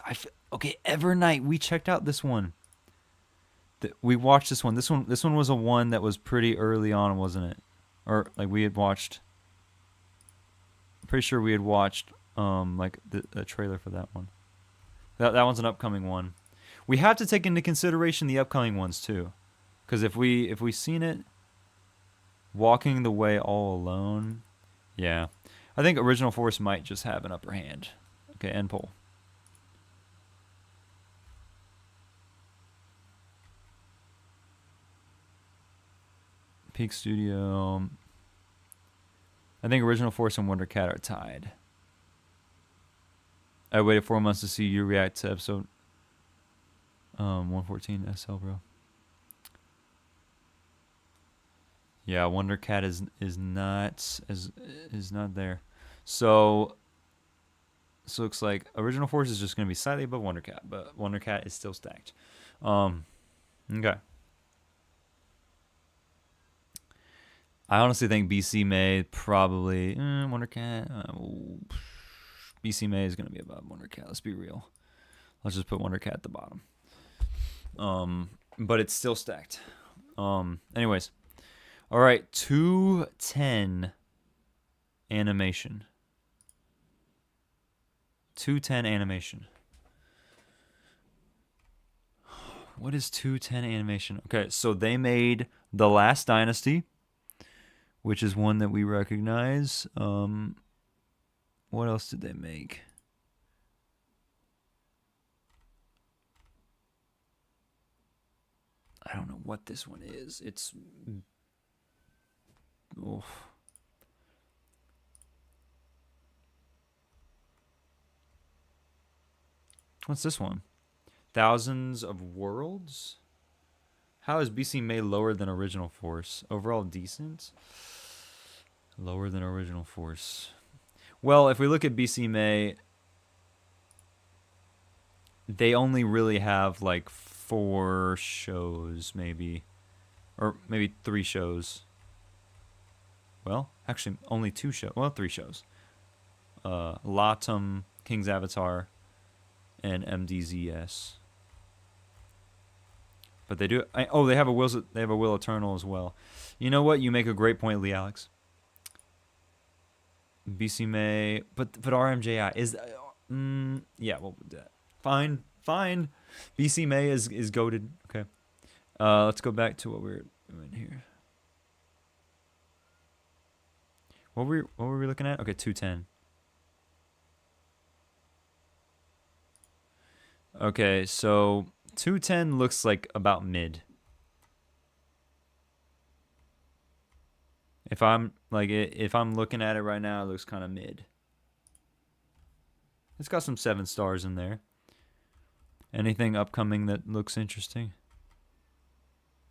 Okay, Evernight. We checked out this one. We watched this one. This one was a one that was pretty early on, wasn't it? Or like we had watched. I'm pretty sure we had watched like the trailer for that one. That one's an upcoming one. We have to take into consideration the upcoming ones too, because if we seen it, Walking the Way All Alone, yeah, I think Original Force might just have an upper hand. Okay, end poll. Peak Studio. I think Original Force and Wonder Cat are tied. I waited 4 months to see you react to episode 114 SL, bro. Yeah, Wonder Cat is not there. So looks like Original Force is just gonna be slightly above Wonder Cat, but Wonder Cat is still stacked. Okay. I honestly think BC May probably Wonder Cat. BC May is gonna be above Wonder Cat. Let's be real. Let's just put Wonder Cat at the bottom. But it's still stacked. Anyways, all right, 210 animation. 210 animation. What is 210 animation? Okay, so they made The Last Dynasty, which is one that we recognize. What else did they make? I don't know what this one is. It's... Oh. What's this one? Thousands of Worlds? How is BC May lower than Original Force? Overall decent? Lower than Original Force. Well, if we look at BC May, they only really have like 4 shows, maybe. Or maybe 3 shows. Well, actually, only 2 shows. Well, 3 shows. Latum, King's Avatar, and MDZS. But they do. They have a Will Eternal as well. You know what? You make a great point, Lee Alex. BC May, but RMJI is. Yeah, we'll do that. Fine. BC May is goated. Okay. Let's go back to what we're doing here. What were we looking at? Okay, 210. Okay, so 210 looks like about mid. If I'm looking at it right now, it looks kind of mid. It's got some 7 stars in there. Anything upcoming that looks interesting?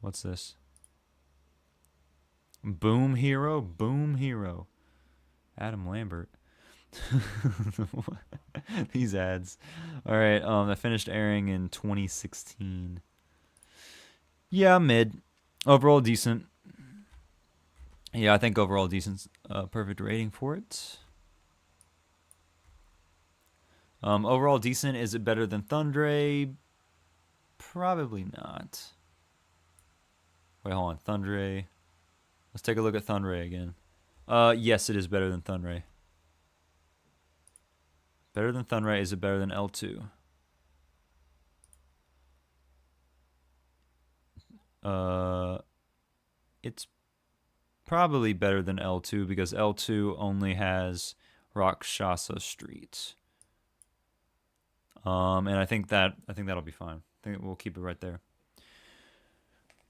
What's this? Boom Hero. Adam Lambert. These ads. All right. That finished airing in 2016. Yeah, mid. Overall decent. Yeah, I think overall decent. Perfect rating for it. Overall decent. Is it better than Thundray? Probably not. Wait, hold on. Thundray. Let's take a look at Thundray again. Yes, it is better than Thundray. Better than Thundray. Is it better than L2? It's probably better than L2 because L2 only has Rakshasa Street. And I think that'll be fine. I think we'll keep it right there.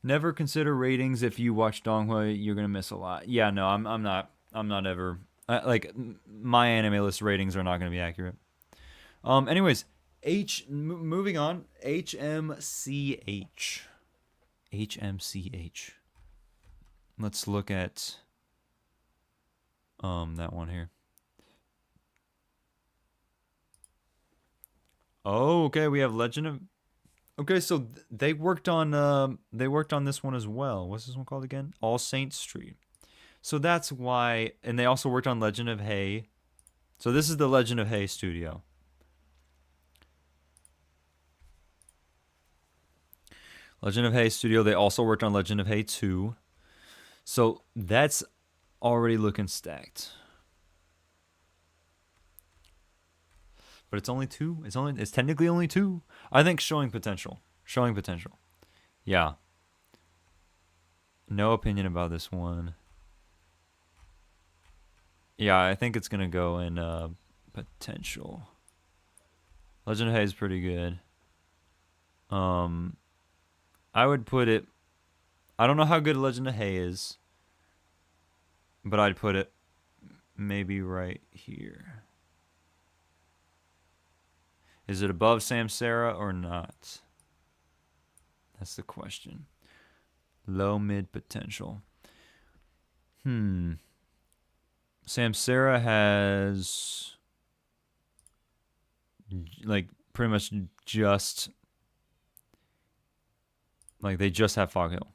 Never consider ratings. If you watch DONGHUA, you're gonna miss a lot. Yeah, no, I'm not ever like my anime list ratings are not gonna be accurate. Anyways, Moving on. HMCH. HMCH. Let's look at that one here. Oh, okay, we have Legend of. Okay, so they worked on this one as well. What's this one called again? All Saints Street. So that's why, and they also worked on Legend of Hay. So this is the Legend of Hay studio. Legend of Hay studio. They also worked on Legend of Hay 2. So that's already looking stacked. But it's only 2. It's technically only 2. I think showing potential. Showing potential. Yeah. No opinion about this one. Yeah, I think it's gonna go in potential. Legend of Hay is pretty good. I would put it. I don't know how good Legend of Hay is, but I'd put it maybe right here. Is it above Samsara or not? That's the question. Low mid potential. Samsara has like pretty much just like they just have Fog Hill.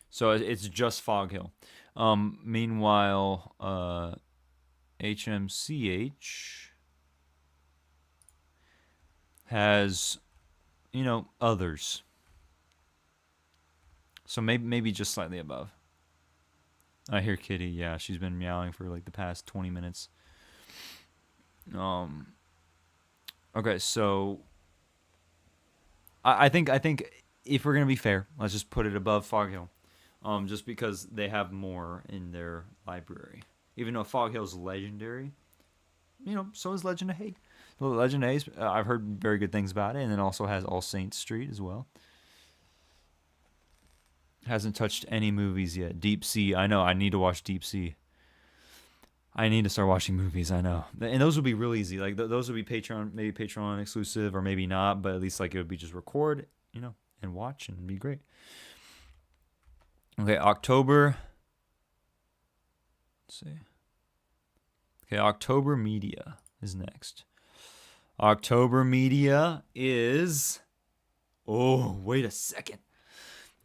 So it's just Fog Hill. Meanwhile, HMCH has, others. So maybe just slightly above. I hear Kitty. Yeah, she's been meowing for like the past 20 minutes. Okay, so I think if we're gonna be fair, let's just put it above Fog Hill. Just because they have more in their library. Even though Fog Hill's legendary, so is Legend of Hay. Legend of Hay, I've heard very good things about it, and it also has All Saints Street as well. Hasn't touched any movies yet. Deep Sea, I know. I need to watch Deep Sea. I need to start watching movies. I know, and those would be real easy. Like those would be Patreon, maybe Patreon exclusive, or maybe not. But at least like it would be just record, and watch, and it'd be great. Okay, October. Let's see. Okay, October Media is next. October Media is. Oh, wait a second.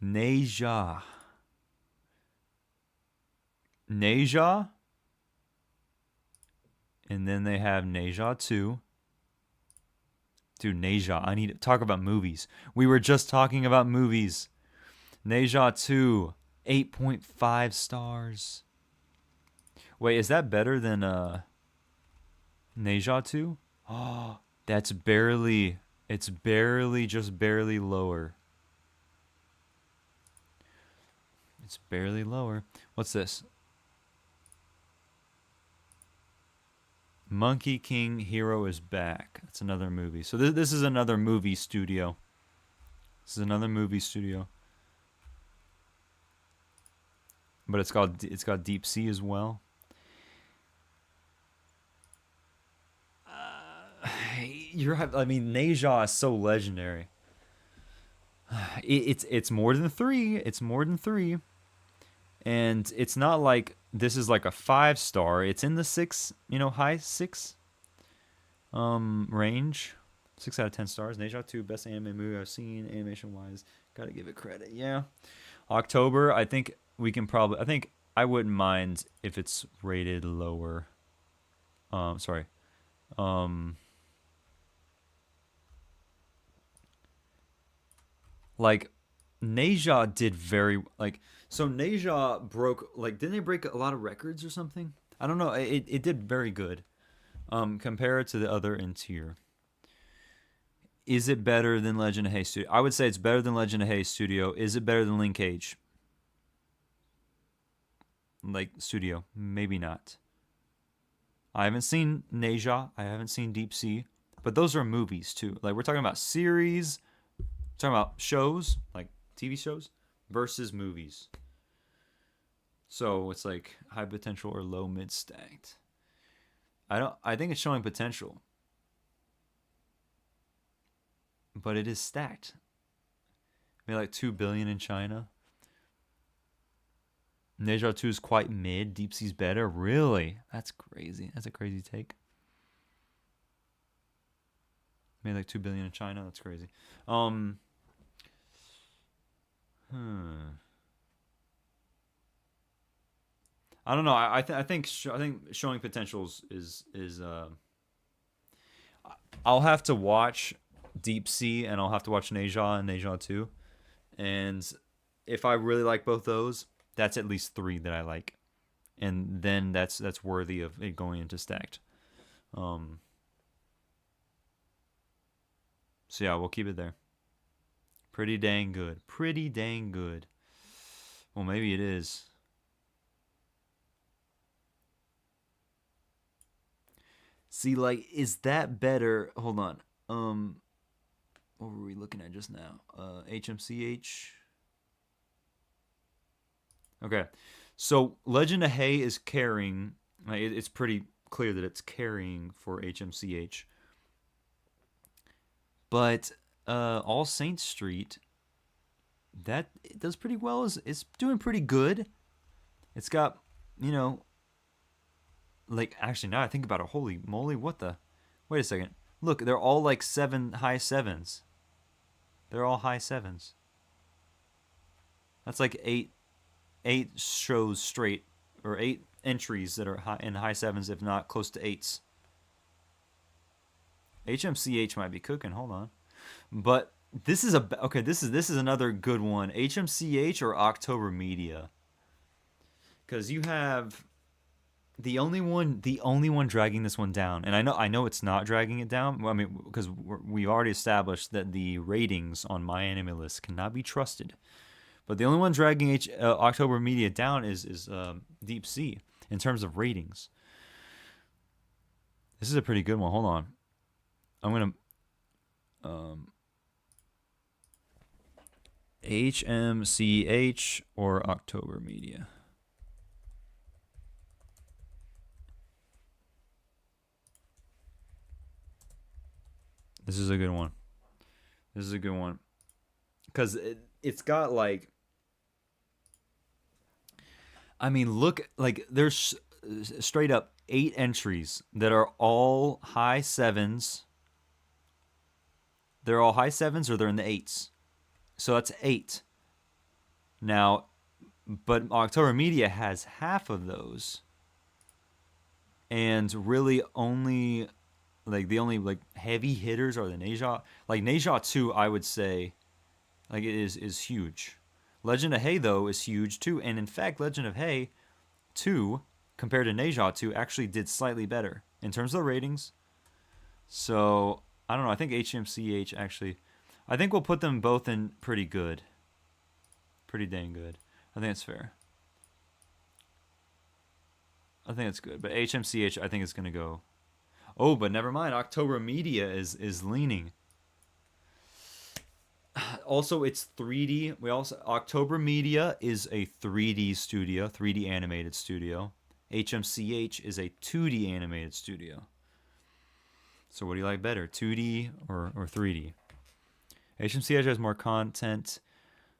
Neja. And then they have Neja 2. Dude, Neja. I need to talk about movies. We were just talking about movies. Neja 2. 8.5 stars. Wait, is that better than Neja 2? Oh, that's barely. It's just barely lower. It's barely lower. What's this? Monkey King Hero is Back. That's another movie. So this is another movie studio. But it's got Deep Sea as well. Neja is so legendary. It's more than 3. It's more than 3. And it's not like this is like a 5-star. It's in the 6, high 6 range. 6 out of 10 stars. Neja 2, best anime movie I've seen, animation wise. Gotta give it credit. Yeah. October, I think we can probably. I think I wouldn't mind if it's rated lower. Sorry. Like Neja did very so Neja broke didn't they break a lot of records or something? I don't know. It did very good. Compared to the other in tier. Is it better than Legend of Hay Studio? I would say it's better than Legend of Hay Studio. Is it better than Link Cage? Studio, maybe not. I haven't seen Neja. I haven't seen Deep Sea, but those are movies too. We're talking about series, talking about shows, like TV shows, versus movies. So it's like high potential or low mid stacked. I think it's showing potential, but it is stacked. Maybe like 2 billion in China. Neja 2 is quite mid. Deep Sea's better. Really? That's crazy. That's a crazy take. Maybe like 2 billion in China. That's crazy. Hmm. I don't know. I think showing potentials is I'll have to watch Deep Sea and I'll have to watch Neja and Neja 2. And if I really like both those, that's at least 3 that I like. And then that's worthy of it going into stacked. Um so yeah, we'll keep it there. Pretty dang good. Pretty dang good. Well, maybe it is. See, like, is that better? Hold on. What were we looking at just now? HMCH. Okay, so Legend of Hay is carrying. It's pretty clear that it's carrying for HMCH. But All Saints Street, that it does pretty well. It's doing pretty good. It's got, you know, like actually now I think about it, holy moly, what the? Wait a second. Look, they're all like high sevens. They're all high sevens. That's like eight shows straight, or 8 entries that are in high sevens, if not close to eights. HMCH might be cooking. Hold on, but this is okay. This is another good one. HMCH or October Media, because you have the only one dragging this one down, and I know it's not dragging it down. Well, I mean, because we've already established that the ratings on My Anime List cannot be trusted. But the only one dragging October Media down is Deep Sea in terms of ratings. This is a pretty good one. Hold on, I'm gonna HMCH or October Media. This is a good one. This is a good one. Because it's got like. I mean, look, like there's straight up 8 entries that are all high sevens. They're all high sevens or they're in the eights. So that's 8. Now, but October Media has half of those. And really only the only like heavy hitters are the Neja. Like Neja 2, I would say, like it is huge. Legend of Hay though is huge too, and in fact, Legend of Hay 2 compared to Neja 2 actually did slightly better in terms of the ratings. So I don't know. I think HMCH actually. I think we'll put them both in pretty good. Pretty dang good. I think it's fair. I think it's good, but HMCH I think it's gonna go. Oh, but never mind. October Media is leaning. Also, it's 3D. We also October Media is a 3D studio, 3D animated studio. HMCH is a 2D animated studio. So what do you like better, 2D or 3D? HMCH has more content.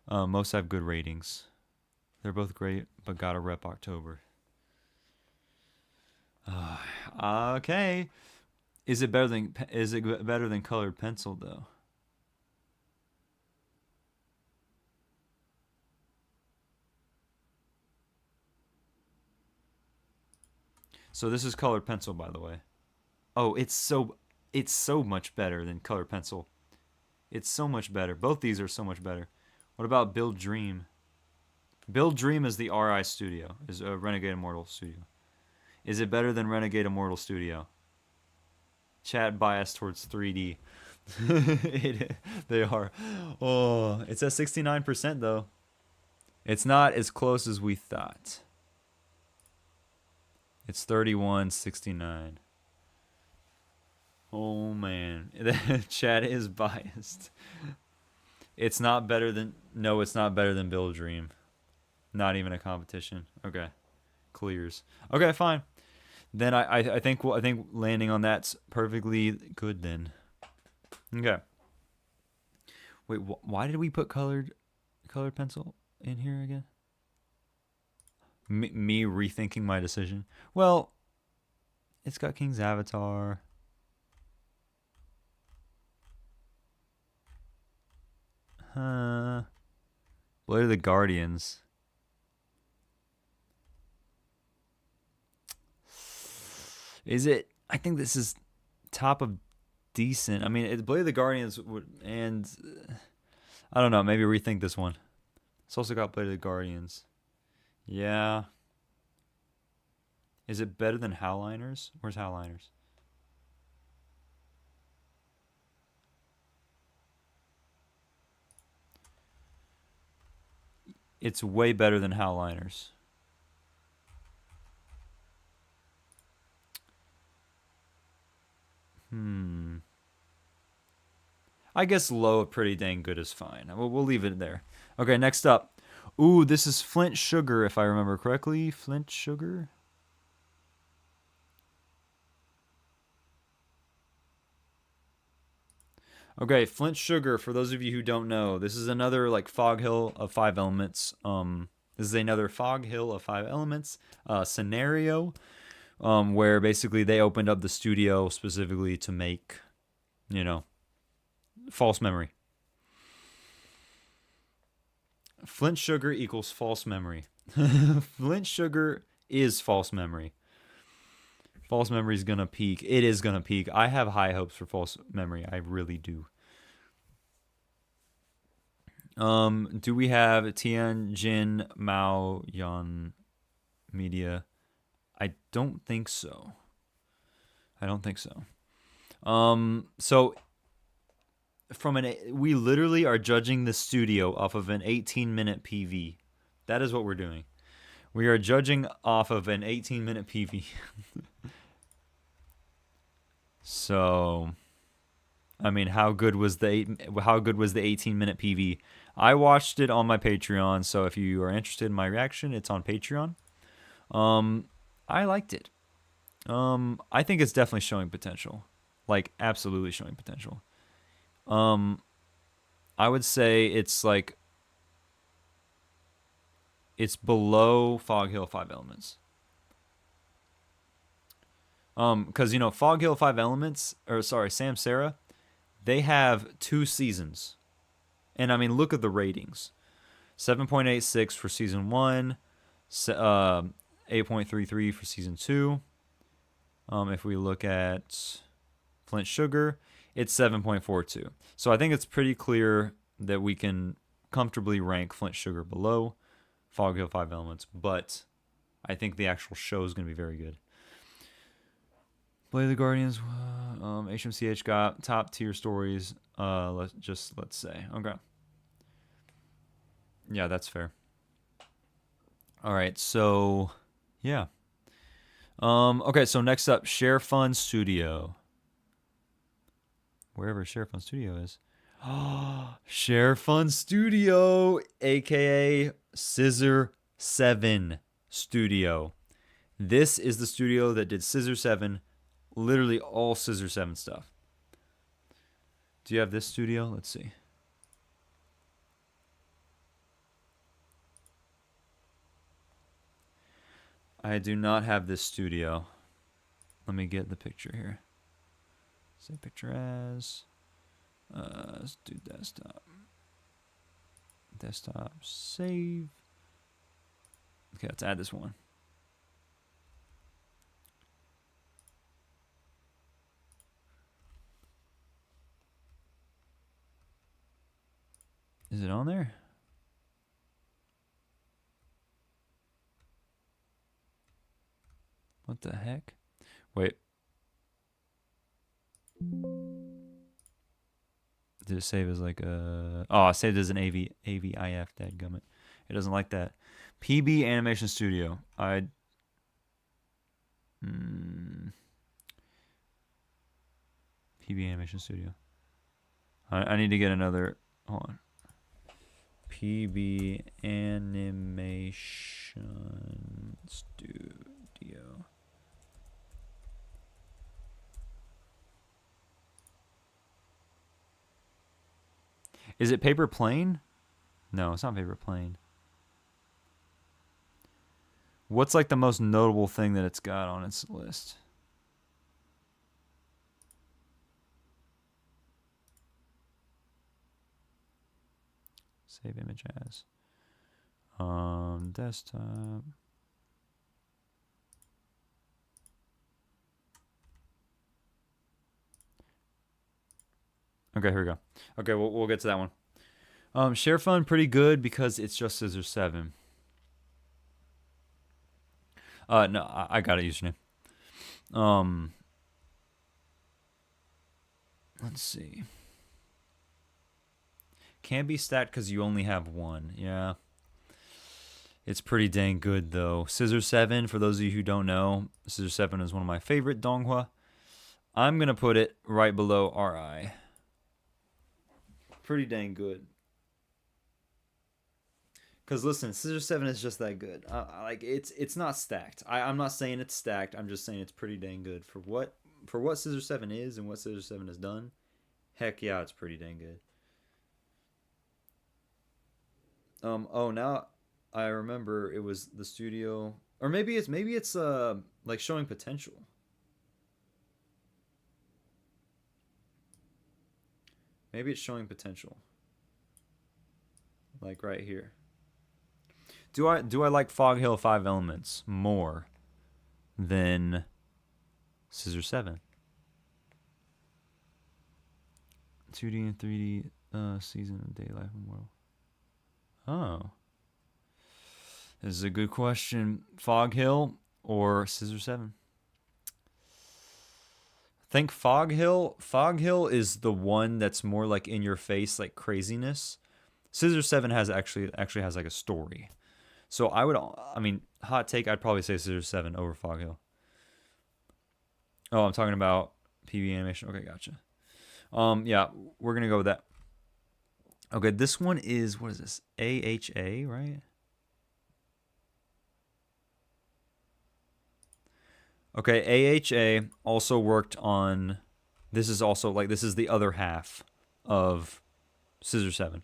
Most have good ratings. They're both great, but gotta rep October. Okay. Is it better than colored pencil though? So this is colored pencil, by the way. Oh, it's so much better than colored pencil. It's so much better. Both these are so much better. What about Build Dream? Build Dream is the RI studio, is a Renegade Immortal studio. Is it better than Renegade Immortal Studio? Chat bias towards 3D. They are. Oh, it's at 69% though. It's not as close as we thought. It's 31.69. Oh man, chat is biased. It's not better than Build Dream. Not even a competition. Okay. Clears. Okay, fine. Then I think landing on that's perfectly good then. Okay. Wait, why did we put colored pencil in here again? Me rethinking my decision. Well, it's got King's Avatar. Blade of the Guardians. Is it? I think this is top of decent. I mean, Blade of the Guardians would, and I don't know. Maybe rethink this one. It's also got Blade of the Guardians. Yeah. Is it better than Howliners? Where's Howliners? It's way better than Howliners. I guess low, pretty dang good is fine. We'll leave it there. Okay, next up. Ooh, this is Flint Sugar, if I remember correctly. Flint Sugar? Okay, Flint Sugar, for those of you who don't know, this is another like Fog Hill of Five Elements. This is another Fog Hill of Five Elements scenario where basically they opened up the studio specifically to make, you know, false memory. Flint Sugar equals false memory. Flint Sugar is false memory. False memory is gonna peak. It is gonna peak. I have high hopes for false memory. I really do. Do we have Tianjin Mao Yan Media? I don't think so. I don't think so. So we literally are judging the studio off of an 18-minute PV. That is what we're doing. We are judging off of an 18-minute PV. So, I mean, how good was the 18-minute PV? I watched it on my Patreon, so if you are interested in my reaction, it's on Patreon. I liked it. I think it's definitely showing potential. Like, absolutely showing potential. I would say it's like it's below Fog Hill Five Elements. Because you know Fog Hill Five Elements, or sorry, Samsara, they have 2 seasons, and I mean look at the ratings: 7.86 for season 1, 8.33 for season 2. If we look at Flint Sugar, it's 7.42. So I think it's pretty clear that we can comfortably rank Flint Sugar below Fog Hill Five Elements, but I think the actual show is going to be very good. Blade of the Guardians, HMCH got top tier stories. Let's say. Okay. Yeah, that's fair. All right, so yeah. Okay, so next up, Share Fun Studio. Wherever Share Fun Studio is. Share Fun Studio, aka Scissor 7 Studio. This is the studio that did Scissor 7, literally all Scissor 7 stuff. Do you have this studio? Let's see. I do not have this studio. Let me get the picture here. Save picture as. Let's do desktop. Desktop, save. Okay, let's add this one. Is it on there? What the heck? Wait. Did it save as like a... Oh, I saved as an AVIF, dadgummit. It doesn't like that. PB Animation Studio. PB Animation Studio. I need to get another... Hold on. PB Animation Studio. Is it Paper Plane? No, it's not Paper Plane. What's like the most notable thing that it's got on its list? Save image as. Desktop. Okay, here we go. Okay, we'll get to that one. Share Fund, pretty good because it's just Scissor 7. No, I got a username. Let's see. Can't be stacked because you only have one. Yeah. It's pretty dang good, though. Scissor 7, for those of you who don't know, Scissor 7 is one of my favorite DONGHUA. I'm going to put it right below RI. Pretty dang good. Because listen, Scissor 7 is just that good. Like it's not stacked. I'm not saying it's stacked. I'm just saying it's pretty dang good for what Scissor 7 is and what Scissor 7 has done. Heck yeah, it's pretty dang good. Oh, now I remember it was the studio, or maybe it's like showing potential. Maybe it's showing potential. Like right here. Do I like Fog Hill 5 Elements more than Scissor 7? 2D and 3D season of Day Life Memorial. Oh. This is a good question. Fog Hill or Scissor 7? I think Fog Hill. Fog Hill is the one that's more like in your face, like craziness. Scissor 7 has actually has like a story. So I mean, hot take, I'd probably say Scissor 7 over Fog Hill. Oh, I'm talking about PB animation. Okay, gotcha. Yeah, we're gonna go with that. Okay, this one is, what is this? AHA, right? Okay, AHA also worked on, this is the other half of Scissor 7.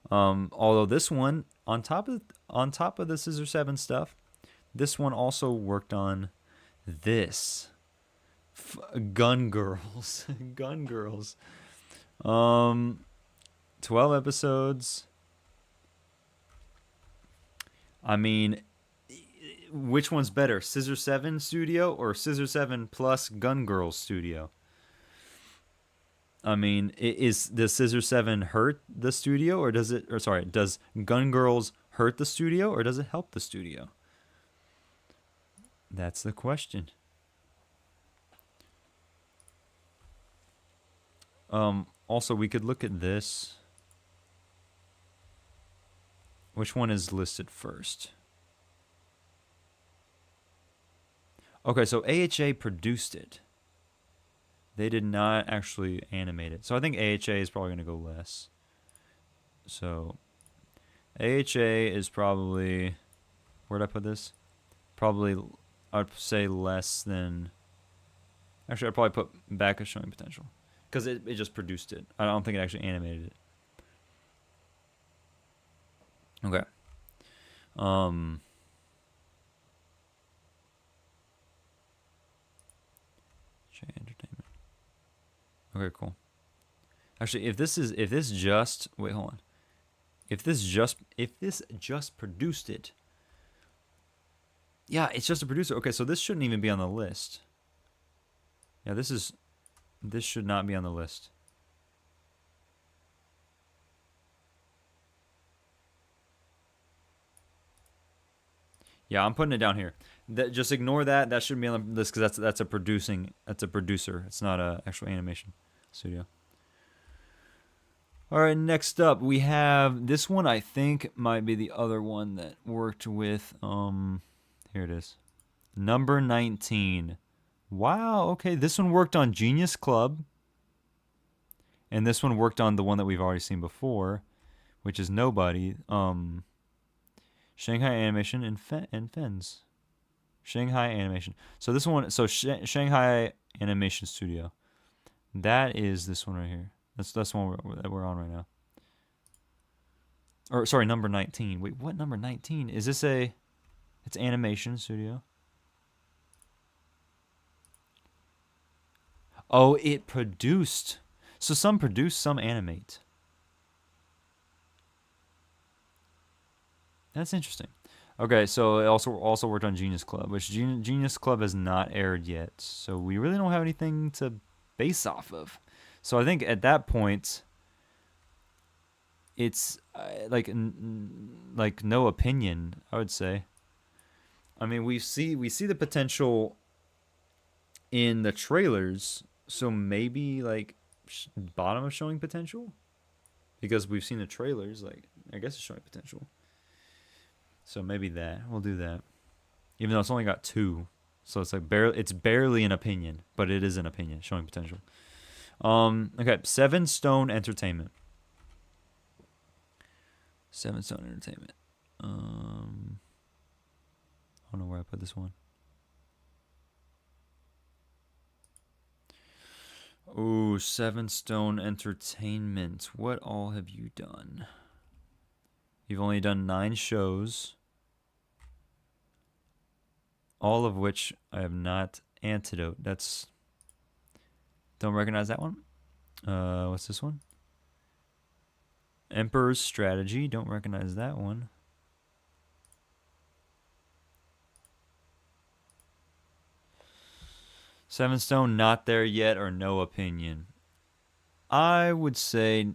Although this one, on top of the Scissor 7 stuff, this one also worked on this. Gun Girls. Gun Girls. 12 episodes. I mean, which one's better? Scissor 7 Studio or Scissor 7 plus Gun Girls Studio? I mean, does Scissor 7 hurt the studio, or does Gun Girls hurt the studio, or does it help the studio? That's the question. Also, we could look at this. Which one is listed first? Okay, so AHA produced it. They did not actually animate it. So I think AHA is probably going to go less. So AHA is probably, where'd I put this? Probably, I'd say less than, actually I'd probably put back as showing potential. Because it just produced it. I don't think it actually animated it. Okay. Entertainment. Okay, cool. Actually, if this just produced it. Yeah, it's just a producer. Okay, so this shouldn't even be on the list. Yeah, this should not be on the list. Yeah, I'm putting it down here. Just ignore that. That shouldn't be on the list because that's a producer. It's not a actual animation studio. All right, next up we have this one. I think might be the other one that worked with. Here it is, number 19. Wow. Okay, this one worked on Genius Club, and this one worked on the one that we've already seen before, which is nobody. Shanghai Animation and Fens. Shanghai Animation. So this one, so Shanghai Animation Studio. That is this one right here. That's the one we're on right now. Or sorry, number 19. Wait, what number 19? Is this a? It's Animation Studio. Oh, it produced. So some produce, some animate. That's interesting. Okay, so it also worked on Genius Club, which Genius Club has not aired yet. So we really don't have anything to base off of. So I think at that point, it's like no opinion, I would say. I mean, we see the potential in the trailers, so maybe like bottom of showing potential, because we've seen the trailers. Like I guess it's showing potential. So maybe that we'll do that, even though it's only got 2, so it's like it's barely an opinion, but it is an opinion showing potential. Okay, 7 Stone Entertainment. 7 Stone Entertainment. I don't know where I put this one. Ooh, 7 Stone Entertainment. What all have you done? You've only done 9 shows, all of which I have not. Antidote. That's. Don't recognize that one. What's this one? Emperor's Strategy. Don't recognize that one. Seven Stone, not there yet, or no opinion? I would say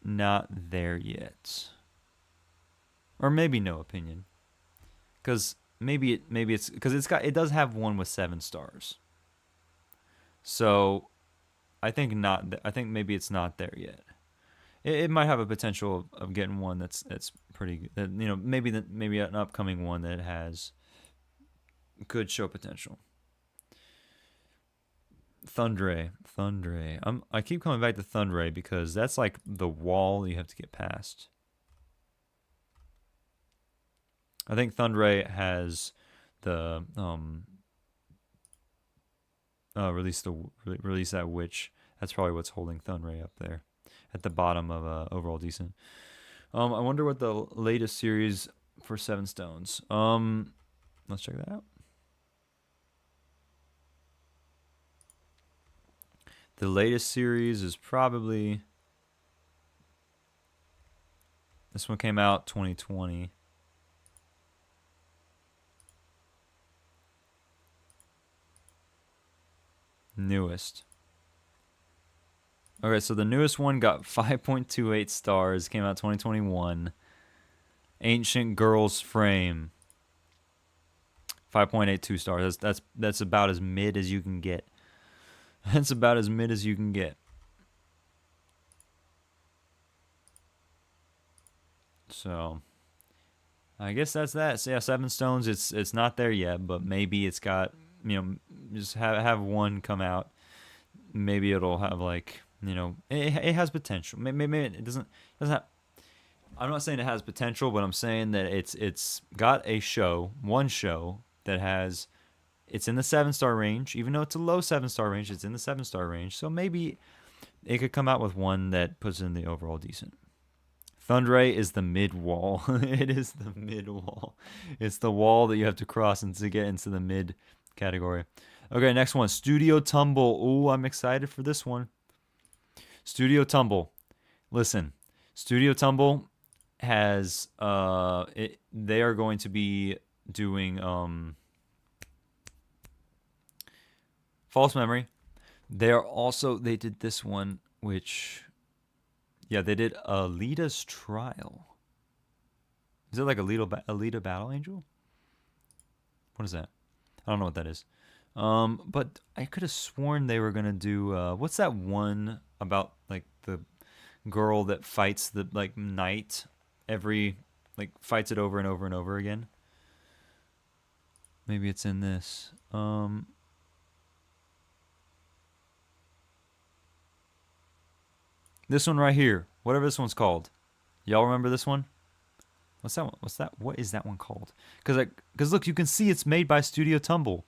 not there yet. Or maybe no opinion. Because maybe it's because it does have one with 7 stars. So I think maybe it's not there yet. It might have a potential of getting one that's pretty good. You know, maybe an upcoming one that has good show potential. Thundray. I keep coming back to Thundray because that's like the wall you have to get past. I think Thundray has the release that witch. That's probably what's holding Thundray up there at the bottom of overall decent. I wonder what the latest series for 7 Stones. Let's check that out. The latest series is probably this one came out 2020. Newest. Okay, so the newest one got 5.28 stars, came out 2021. Ancient Girl's Frame. 5.82 stars. That's about as mid as you can get. That's about as mid as you can get. So I guess that's that. So yeah, 7 Stones, it's not there yet, but maybe it's got, you know, just have one come out. Maybe it'll have like, you know, it has potential. Maybe it doesn't have. I'm not saying it has potential, but I'm saying that it's got one show that has. It's in the 7-star range, even though it's a low 7-star range. It's in the 7-star range, so maybe it could come out with one that puts in the overall decent. Thundray is the mid wall. It is the mid wall. It's the wall that you have to cross to get into the mid category. Okay, next one, Studio Tumble. Ooh, I'm excited for this one. Studio Tumble. Listen, Studio Tumble has they are going to be doing False Memory. They did this one, which, yeah, they did Alita's Trial. Is it like Alita Battle Angel? What is that? I don't know what that is. But I could have sworn they were gonna do what's that one about like the girl that fights the like knight fights it over and over and over again. Maybe it's in this. This one right here, whatever this one's called. Y'all remember this one? What's that one? What is that one called? Because look, you can see it's made by Studio Tumble.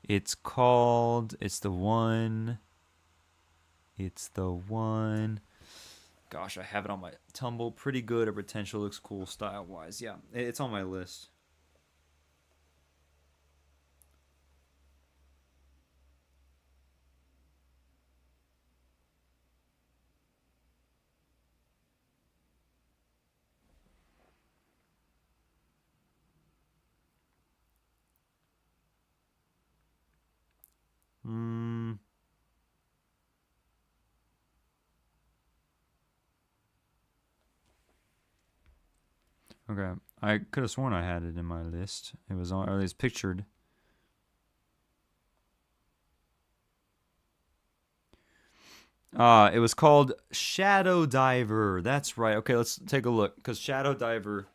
It's called. It's the one. Gosh, I have it on my Tumble. Pretty good at potential. Looks cool style wise. Yeah, it's on my list. Hmm. Okay. I could have sworn I had it in my list. It was on, or at least pictured. It was called Shadow Diver. That's right. Okay, let's take a look. Because Shadow Diver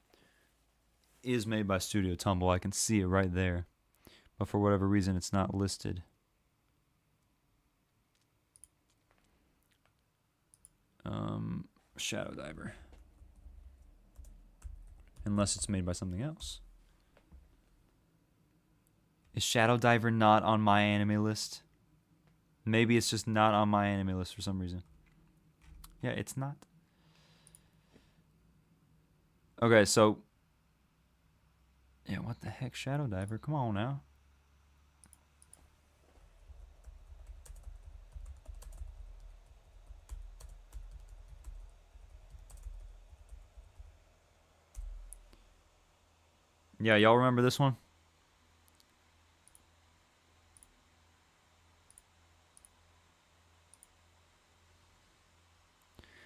is made by Studio Tumble. I can see it right there. But for whatever reason, it's not listed. Shadow Diver. Unless it's made by something else. Is Shadow Diver not on my anime list? Maybe it's just not on my anime list for some reason. Yeah, it's not. Okay, so... Yeah, what the heck? Shadow Diver? Come on now. Yeah, y'all remember this one?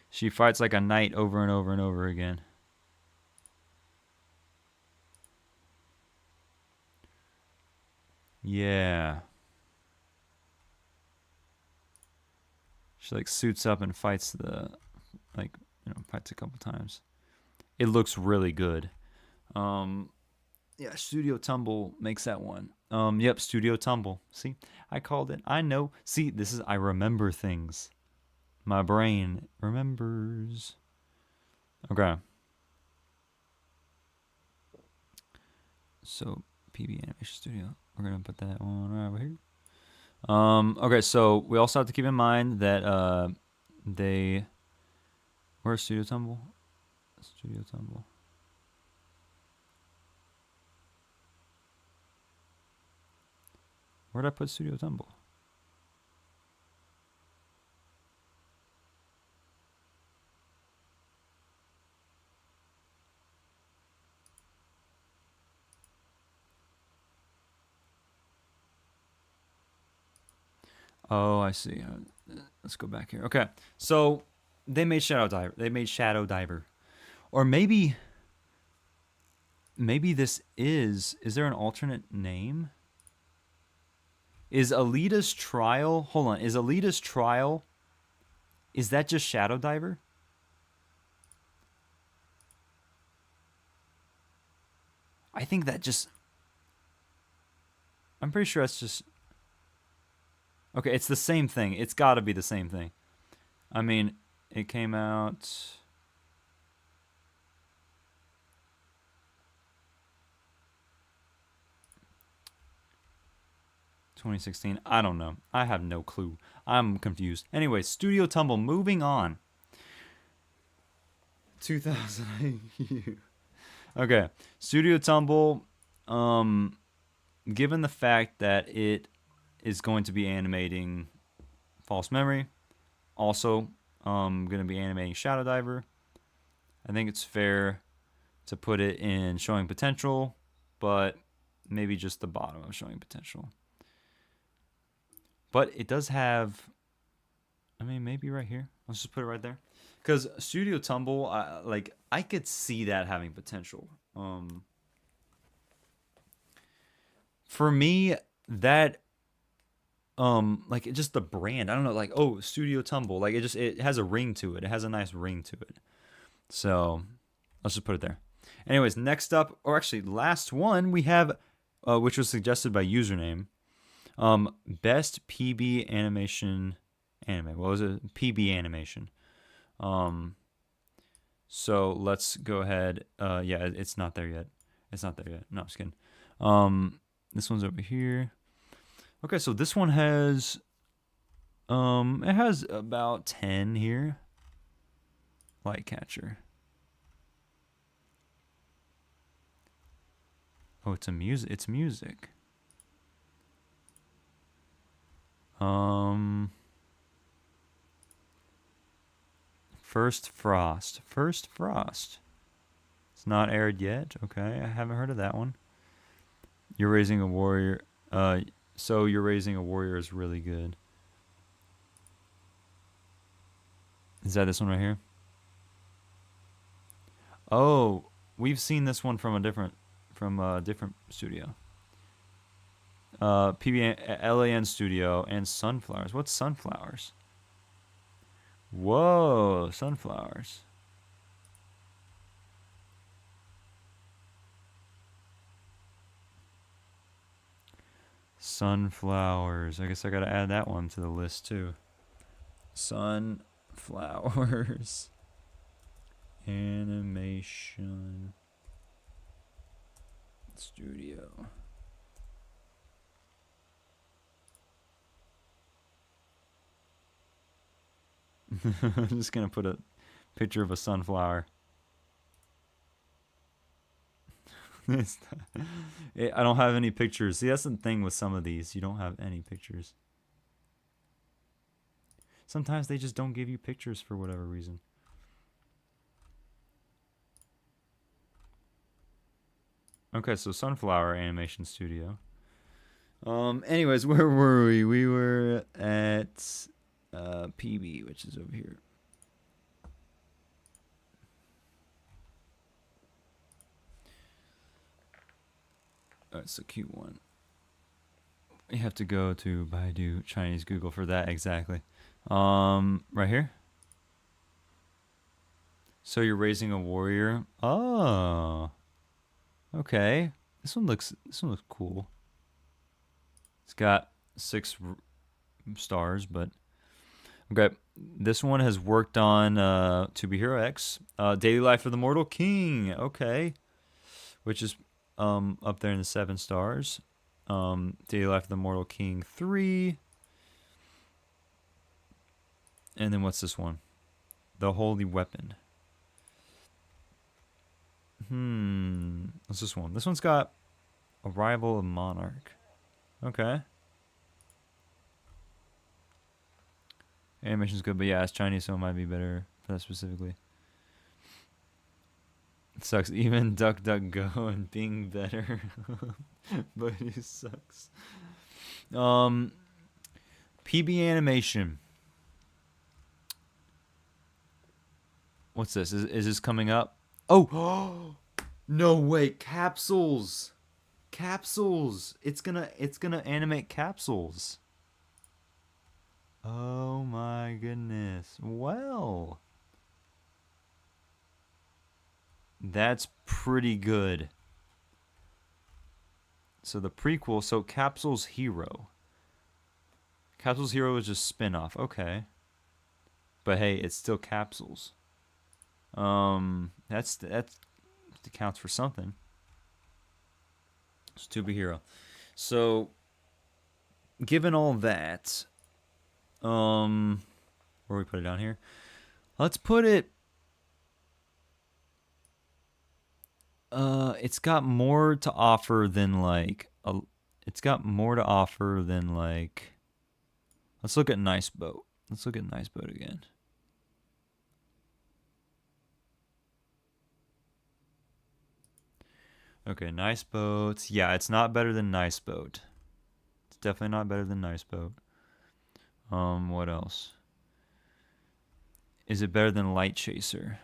She fights like a knight over and over and over again. Yeah. She like suits up and fights fights a couple times. It looks really good. Yeah, Studio Tumble makes that one. Yep, Studio Tumble. See, I called it. I know. See, I remember things. My brain remembers. Okay. So, PB Animation Studio. We're going to put that one right over here. Okay, so we also have to keep in mind that where's Studio Tumble? Studio Tumble. Where'd I put Studio Tumble? Oh, I see. Let's go back here. Okay, so they made Shadow Diver. Or maybe this is there an alternate name? Is Alita's Trial? Hold on. Is Alita's Trial? Is that just Shadow Diver? I think that just... I'm pretty sure that's just... Okay, it's the same thing. It's got to be the same thing. I mean, it came out... 2016. I don't know. I have no clue. I'm confused. Anyway, Studio Tumble. Moving on. 2000. Okay, Studio Tumble. Given the fact that it is going to be animating False Memory, also going to be animating Shadow Diver, I think it's fair to put it in Showing Potential, but maybe just the bottom of Showing Potential. But it does have, I mean, maybe right here. Let's just put it right there. Because Studio Tumble, I could see that having potential. For me, that, just the brand. I don't know, like, oh, Studio Tumble. Like, it has a ring to it. It has a nice ring to it. So, let's just put it there. Anyways, next up, or actually last one, we have, which was suggested by username. Best PB animation anime. What was it? PB animation. So let's go ahead. Yeah, it's not there yet. It's not there yet. No, I'm just kidding. This one's over here. Okay, so this one has it has about 10 here. Light catcher. Oh, it's music. It's music. First Frost. First Frost. It's not aired yet. Okay, I haven't heard of that one. You're Raising a Warrior. So You're Raising a Warrior is really good. Is that this one right here? Oh, we've seen this one from a different studio. LAN studio and Sunflowers. What's Sunflowers? Whoa, Sunflowers. Sunflowers. I guess I gotta add that one to the list too. Sunflowers. Animation Studio. I'm just gonna put a picture of a sunflower. I don't have any pictures. See, that's the thing with some of these. You don't have any pictures. Sometimes they just don't give you pictures for whatever reason. Okay, so Sunflower Animation Studio. Anyways, where were we? We were at PB, which is over here. It's a cute one. You have to go to Baidu, Chinese Google for that exactly. Right here. So You're Raising a Warrior. Oh, okay. This one looks cool. It's got 6 stars, but okay. This one has worked on To Be Hero X, Daily Life of the Mortal King. Okay, which is up there in the 7 stars. Daily Life of the Mortal King 3. And then what's this one? The Holy Weapon. What's this one? This one's got Arrival of Monarch. Okay. Animation's good, but yeah, it's Chinese, so it might be better for that specifically. It sucks. Even DuckDuckGo and Bing better. But it sucks. PB Animation. What's this? Is this coming up? Oh, no way! Capsules, capsules. It's gonna animate capsules. Oh my goodness. Well, that's pretty good. So the prequel. So Capsules Hero. Capsules Hero is just spin-off. Okay. But hey, it's still Capsules. That counts for something. It's To Be Hero. So, given all that, where we put it down here? Let's put it. It's got more to offer than like It's got more to offer than like. Let's look at Nice Boat. Let's look at Nice Boat again. Okay, Nice Boat. Yeah, it's not better than Nice Boat. It's definitely not better than Nice Boat. What else? Is it better than Light Chaser?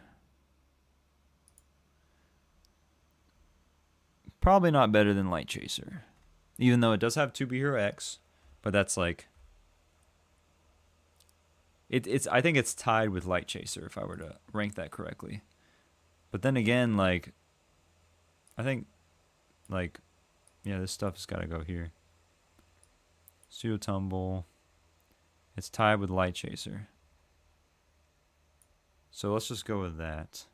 Probably not better than Light Chaser. Even though it does have To Be Hero X, but that's like it's I think it's tied with Light Chaser if I were to rank that correctly. But then again, like I think like yeah, this stuff's got to go here. Pseudo Tumble. It's tied with Light Chaser. So let's just go with that.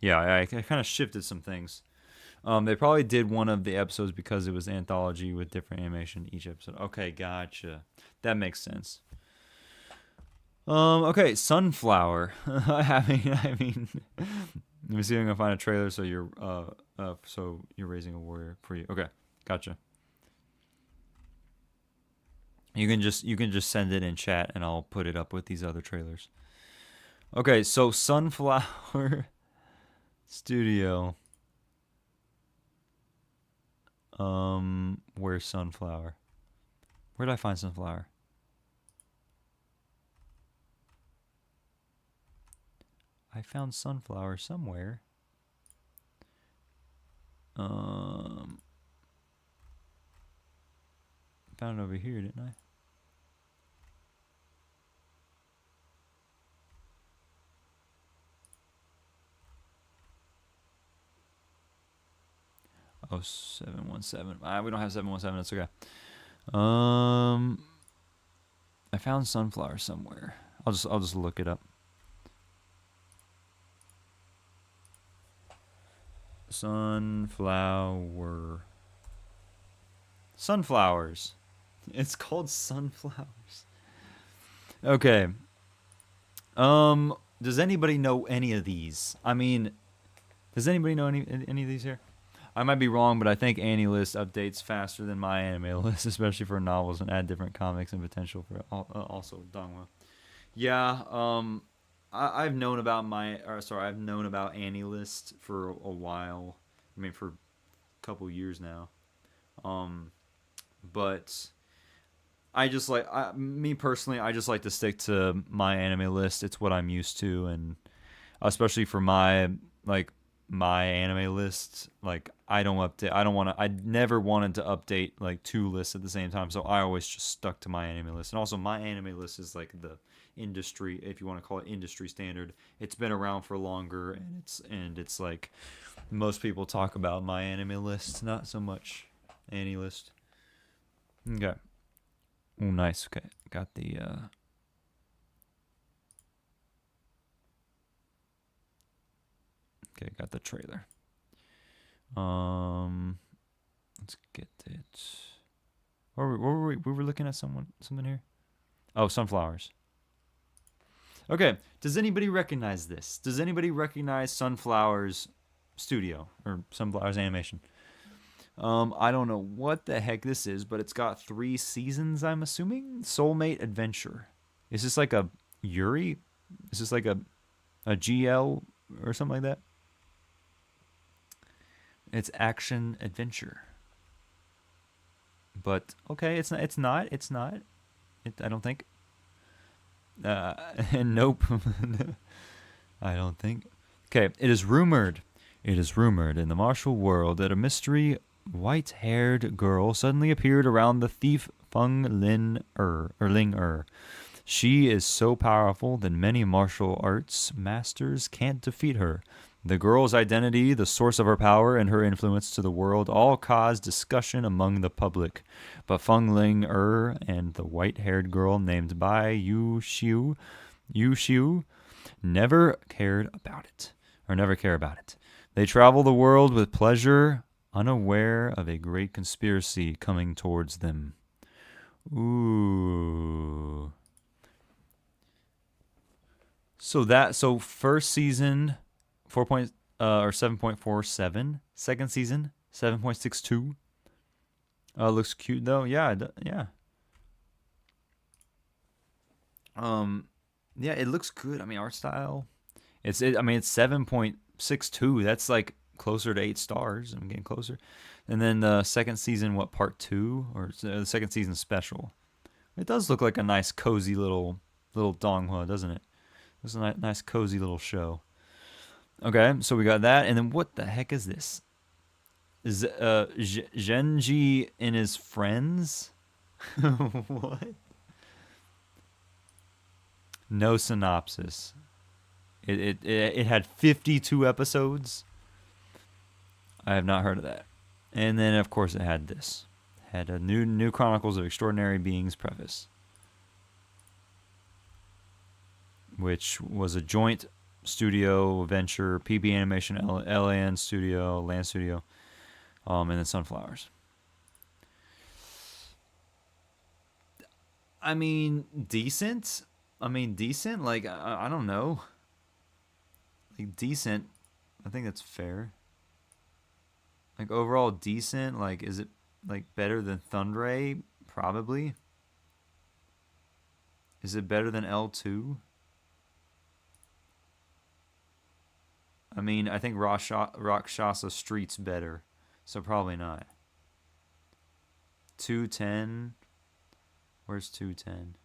Yeah, I kind of shifted some things. They probably did one of the episodes because it was anthology with different animation each episode. Okay, gotcha. That makes sense. Okay, Sunflower. I mean, let me see if I can find a trailer. So you're raising a warrior for you. Okay, gotcha. You can just send it in chat, and I'll put it up with these other trailers. Okay, so Sunflower Studio. Where's Sunflower? Where did I find Sunflower? I found Sunflower somewhere. Found it over here, didn't I? Oh, 717. We don't have 717. That's okay. I found Sunflower somewhere. I'll just look it up. Sunflower. Sunflowers. It's called Sunflowers. Okay. Does anybody know any of these? I mean, does anybody know any of these here? I might be wrong, but I think AniList updates faster than my anime list, especially for novels, and add different comics and potential for also Donghua. Yeah, I've known about I've known about AniList for a while. I mean, for a couple years now. But me personally, I just like to stick to my anime list. It's what I'm used to, and especially for my anime list, like I never wanted to update like two lists at the same time, so I always just stuck to my anime list. And also my anime list is like the industry, if you want to call it industry standard. It's been around for longer, and it's like most people talk about my anime list, not so much AniList. Okay. Oh, nice. Okay, got the okay, got the trailer. Let's get it. What were we were looking at something here. Oh, Sunflowers. Okay, does anybody recognize this? Does anybody recognize Sunflowers Studio or Sunflowers Animation? I don't know what the heck this is, but it's got 3 seasons, I'm assuming. Soulmate Adventure. Is this like a Yuri? Is this like a GL or something like that? It's action adventure. But okay, it's not. I don't think. Nope. I don't think. Okay, it is rumored in the martial world that a mystery white-haired girl suddenly appeared around the thief Feng Ling Er. She is so powerful that many martial arts masters can't defeat her. The girl's identity, the source of her power, and her influence to the world all cause discussion among the public. But Feng Ling Er and the white-haired girl named Bai Yu Xiu never care about it. They travel the world with pleasure, unaware of a great conspiracy coming towards them. Ooh. So first season 7.47. Second season 7.62. Looks cute though. Yeah. Yeah, it looks good. I mean, art style. It's 7.62. That's like closer to 8 stars. I'm getting closer. And then the second season, part 2 or the second season special. It does look like a nice cozy little Donghua, doesn't it? It's a nice cozy little show. Okay, so we got that, and then what the heck is this? Is Genji and his friends? What? No synopsis. It had 52 episodes. I have not heard of that. And then of course it had this. It had a new Chronicles of Extraordinary Beings preface, which was a joint Studio, Venture, PB Animation, LAN Studio, Land Studio, and then Sunflowers. I mean, decent. I mean, decent. Like, I don't know. Like, decent. I think that's fair. Like, overall, decent. Like, is it, like, better than Thundray? Probably. Is it better than L2? I mean, I think Rakshasa Street's better. So, probably not. 210. Where's 210?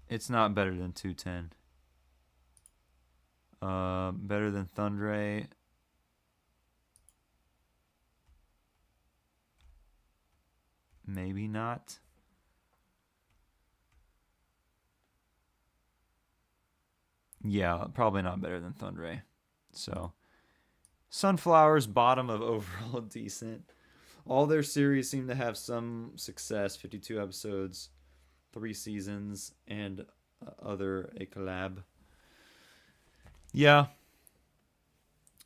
It's not better than 210. Better than Thundray. Maybe not. Yeah, probably not better than Thundray. So, Sunflowers, bottom of overall decent. All their series seem to have some success. 52 episodes, 3 seasons, and other a collab. Yeah,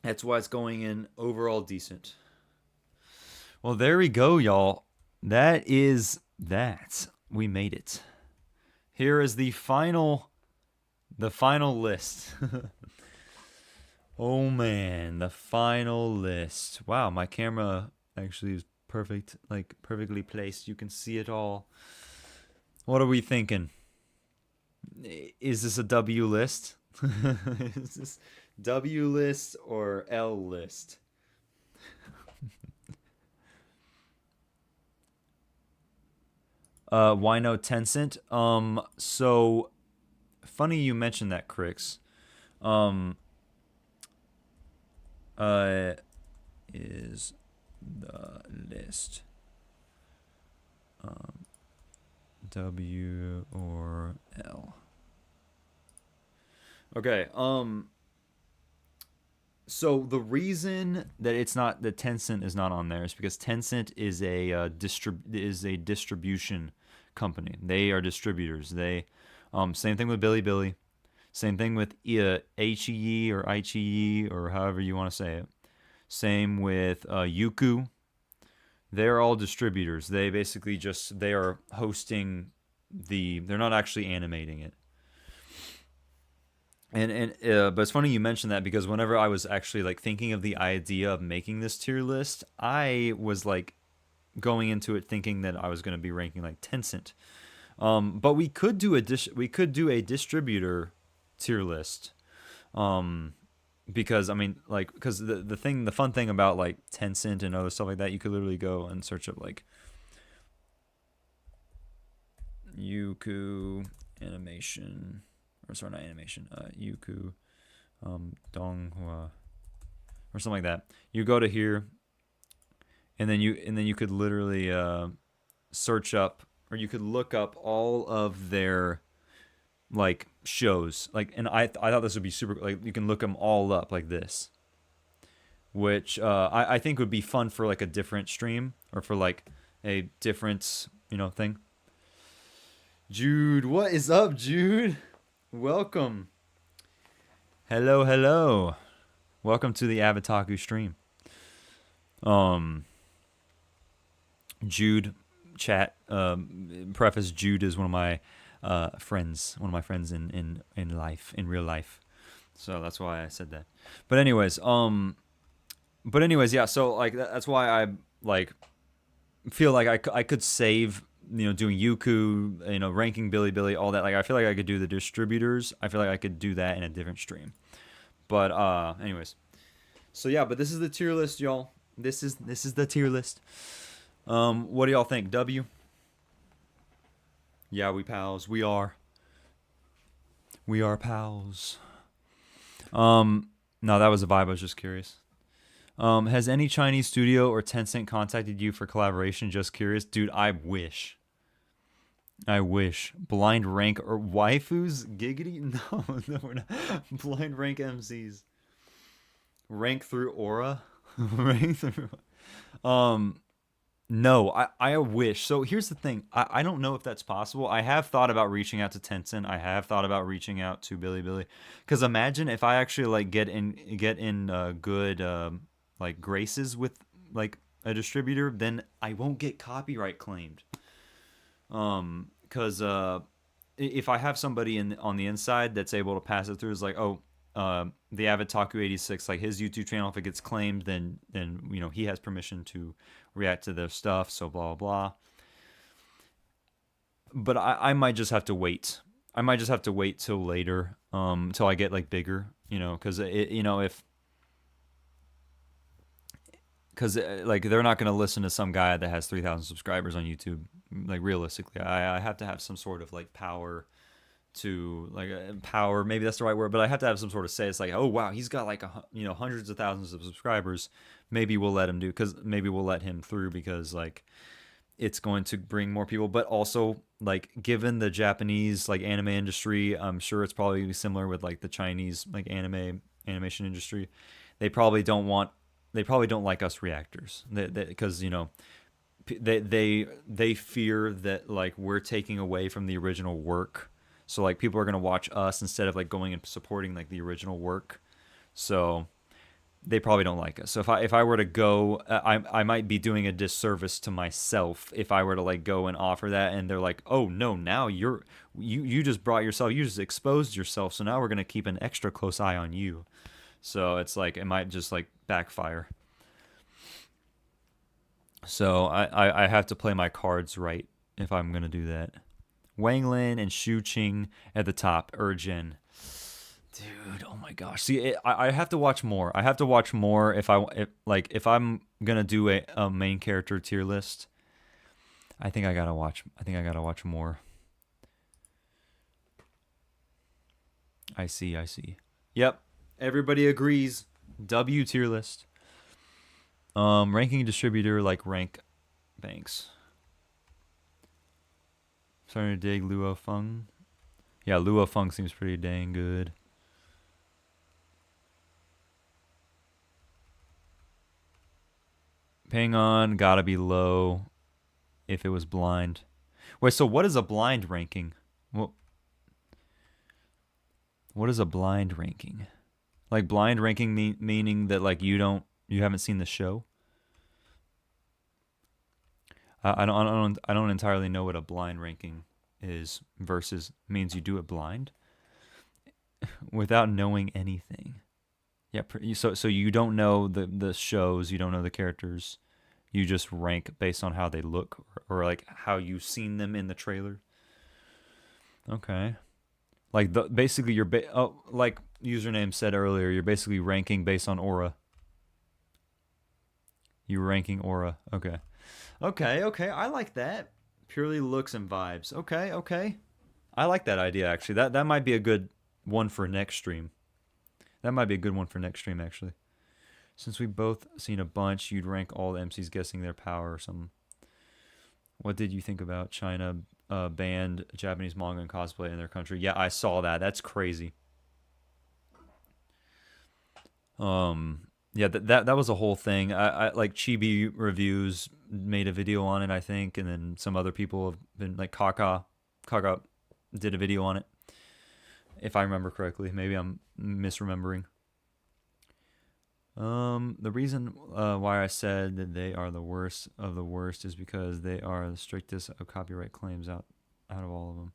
that's why it's going in overall decent. Well, there we go, y'all. That is that. We made it. Here is the final list. Oh man, the final list. Wow, my camera actually is perfect, like perfectly placed. You can see it all. What are we thinking? Is this a W list? Is this W list or L list? Why no Tencent? So funny you mentioned that, Crix. Um, is the list W or L? Okay. So the reason that it's not that Tencent is not on there is because Tencent is a distribution company. They are distributors. They same thing with Bilibili. Same thing with HE or ICE or however you want to say it. Same with Youku. They're all distributors. They basically they are hosting they're not actually animating it. But it's funny you mentioned that because whenever I was actually like thinking of the idea of making this tier list, I was like going into it thinking that I was going to be ranking like Tencent. But we could do a distributor tier list. Because I mean, like, because the fun thing about like Tencent and other stuff like that, you could literally go and search up like Youku animation, or sorry, not animation, Youku, Donghua, or something like that. You go to here, and then you could literally search up, or you could look up all of their like shows, like, and I thought this would be super, like you can look them all up like this, which I think would be fun for like a different stream or for like a different thing. Jude, what is up, Jude? Welcome. Hello. Welcome to the Avataku stream. Jude, chat. Preface: Jude is one of my friends. One of my friends in life, in real life. So that's why I said that. But anyways, yeah. So like that's why I like feel like I could save doing Youku, ranking Bilibili, all that. Like I feel like I could do the distributors. I feel like I could do that in a different stream. But anyways, so yeah. But this is the tier list, y'all. This is the tier list. What do y'all think? W? Yeah, we pals. We are pals. No, that was a vibe. I was just curious. Has any Chinese studio or Tencent contacted you for collaboration? Just curious. Dude, I wish. Blind rank or waifus? Giggity? No, we're not. Blind rank MCs. Rank through aura? Rank through... No, I wish. So here's the thing. I don't know if that's possible. I have thought about reaching out to Tencent. I have thought about reaching out to Bilibili. Because imagine if I actually like get in good like graces with like a distributor, then I won't get copyright claimed. Because if I have somebody in on the inside that's able to pass it through, is like, oh, the Avitaku 86, like his YouTube channel, if it gets claimed, then he has permission to react to their stuff. So blah blah blah. But I might just have to wait. I might just have to wait till later, till I get like bigger, because because like they're not going to listen to some guy that has 3,000 subscribers on YouTube. Like realistically, I have to have some sort of like power to like power. Maybe that's the right word, but I have to have some sort of say. It's like, oh wow, he's got like hundreds of thousands of subscribers. Maybe we'll let him do because maybe we'll let him through because like it's going to bring more people. But also like given the Japanese like anime industry, I'm sure it's probably similar with like the Chinese like animation industry. They probably don't want they probably don't like us reactors because they fear that like we're taking away from the original work. So like people are gonna watch us instead of like going and supporting like the original work. So they probably don't like us. So if I were to go, I might be doing a disservice to myself if I were to like go and offer that, and they're like, oh no, now you just brought yourself, you just exposed yourself, so now we're gonna keep an extra close eye on you. So it's like it might just like backfire. So I have to play my cards right if I'm gonna do that. Wang Lin and Shu Qing at the top. Urjin. Dude, oh my gosh. See, I have to watch more. I have to watch more if I'm gonna do a main character tier list. I think I gotta watch. I think I gotta watch more. I see. I see. Yep. Everybody agrees. W tier list. Ranking distributor like rank banks. Starting to dig Luo Feng. Yeah, Luo Feng seems pretty dang good. Ping on gotta be low if it was blind. Wait, so what is a blind ranking? What is a blind ranking? Like blind ranking meaning that like you haven't seen the show? I don't entirely know what a blind ranking is versus means you do it blind without knowing anything. Yeah, so you don't know the shows, you don't know the characters. You just rank based on how they look or like how you've seen them in the trailer. Okay. Like basically like username said earlier, you're basically ranking based on aura. You're ranking aura. Okay. Okay. I like that. Purely looks and vibes. Okay. I like that idea actually. That might be a good one for next stream. That might be a good one for next stream actually. Since we both seen a bunch, you'd rank all the MCs guessing their power or something. What did you think about China banned Japanese manga and cosplay in their country? Yeah, I saw that. That's crazy. Yeah, that was a whole thing. I like Chibi Reviews made a video on it, I think, and then some other people have been like Kaka did a video on it, if I remember correctly. Maybe I'm misremembering. The reason why I said that they are the worst of the worst is because they are the strictest of copyright claims out of all of them.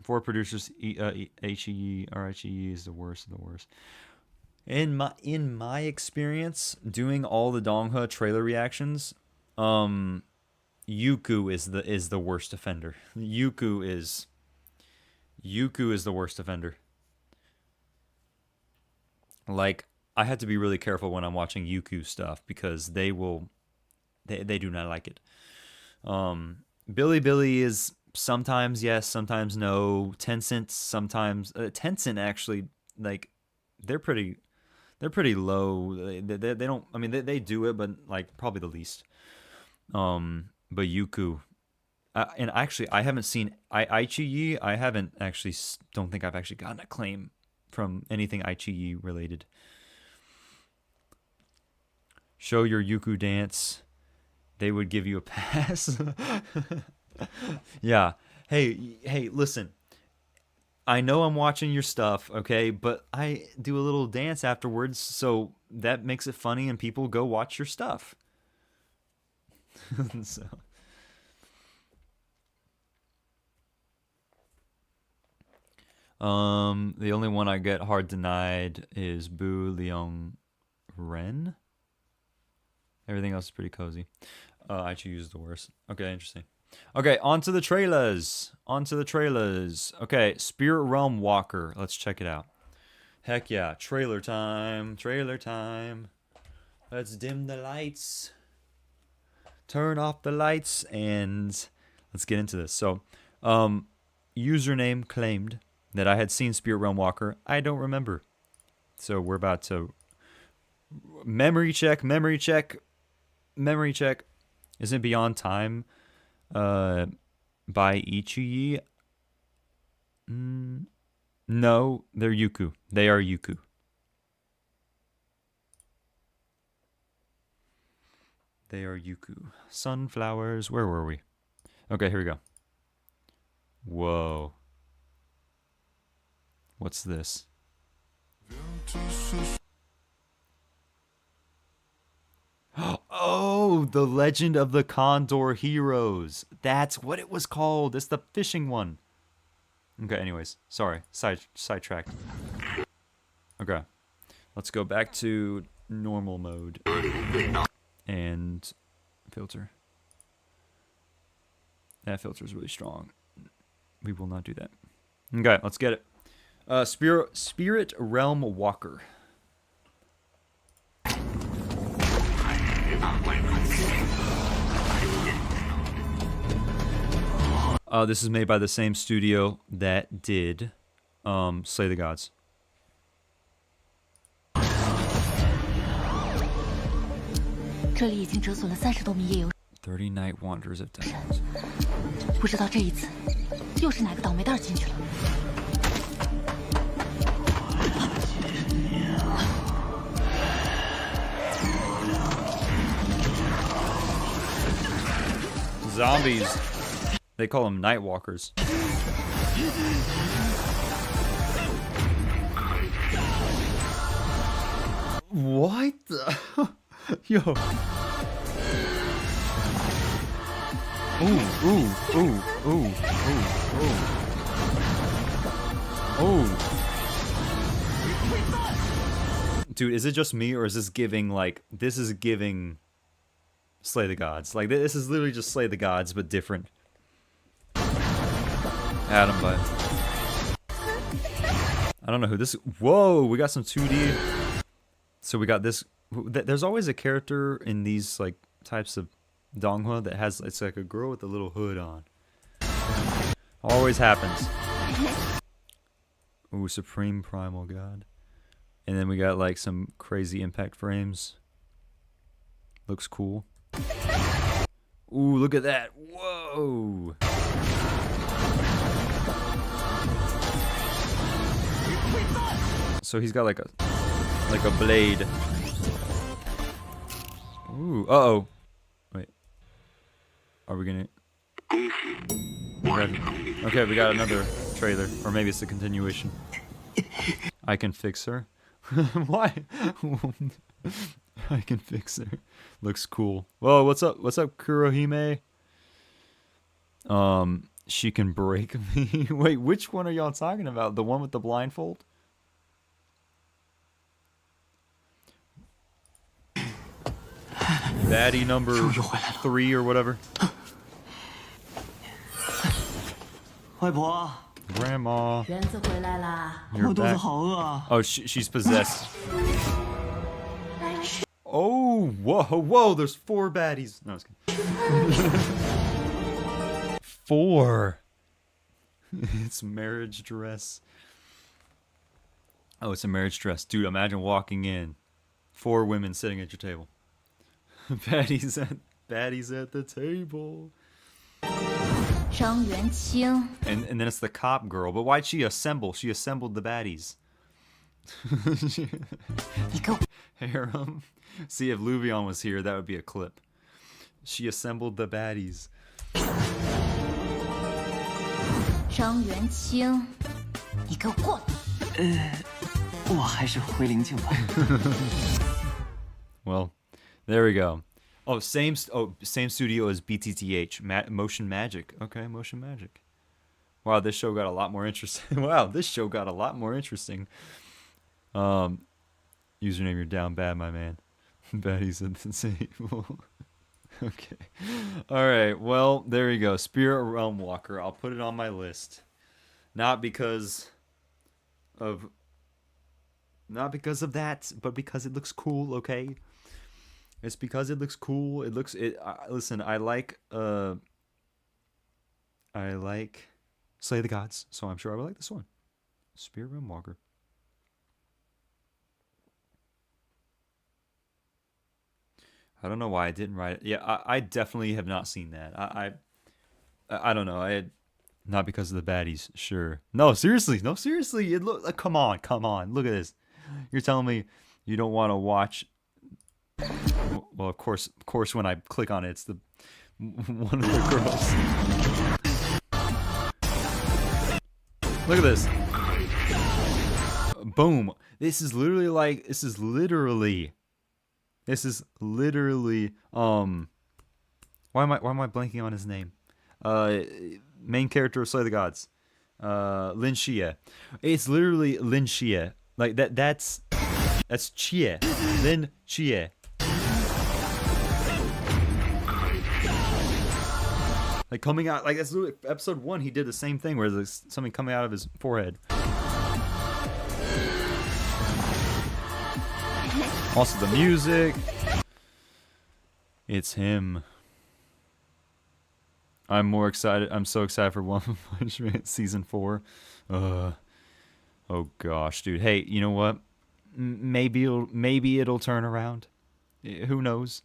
For producers, HEE or HEE is the worst of the worst. In my experience, doing all the Donghua trailer reactions, Yuku is the worst offender. Yuku is the worst offender. Like I have to be really careful when I'm watching Yuku stuff because they do not like it. Billy is sometimes yes, sometimes no. Tencent sometimes Tencent actually like they're pretty low. They don't. I mean they do it, but like probably the least. But Yuku, and actually I haven't seen Aichi. I haven't actually don't think I've actually gotten a claim from anything Aichi related. show your Yuku dance, they would give you a pass. Yeah. Hey, listen. I know I'm watching your stuff, okay, but I do a little dance afterwards, so that makes it funny and people go watch your stuff. So the only one I get hard denied is Bu Liang Ren. Everything else is pretty cozy. I choose the worst. Okay, interesting. Okay, on to the trailers. Okay, Spirit Realm Walker. Let's check it out. Heck yeah, trailer time. Let's dim the lights. Turn off the lights and let's get into this. So, username claimed that I had seen Spirit Realm Walker. I don't remember. So we're about to memory check. Isn't Beyond Time by Ichiyi? No, they're Yuku. They are Yuku. Sunflowers. Where were we? Okay, here we go. Whoa. What's this? Oh, The Legend of the Condor Heroes. That's what it was called. It's the fishing one. Okay, anyways. Sorry. Sidetracked. Okay. Let's go back to normal mode. And filter. That filter is really strong. We will not do that. Okay, let's get it. Spirit Realm Walker. This is made by the same studio that did Slay the Gods. 30 Night Wanderers of Devils. 不知道这一次又是哪个倒霉蛋进去了。 Zombies. They call them night walkers. What the? Yo. Ooh. Dude, is it just me or is this giving like this is giving Slay the Gods? Like this is literally just Slay the Gods but different. Adam, but I don't know who this. Whoa, we got some 2D. So we got this. There's always a character in these like types of donghua that has it's like a girl with a little hood on. Always happens. Ooh, Supreme Primal God. And then we got like some crazy impact frames. Looks cool. Ooh, look at that. Whoa. So he's got like a blade. Ooh, uh-oh. Wait. Are we gonna... Okay, we got another trailer. Or maybe it's a continuation. I can fix her. Why? I can fix her. Looks cool. Whoa, what's up? What's up, Kurohime? She can break me. Wait, which one are y'all talking about? The one with the blindfold? Baddie number 3 or whatever. Grandma. You're back. Oh, she's possessed. Oh, whoa, there's 4 baddies. No, I was kidding. 4. It's marriage dress. Oh, it's a marriage dress. Dude, imagine walking in. 4 women sitting at your table. Baddies at the table. And then it's the cop girl. But why'd she assemble? She assembled the baddies. harem. See, if Luvion was here, that would be a clip. She assembled the baddies. 张元清，你给我过来！我还是回灵境吧。Well, there we go. Oh, same studio as BTTH, Motion Magic. Okay, Motion Magic. Wow, this show got a lot more interesting. Wow, this show got a lot more interesting. Username, you're down bad, my man. Baddies at the table. Okay. All right. Well, there you go. Spirit Realm Walker. I'll put it on my list. Not because of that, but because it looks cool, okay? It's because it looks cool. Listen, I like Slay the Gods, so I'm sure I would like this one. Spirit Realm Walker. I don't know why I didn't write it. Yeah, I definitely have not seen that. I don't know. Not because of the baddies, sure. No, seriously. It look. Come on. Look at this. You're telling me you don't want to watch? Well, of course. When I click on it, it's the one of the girls. Look at this. Boom. This is literally. Why am I blanking on his name? Main character of Slay the Gods. Lin Xie. It's literally Lin Xie. Like that's Xie. Lin Xie. Like coming out, like that's literally episode 1. He did the same thing where there's something coming out of his forehead. Also the music. It's him. I'm so excited for One Punch Man season 4. Oh gosh, dude. Hey, you know what? Maybe it'll turn around. Who knows?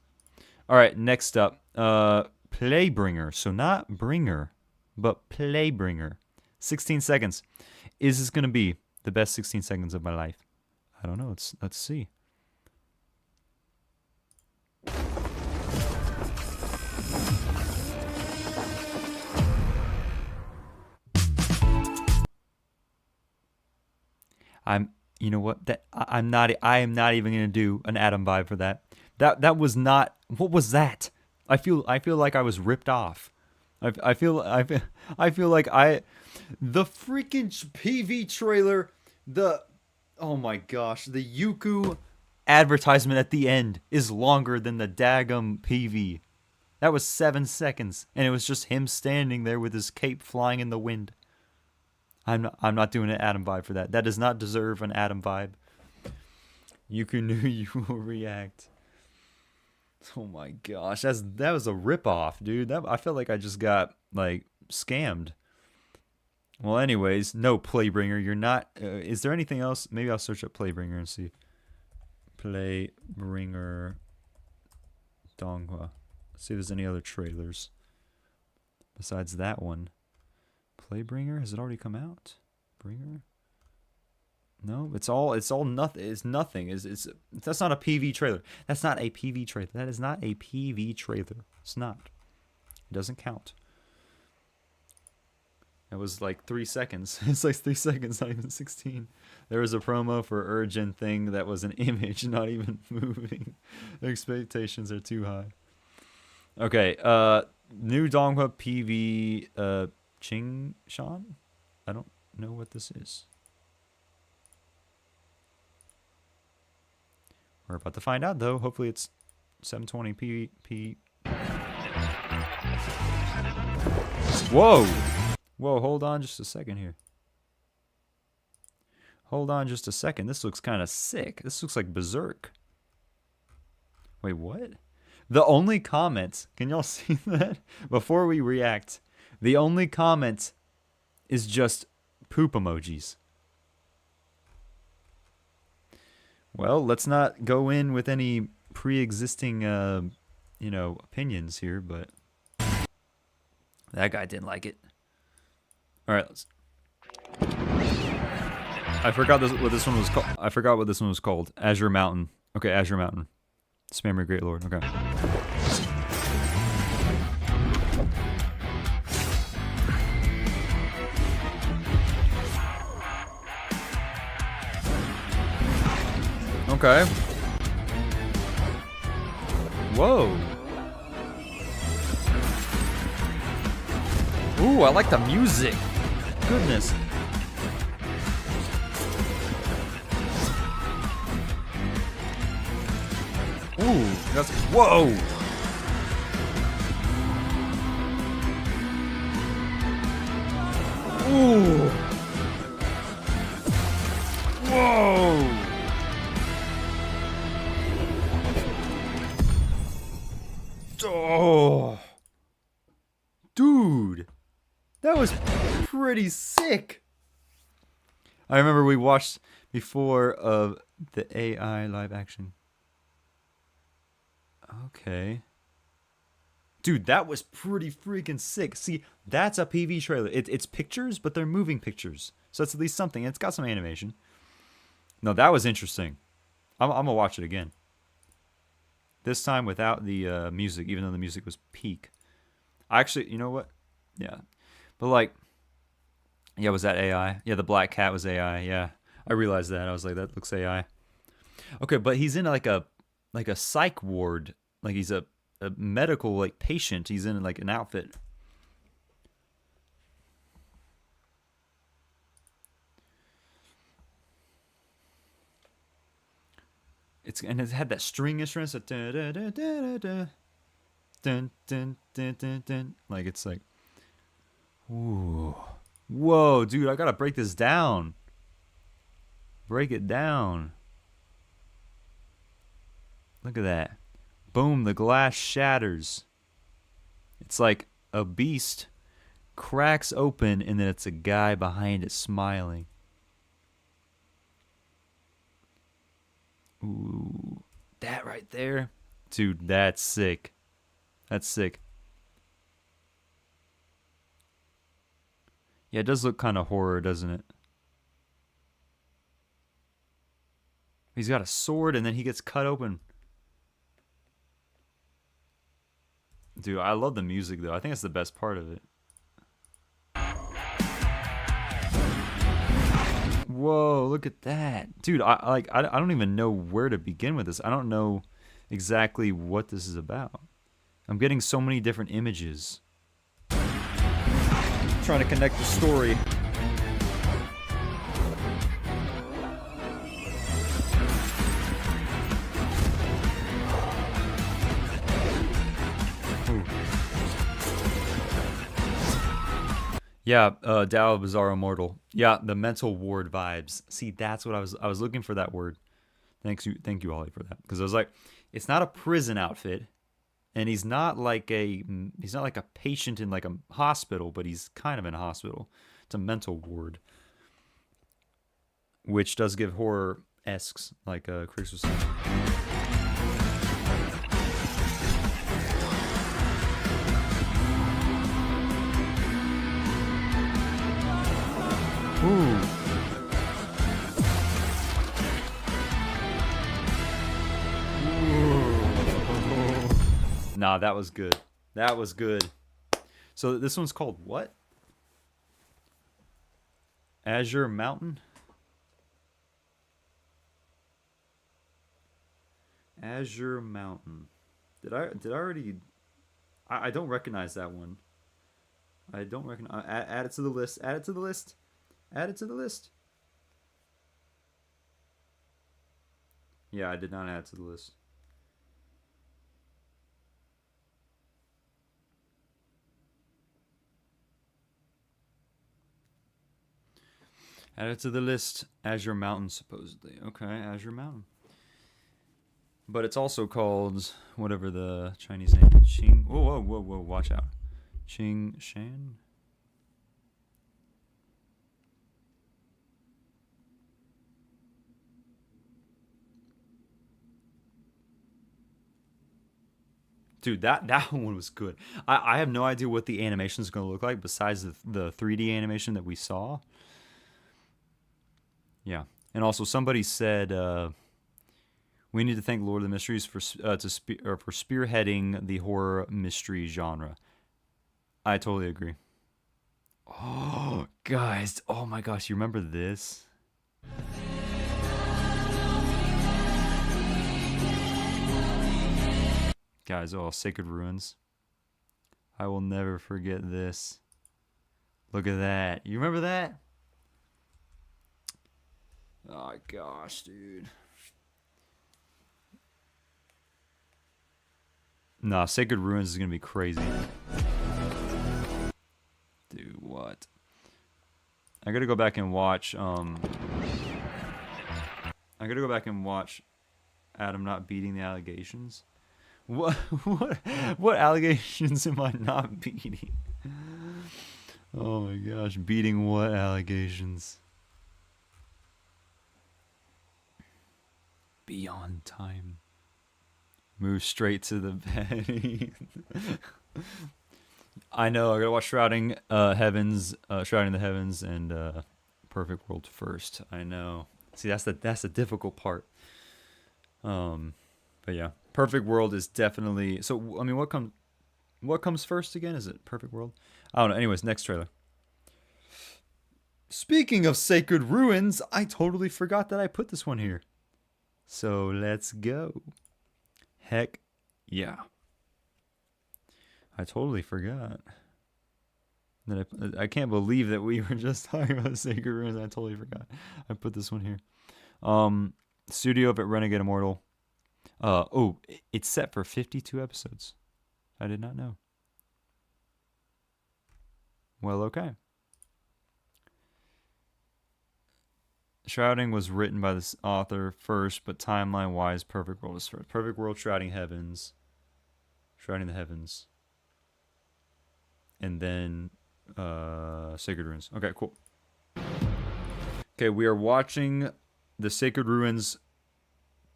All right, next up, Playbringer. So not Bringer, but Playbringer. 16 seconds. Is this gonna be the best 16 seconds of my life? I don't know. Let's see. You know what? I am not even gonna do an Adam vibe for that. That was not. What was that? I feel like I was ripped off. I feel like the freaking PV trailer. Oh my gosh, the Yuku advertisement at the end is longer than the daggum PV. That was 7 seconds, and it was just him standing there with his cape flying in the wind. I'm not doing an Adam vibe for that. That does not deserve an Adam vibe. Yuku knew you will react. Oh my gosh, that was a ripoff, dude. I felt like I just got like scammed. Well, anyways, no Playbringer. You're not. Is there anything else? Maybe I'll search up Playbringer and see. Playbringer Donghua. Let's see if there's any other trailers besides that one. Playbringer, has it already come out? Bringer? No, it's all nothing. It's nothing. That's not a PV trailer. That's not a PV trailer. That is not a PV trailer. It's not. It doesn't count. It was like 3 seconds. It's like 3 seconds, not even 16. There was a promo for Urgent thing that was an image, not even moving. The expectations are too high. Okay, new Donghua PV Ching Shan? I don't know what this is. We're about to find out though. Hopefully it's 720p. Whoa! Whoa, hold on just a second here. Hold on just a second. This looks kind of sick. This looks like Berserk. Wait, what? The only comment, can y'all see that? Before we react, the only comment is just poop emojis. Well, let's not go in with any pre-existing, opinions here, but that guy didn't like it. All right, I forgot what this one was called. Azure Mountain. Okay, Azure Mountain. Spammer Great Lord. Okay. Okay. Whoa. Ooh, I like the music. Goodness. Ooh, that's whoa. Ooh. Whoa. Oh. Dude. That was pretty sick. I remember we watched before of the AI live action. Okay. Dude, that was pretty freaking sick. See, that's a PV trailer. It's pictures, but they're moving pictures. So that's at least something. It's got some animation. No, that was interesting. I'm going to watch it again. This time without the music, even though the music was peak. Actually, you know what? Yeah. But like, yeah, was that AI? Yeah, the black cat was AI. Yeah, I realized that. I was like, that looks AI. Okay, but he's in like a psych ward. Like he's a medical like patient. He's in like an outfit. And it had that string instrument. So dun, dun, dun, dun, dun, dun, dun, dun, dun, dun. Like it's like, ooh, whoa, dude! I gotta break this down. Break it down. Look at that. Boom, the glass shatters. It's like a beast cracks open and then it's a guy behind it smiling. Ooh, that right there. Dude, that's sick. That's sick. Yeah, it does look kind of horror, doesn't it? He's got a sword and then he gets cut open. Dude, I love the music though. I think it's the best part of it. Whoa, look at that. Dude, I don't even know where to begin with this. I don't know exactly what this is about. I'm getting so many different images. I'm trying to connect the story. Yeah, Dao Bizarro Immortal. Yeah, the mental ward vibes. See, that's what I was looking for that word. Thank you, Ollie, for that. Because I was like, it's not a prison outfit, and he's not like a patient in like a hospital, but he's kind of in a hospital. It's a mental ward, which does give horror-esques, like Chris was saying. Ooh. Nah, that was good. That was good. So this one's called what? Azure Mountain? Azure Mountain. Did I already... I don't recognize that one. I don't recognize... Add it to the list. Add it to the list. Add it to the list. Yeah, I did not add it to the list. Add it to the list. Azure Mountain, supposedly. Okay, Azure Mountain. But it's also called whatever the Chinese name is. Qing. Whoa, watch out. Qing Shan? Dude, that one was good. I have no idea what the animation is going to look like besides the 3D animation that we saw. Yeah. And also somebody said We need to thank Lord of the Mysteries for for spearheading the horror mystery genre. I totally agree. Oh, guys. Oh my gosh, you remember this? Guys, oh, Sacred Ruins. I will never forget this. Look at that. You remember that? Oh gosh, dude. Nah, Sacred Ruins is gonna be crazy. Dude, what? I gotta go back and watch, I gotta go back and watch Adam not beating the allegations. What allegations am I not beating? Oh my gosh, beating what allegations? Beyond time. Move straight to the bed. I know, I gotta watch Shrouding the Heavens and Perfect World first. I know. See, that's the difficult part. But yeah, Perfect World is definitely. So I mean, what comes first again? Is it Perfect World? I don't know. Anyways, next trailer. Speaking of Sacred Ruins, I totally forgot that I put this one here. So let's go. Heck yeah. I totally forgot. That I can't believe that we were just talking about Sacred Ruins. I totally forgot. I put this one here. Studio of Renegade Immortal. Oh, it's set for 52 episodes. I did not know. Well, okay. Shrouding was written by this author first, but timeline-wise, Perfect World is first. Perfect World, Shrouding the Heavens, and then Sacred Ruins. Okay, cool. Okay, we are watching the Sacred Ruins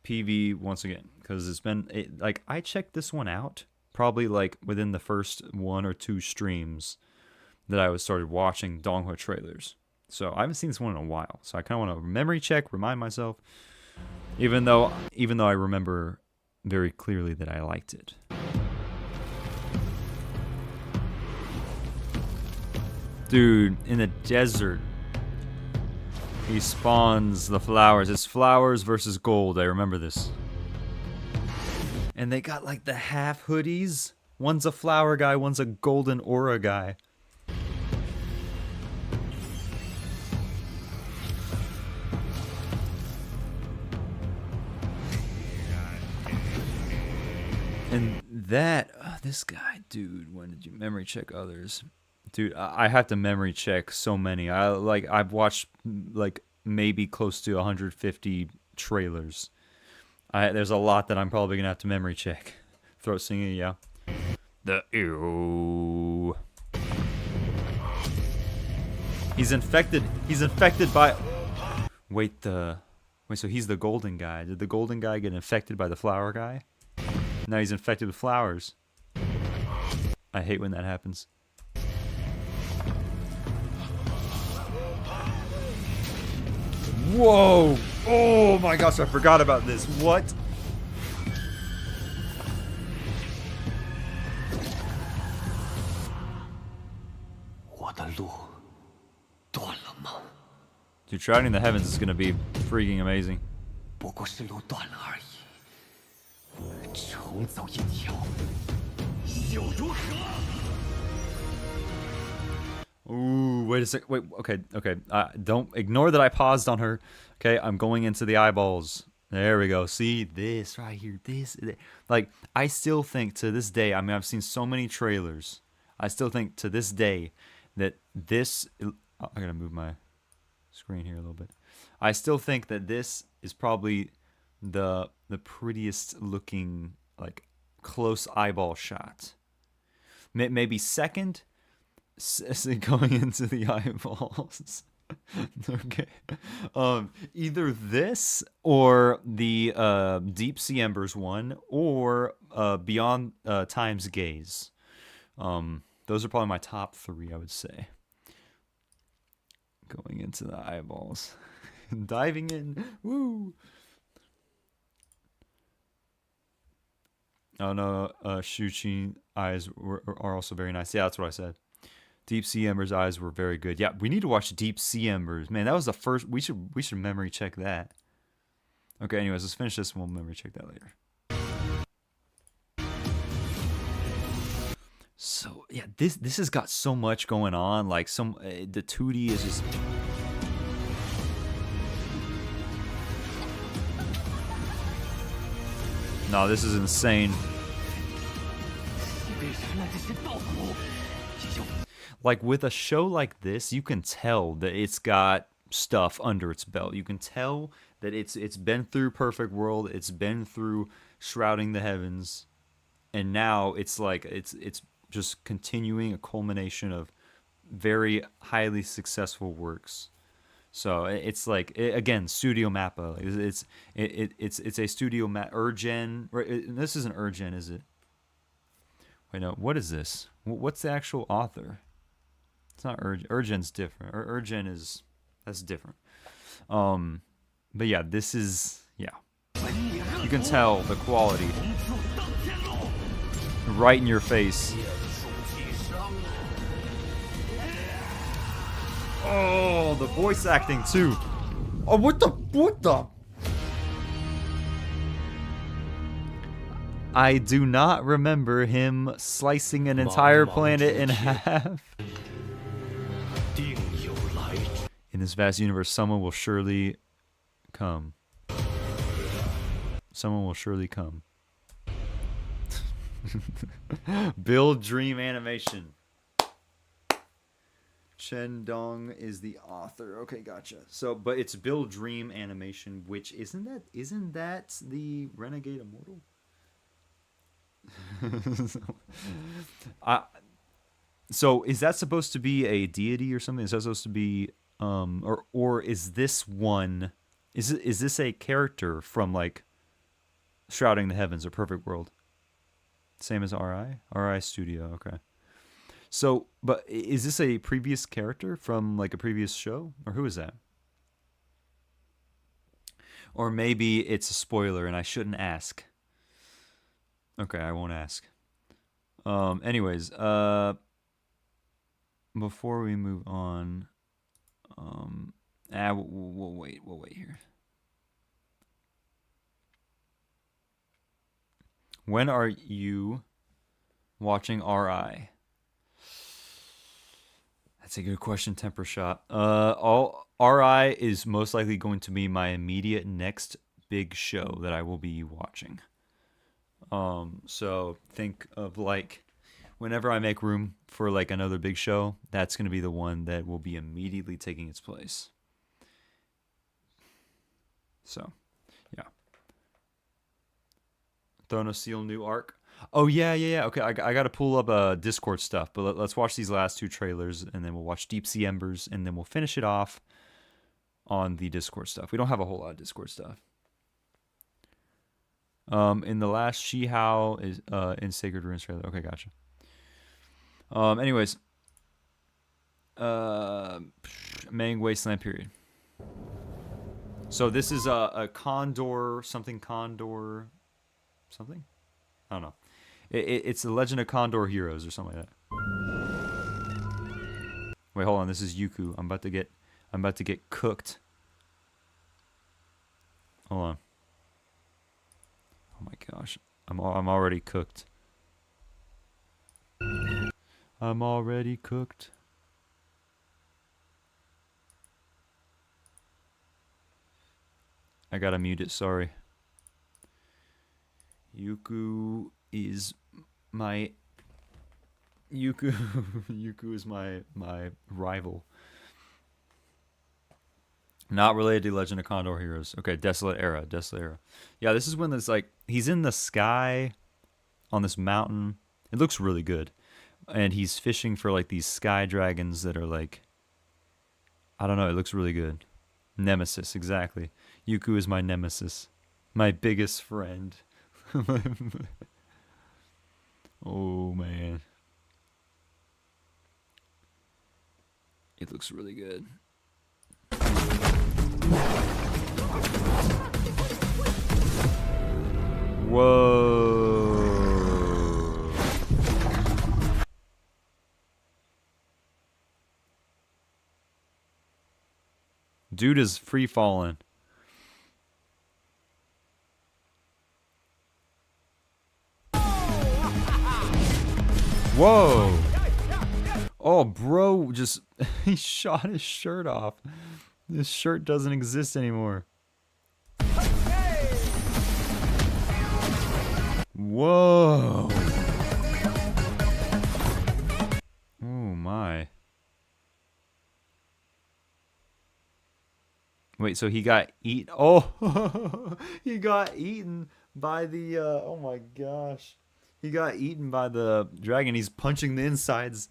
PV once again because it's been like I checked this one out probably like within the first 1 or 2 streams that I started watching DONGHUA trailers. So I haven't seen this one in a while. So I kind of want to memory check, remind myself, even though I remember very clearly that I liked it. Dude, in the desert, he spawns the flowers. It's flowers versus gold. I remember this. And they got like the half hoodies. One's a flower guy, one's a golden aura guy. And that, this guy, dude, when did you memory check others? Dude, I have to memory check so many. I've watched like maybe close to 150 trailers. There's a lot that I'm probably gonna have to memory check. Throat singing, yeah. The ew. He's infected. He's infected by. Wait, so he's the golden guy. Did the golden guy get infected by the flower guy? Now he's infected with flowers. I hate when that happens. Whoa! Oh my gosh, I forgot about this. What? Dude, Shrouding the Heavens is gonna be freaking amazing. Ooh, wait a sec. Wait, okay. Don't ignore that I paused on her. Okay, I'm going into the eyeballs. There we go. See this right here. This, like, I still think to this day. I mean, I've seen so many trailers. I still think to this day that this. I gotta move my screen here a little bit. I still think that this is probably the prettiest looking, like, close eyeball shot. Maybe second. Going into the eyeballs. Okay. Either this or the Deep Sea Embers one or Beyond Time's Gaze. Those are probably my top 3, I would say. Going into the eyeballs. Diving in. Woo! Oh no, Shuqin eyes are also very nice. Yeah, that's what I said. Deep Sea Ember's eyes were very good. Yeah, we need to watch Deep Sea Embers. Man, that was the first. We should memory check that. Okay, anyways, let's finish this and we'll memory check that later. So yeah, this has got so much going on. Like the 2D is just. No, this is insane. Like with a show like this, you can tell that it's got stuff under its belt. You can tell that it's been through Perfect World, it's been through Shrouding the Heavens, and now it's like it's just continuing a culmination of very highly successful works. So it's like again, Studio Mappa. It's a Studio Urgen. This isn't Urgen, is it? Wait, no. What is this? What's the actual author? It's not Urgen. Urgen's different. Urgen that's different. But yeah, this is You can tell the quality right in your face. Oh, the voice acting too. Oh, what the? I do not remember him slicing an entire planet in half. In this vast universe, someone will surely come. Someone will surely come. Build Dream Animation. Chen Dong is the author. Okay, gotcha. So, but it's Build Dream Animation, which isn't that the Renegade Immortal? So is that supposed to be a deity or something? Is that supposed to be or is this one is this a character from like Shrouding the Heavens or Perfect World? Same as RI Studio, okay. So, but is this a previous character from like a previous show, or who is that? Or maybe it's a spoiler and I shouldn't ask. Okay, I won't ask. Anyways, before we move on, we'll wait here. When are you watching RI? That's a good question, Temper Shot. All RI is most likely going to be my immediate next big show that I will be watching. So think of like whenever I make room for like another big show, that's going to be the one that will be immediately taking its place. So, yeah. Throne of Steel new arc. Oh yeah. Okay, I got to pull up Discord stuff, but let's watch these last two trailers, and then we'll watch Deep Sea Embers, and then we'll finish it off on the Discord stuff. We don't have a whole lot of Discord stuff. In the last Shi-Hao is in Sacred Ruins trailer. Okay, gotcha. Anyways, Mang Wasteland period. So this is a Condor something. I don't know. It's the Legend of Condor Heroes or something like that. Wait, hold on. This is Yuku. I'm about to get cooked. Hold on. Oh my gosh. I'm already cooked. I'm already cooked. I gotta mute it, sorry. Yuku is my rival. Not related to Legend of Condor Heroes. Okay, Desolate Era. Yeah, this is when there's like he's in the sky on this mountain. It looks really good. And he's fishing for like these sky dragons that are like, I don't know, it looks really good. Nemesis, exactly. Yuku is my nemesis. My biggest friend. Oh man. It looks really good. Whoa. dude is free falling. Whoa. Oh, bro, just he shot his shirt off. This shirt doesn't exist anymore. Whoa. Oh my. Wait, so he got eaten. Oh, he got eaten by the, oh my gosh. He got eaten by the dragon. He's punching the insides.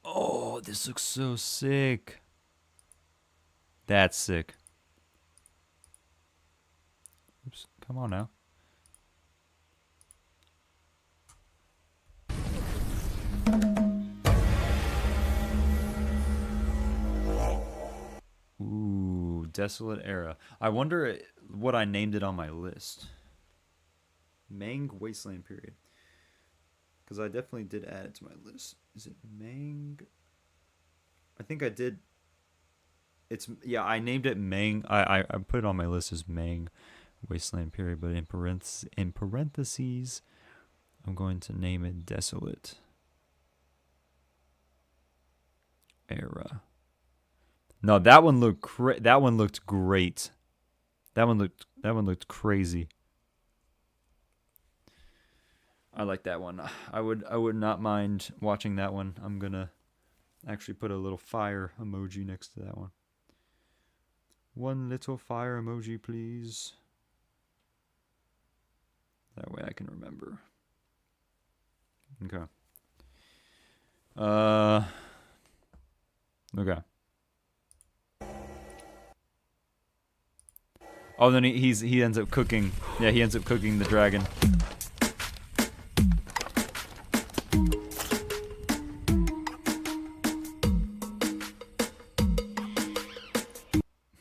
Oh, this looks so sick. That's sick. Oops, come on now. Ooh, Desolate Era. I wonder what I named it on my list. Mang Wasteland Period. Because I definitely did add it to my list. Is it Mang? I think I did. It's, yeah, I named it Mang. I put it on my list as Mang Wasteland Period, but in parentheses, I'm going to name it Desolate Era. No, that one looked that one looked great. That one looked crazy. I like that one. I would not mind watching that one. I'm gonna actually put a little fire emoji next to that one. One little fire emoji, please. That way I can remember. Okay. Okay. Oh, then he ends up cooking. Yeah, he ends up cooking the dragon.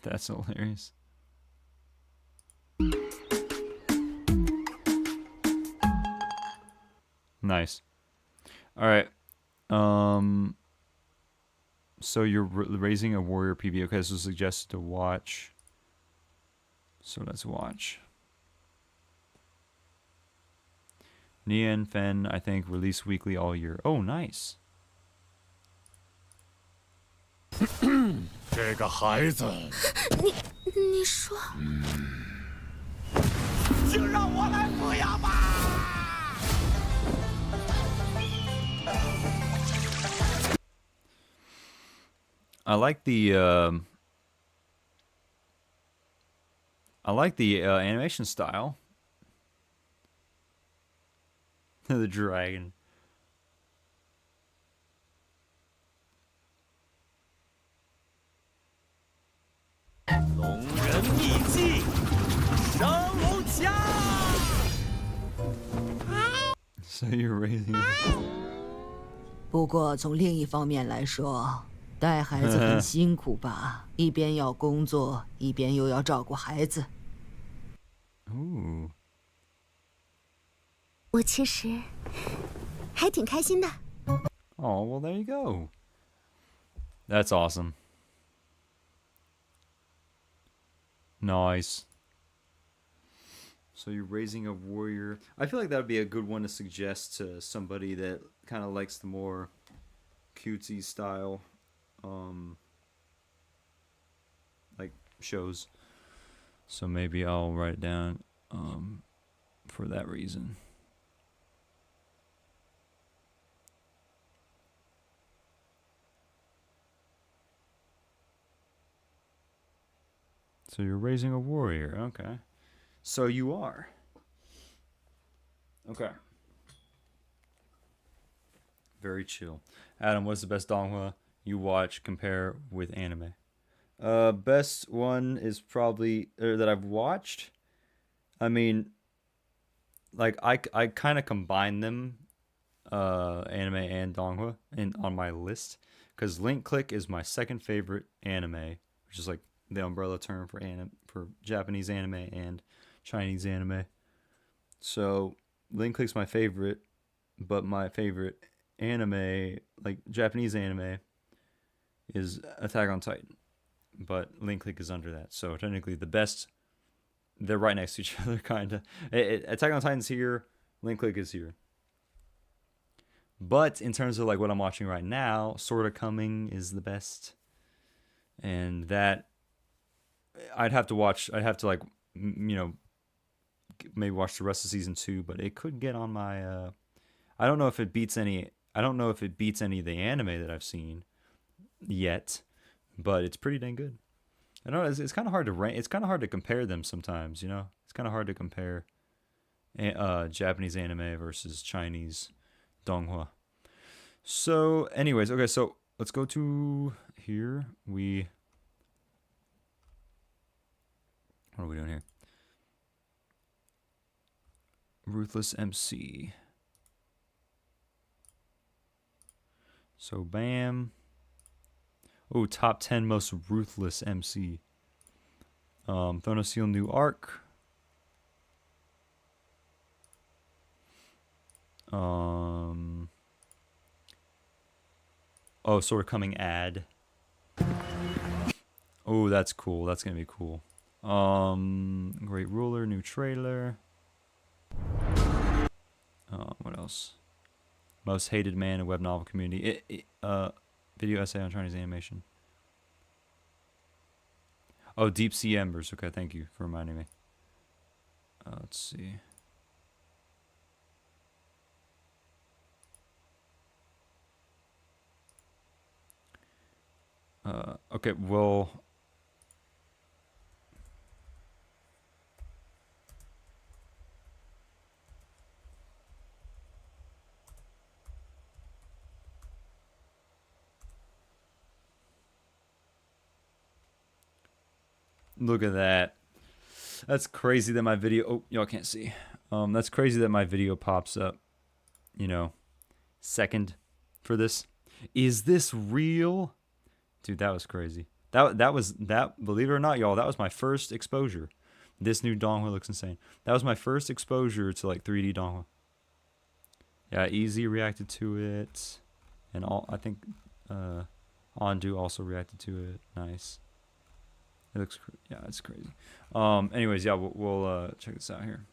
That's hilarious. Nice. All right. So you're raising a warrior PB. Okay, so suggested to watch. So let's watch. Nian Fen, I think, release weekly all year. Oh, nice. 这个孩子，你说，就让我来抚养吧。I like the animation style. The dragon. So you're raising. 不过从另一方面来说，带孩子很辛苦吧？一边要工作，一边又要照顾孩子。Ooh. 我其实还挺开心的。 Oh, well, there you go. That's awesome. Nice. So you're raising a warrior. I feel like that would be a good one to suggest to somebody that kind of likes the more cutesy style, like shows. So maybe I'll write it down for that reason. So you're raising a warrior. Okay. So you are. Okay. Very chill. Adam, what's the best donghua you watch compare with anime? Best one is probably that I've watched. I mean, like I kind of combine them, anime and donghua, on my list, because Link Click is my second favorite anime, which is like the umbrella term for Japanese anime and Chinese anime. So Link Click's my favorite, but my favorite anime, like Japanese anime, is Attack on Titan. But Link League is under that. So technically the best, they're right next to each other, kind of. Attack on Titan's here, Link League is here. But in terms of like what I'm watching right now, Sorta Coming is the best. And that, I'd have to like, maybe watch the rest of season 2, but it could get on my, I don't know if it beats any of the anime that I've seen yet, but it's pretty dang good. I know it's kind of hard to rank. It's kind of hard to compare them sometimes. It's kind of hard to compare Japanese anime versus Chinese donghua. So, anyways, okay, so let's go to here. What are we doing here? Ruthless MC. So, bam. Oh, top 10 most ruthless MC. Seal new arc. Oh, Sort of Coming ad. Oh, that's cool. That's gonna be cool. Great Ruler, new trailer. What else? Most hated man in web novel community. Video essay on Chinese animation. Oh, Deep Sea Embers. Okay, thank you for reminding me. Let's see. Okay, well... Look at that. That's crazy that my video... Oh, y'all can't see. That's crazy that my video pops up, second for this. Is this real? Dude, that was crazy. That was, believe it or not, y'all, that was my first exposure. This new donghua looks insane. That was my first exposure to, like, 3D donghua. Yeah, Easy reacted to it. And I think Ondu also reacted to it. Nice. It looks, yeah, it's crazy. Anyways, yeah, we'll check this out here.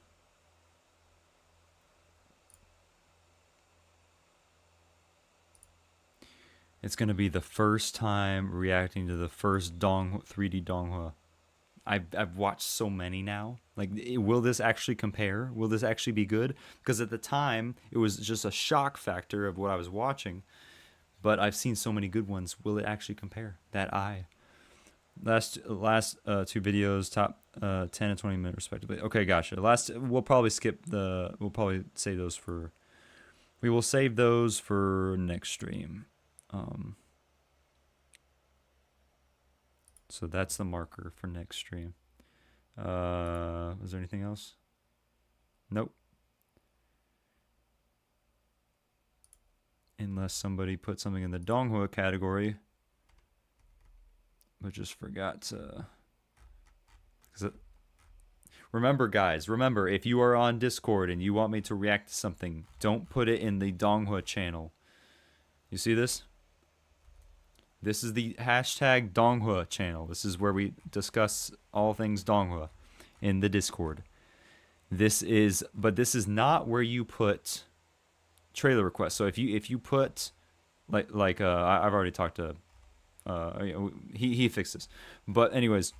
It's gonna be the first time reacting to the first 3D donghua. I've watched so many now. Like, will this actually compare? Will this actually be good? Because at the time, it was just a shock factor of what I was watching. But I've seen so many good ones. Will it actually compare? That eye. Last two videos, top 10 and 20 minute respectively. Okay, gotcha. We'll probably we'll probably save those for, we will save those for next stream. So that's the marker for next stream. Was there anything else? Nope. Unless somebody put something in the donghua category. But just forgot to... Remember, guys, if you are on Discord and you want me to react to something, don't put it in the donghua channel. You see this? This is the hashtag donghua channel. This is where we discuss all things donghua in the Discord. But this is not where you put trailer requests. So if you put I've already talked to he fixed this. But anyways,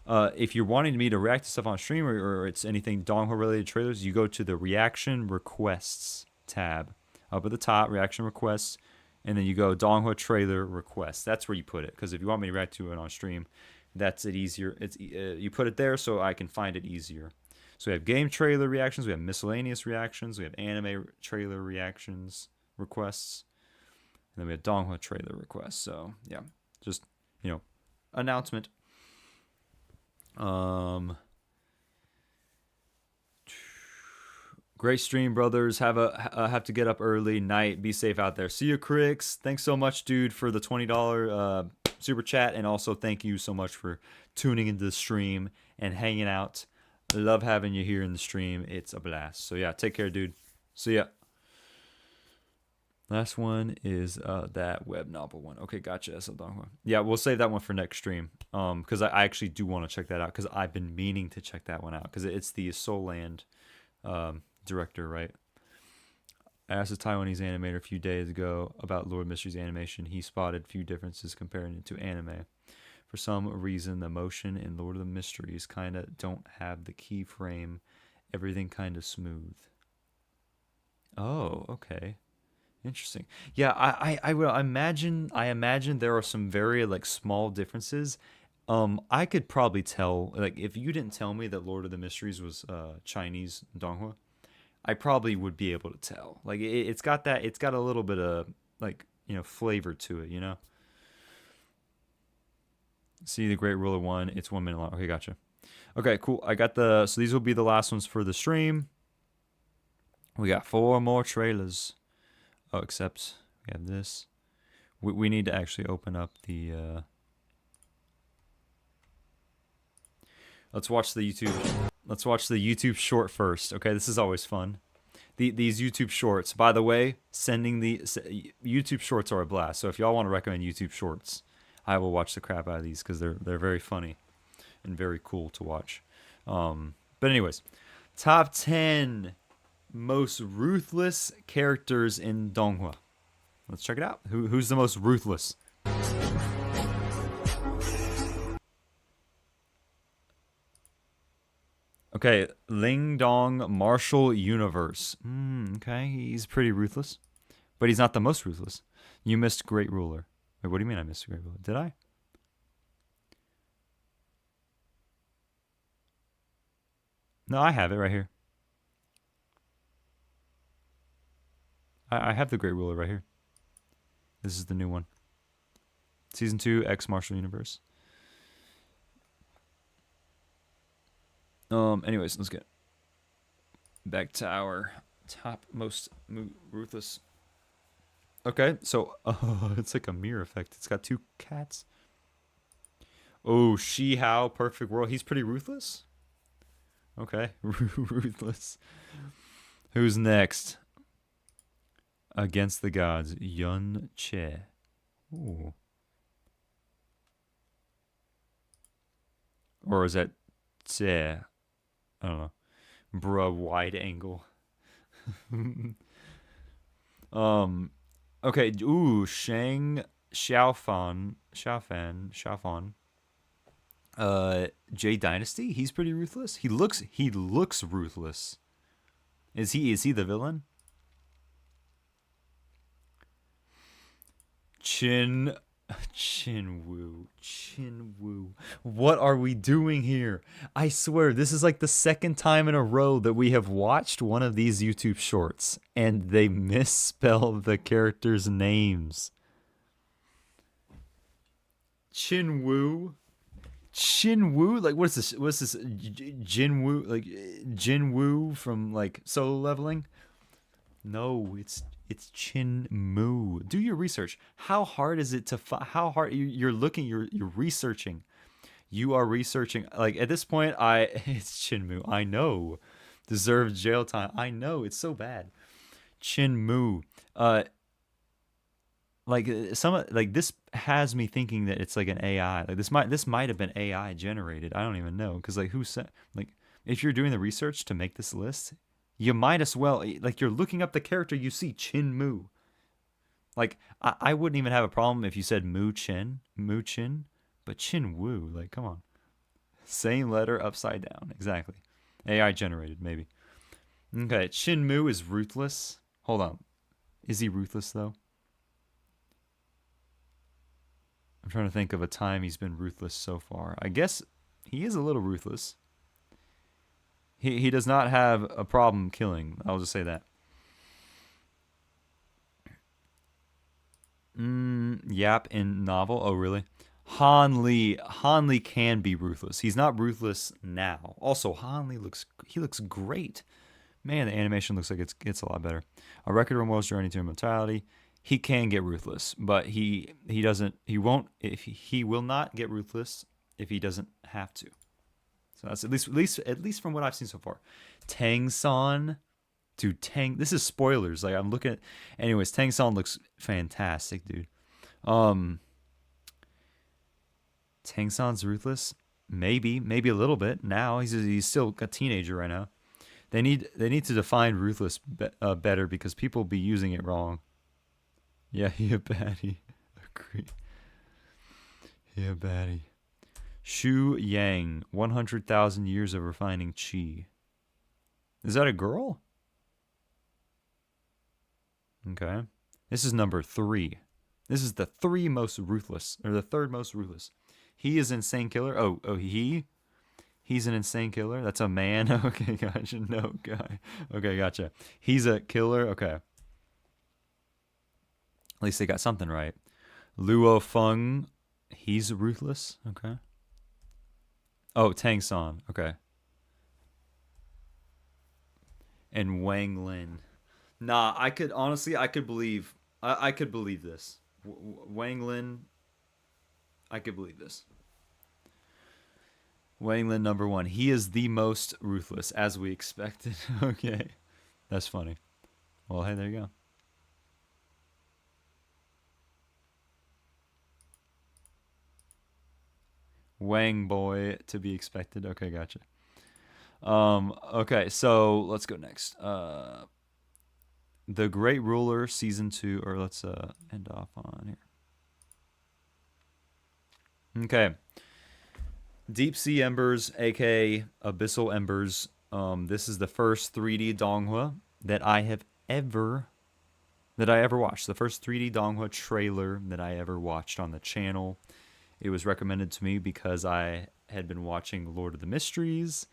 if you're wanting me to react to stuff on stream or it's anything donghua related trailers, you go to the reaction requests tab up at the top, reaction requests, and then you go donghua trailer requests. That's where you put it, because if you want me to react to it on stream, that's it easier. It's you put it there so I can find it easier. So we have game trailer reactions, we have miscellaneous reactions, we have anime trailer reactions requests, and then we have donghua trailer requests. So yeah, just announcement. Great stream, brothers. Have to get up early. Night. Be safe out there. See you, Crix. Thanks so much, dude, for the $20 super chat, and also thank you so much for tuning into the stream and hanging out. I love having you here in the stream. It's a blast. So yeah, take care, dude. See ya. Last one is that web novel one. Okay, gotcha. So Donghua. Yeah, we'll save that one for next stream. Because I actually do want to check that out because I've been meaning to check that one out because it's the Soul Land director, right? I asked a Taiwanese animator a few days ago about Lord Mysteries animation. He spotted a few differences comparing it to anime. For some reason, the motion in Lord of the Mysteries kind of don't have the keyframe. Everything kind of smooth. Oh, okay. Interesting. Yeah, I will imagine. I imagine there are some very like small differences. I could probably tell. Like, if you didn't tell me that Lord of the Mysteries was Chinese Donghua, I probably would be able to tell. Like, it's got that. It's got a little bit of like flavor to it. See the Great Ruler 1. It's 1 minute long. Okay, gotcha. Okay, cool. I got the. So these will be the last ones for the stream. We got 4 more trailers. Oh, except we have this. We need to actually open up the. Let's watch the YouTube. Let's watch the YouTube short first. Okay, this is always fun. These YouTube shorts. By the way, YouTube shorts are a blast. So if y'all want to recommend YouTube shorts, I will watch the crap out of these because they're very funny and very cool to watch. But anyways, top 10 most ruthless characters in Donghua. Let's check it out. Who's the most ruthless? Okay, Ling Dong Martial Universe. Okay, he's pretty ruthless, but he's not the most ruthless. You missed Great Ruler. Wait, what do you mean I missed Great Ruler? Did I? No, I have it right here. I have the Great Ruler right here. This is the new one. Season 2, X Martial Universe. Anyways, let's get back to our top most ruthless. Okay, so it's like a mirror effect. It's got 2 cats. Oh, Shi Hao, Perfect World. He's pretty ruthless. Okay, ruthless. Who's next? Against the Gods, Yun Che. Ooh. Or is that Che? I don't know. Bruh, wide angle. Okay. Ooh, Shang Xiaofan. J Dynasty. He's pretty ruthless. He looks ruthless. Is he the villain? Chin Woo. What are we doing here? I swear, this is like the second time in a row that we have watched one of these YouTube shorts and they misspell the characters' names. Chin Woo? Like, what is this? What's this? Jin Woo? Like, Jin Woo from, like, Solo Leveling? No, it's Chin Moo. Do your research. How hard is it to how hard you're looking? You're researching. You are researching. Like, at this point, it's Chin Moo. I know, deserves jail time. I know, it's so bad. Chin Moo. Like this has me thinking that it's like an AI. Like, this might have been AI generated. I don't even know, because like, who said, like, if you're doing the research to make this list, you might as well, like, you're looking up the character, you see Chin Moo. Like, I wouldn't even have a problem if you said Moo Chin, but Chin Woo, like, come on. Same letter upside down, exactly. AI generated, maybe. Okay, Chin Moo is ruthless. Hold on. Is he ruthless, though? I'm trying to think of a time he's been ruthless so far. I guess he is a little ruthless. He does not have a problem killing. I'll just say that. Yap in novel. Oh, really? Han Li can be ruthless. He's not ruthless now. Also, Han Li looks great. Man, the animation looks like it gets a lot better. A Record of Most Journey to Immortality. He can get ruthless, but he will not get ruthless if he doesn't have to. So that's at least from what I've seen so far. Tang San, Dude, Tang. This is spoilers. Like I'm looking at. Anyways, Tang Son looks fantastic, dude. Tang Son's ruthless. Maybe a little bit. Now he's still a teenager right now. They need to define ruthless better because people be using it wrong. Yeah, he a baddie. Agree. He a baddie. Shu Yang, 100,000 years of refining chi. Is that a girl? Okay. This is number 3. This is the 3 most ruthless, or the 3rd most ruthless. He is insane killer. Oh, he's an insane killer. That's a man. Okay, gotcha. No guy. Okay, gotcha. He's a killer. Okay. At least they got something right. Luo Feng, he's ruthless. Okay. Oh, Tang Son. Okay. And Wang Lin. Nah, I could believe. I could believe this. Wang Lin. I could believe this. Wang Lin number 1. He is the most ruthless, as we expected. Okay. That's funny. Well, hey, there you go. Wang boy to be expected. Okay, gotcha. Okay, so let's go next. The Great Ruler season 2, or let's end off on here. Okay. Deep Sea Embers, aka Abyssal Embers. This is the first 3D Donghua that I ever watched. The first 3D Donghua trailer that I ever watched on the channel. It was recommended to me because I had been watching Lord of the Mysteries.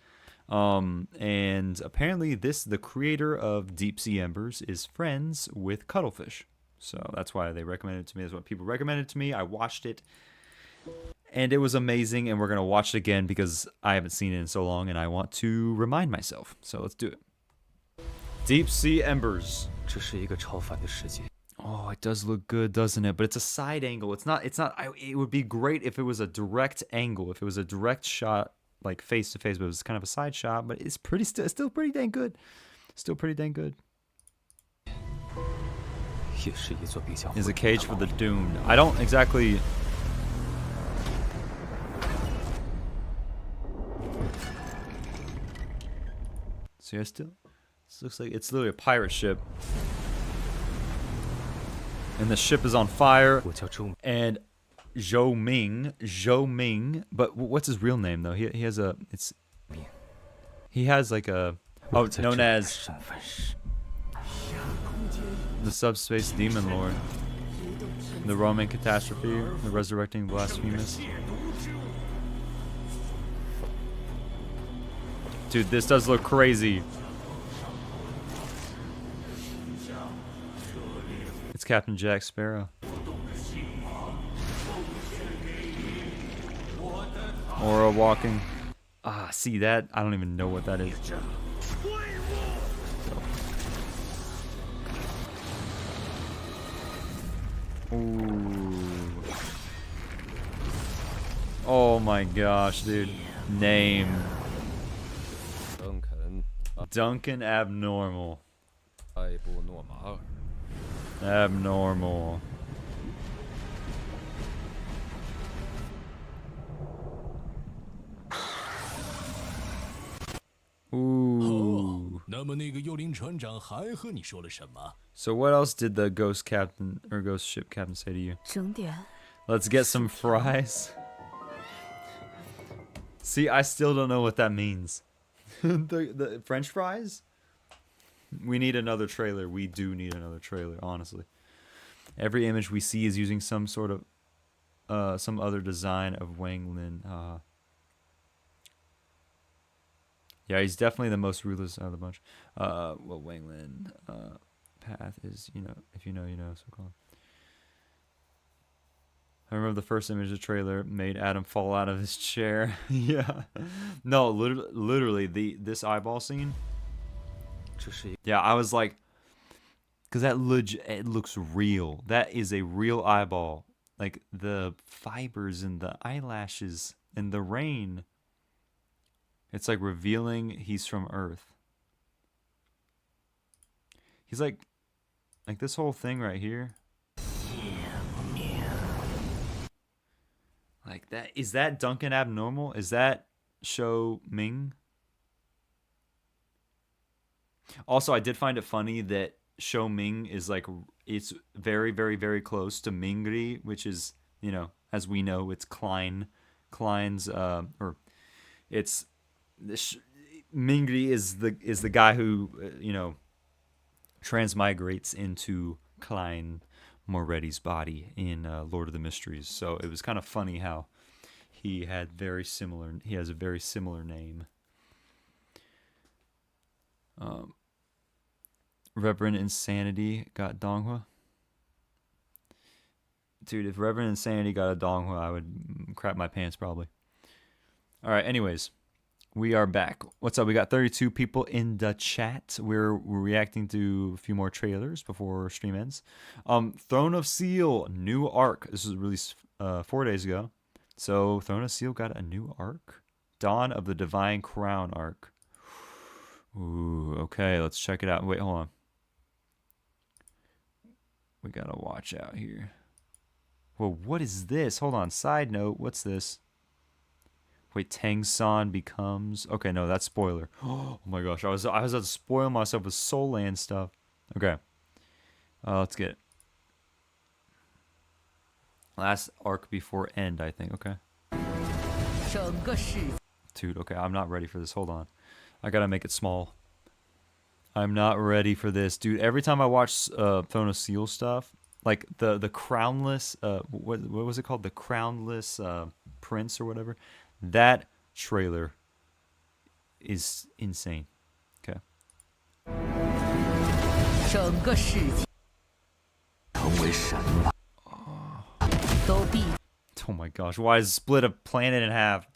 And apparently the creator of Deep Sea Embers is friends with Cuttlefish. So that's why they recommended it to me. That's what people recommended it to me. I watched it. And it was amazing, and we're going to watch it again because I haven't seen it in so long, and I want to remind myself. So let's do it. Deep Sea Embers. 这是一个超凡的世界。 Oh, it does look good, doesn't it? But it's a side angle. It's not. It would be great if it was a direct angle, if it was a direct shot, like face to face. But it was kind of a side shot. But it's still pretty dang good. Still pretty dang good. 也是一座比较 Is a cage for the doomed. I don't exactly. See, this looks like it's literally a pirate ship. And the ship is on fire. 我叫周 And Zhou Ming, but what's his real name though? He has like a known as 身份是 the subspace demon lord, the Roman catastrophe, the resurrecting blasphemous. Dude, this does look crazy. It's Captain Jack Sparrow. Or walking. Ah, see that? I don't even know what that is. Ooh. Oh my gosh, dude. Name. Duncan Abnormal. 艾布诺马尔， Abnormal. Ooh. 那么那个幽灵船长还和你说了什么？ So what else did the ghost captain or ghost ship captain say to you? 整点 Let's get some fries. See, I still don't know what that means. the French fries? We need another trailer. We do need another trailer, honestly. Every image we see is using some sort of some other design of Wang Lin. Yeah, he's definitely the most ruthless out of the bunch. Well, Wang Lin path is, if you know, you know, so called. I remember the first image of the trailer made Adam fall out of his chair. Yeah. No, literally this eyeball scene. 这是一 Yeah, I was like, because it looks real. That is a real eyeball. Like the fibers and the eyelashes and the rain. It's like revealing he's from Earth. He's like this whole thing right here. Like that. Is that Duncan abnormal? Is that Shou Ming? Also, I did find it funny that Shou Ming is like, it's very, very, very close to Mingri, which is, you know, as we know, it's Klein's, or it's, Mingri is the guy who, you know, transmigrates into Klein Moretti's body in Lord of the Mysteries. So it was kind of funny how he has a very similar name. Reverend Insanity got Donghua. Dude, if Reverend Insanity got a Donghua, I would crap my pants probably. All right, anyways, we are back. What's up? We got 32 people in the chat. We're reacting to a few more trailers before stream ends. Throne of Seal, new arc. This was released 4 days ago. So Throne of Seal got a new arc. Dawn of the Divine Crown arc. Ooh, okay, let's check it out. Wait, hold on. We gotta watch out here. Well, what is this? Hold on. Side note, what's this? Wait, Tang San becomes... Okay, no, that's spoiler. Oh my gosh, I was about to spoil myself with Soul Land stuff. Okay. Let's get it. Last arc before end, I think. Okay. Dude, okay, I'm not ready for this. Hold on. I gotta make it small. I'm not ready for this. Dude, every time I watch Throne of Seal stuff, like the crownless... what was it called? The crownless prince or whatever? That trailer is insane. Okay. Oh my gosh, why is split a planet in half?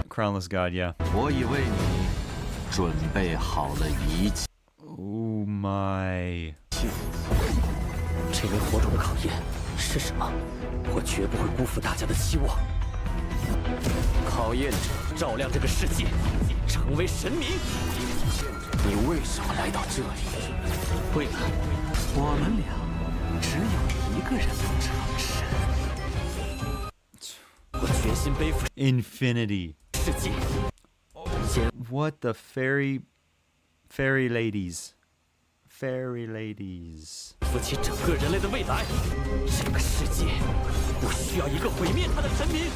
Crownless God, yeah. Oh my. 这位火种的考验是什么？我绝不会辜负大家的期望。考验者照亮这个世界，成为神明。你为什么来到这里？未来，我们俩只有一个人能成神。我决心背负 Infinity. 世界。 What the fairy ladies? Fairy ladies. 负起整个人类的未来。这个世界不需要一个毁灭它的神明。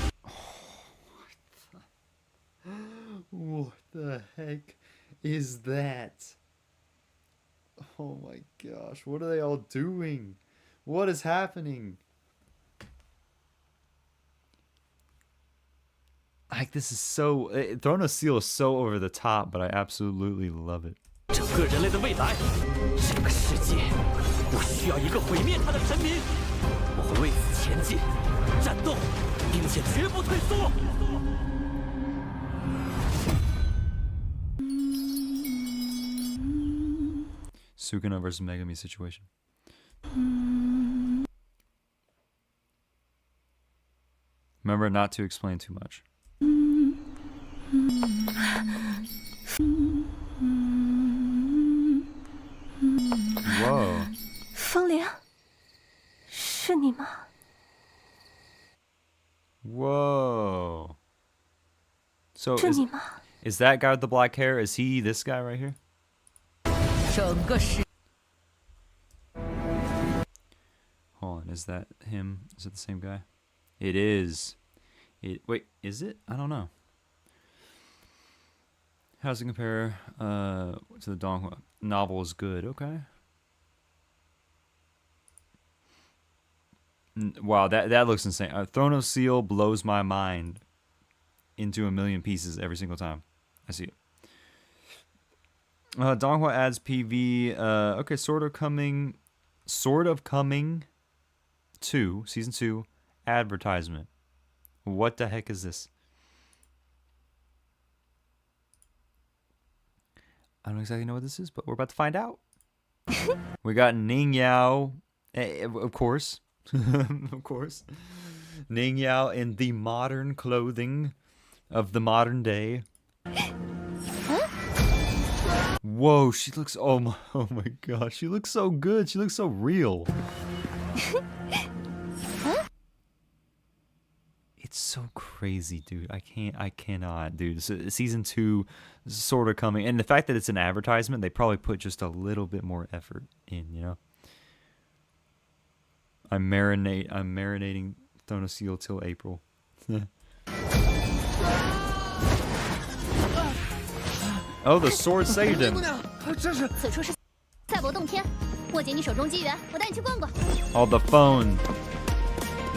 What the heck is that? Oh my gosh, what are they all doing? What is happening? Like, this is so... Throne of Seal is so over the top, but I absolutely love it. 整个人类的未来，这个世界不需要一个毁灭它的神明。我会为此前进、战斗，并且绝不退缩。 Sukuna versus Megami situation. Remember not to explain too much. Whoa. 风铃，是你吗？ Whoa. So 是你吗？ is that guy with the black hair? Is he this guy right here? 整个世 Hold on, is that him? Is it the same guy? It is. Wait, is it? I don't know. How does it compare to the Donghua? Novel is good. Okay. Wow, that looks insane. Throne of Seal blows my mind into a million pieces every single time I see it. Donghua adds PV. Okay, sort of coming 2, season 2 advertisement. What the heck is this? I don't exactly know what this is, but we're about to find out. We got Ning Yao, of course. Of course. Ning Yao in the modern clothing of the modern day. Whoa, she looks oh my gosh, she looks so good. She looks so real. It's so crazy, dude. I cannot, dude. Season 2 is sort of coming, and the fact that it's an advertisement, they probably put just a little bit more effort in, you know. I'm marinating Throne of Steel till April. Oh, the sword saved him. 此处是赛博洞天，握紧你手中机缘，我带你去逛逛。 Oh, the phone.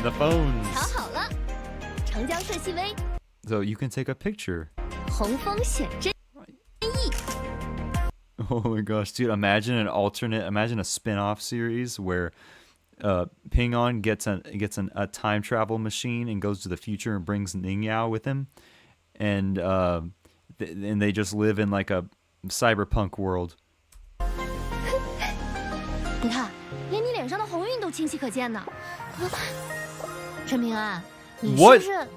The phones. 调好了，长江顺细微， So you can take a picture. 红枫显真意。 Oh my gosh, dude! Imagine a spin-off series where Ping-On gets a time travel machine and goes to the future and brings Ning Yao with him, and they just live in like a cyberpunk world. 你看，连你脸上的红晕都清晰可见呢。陈明安，你是不是？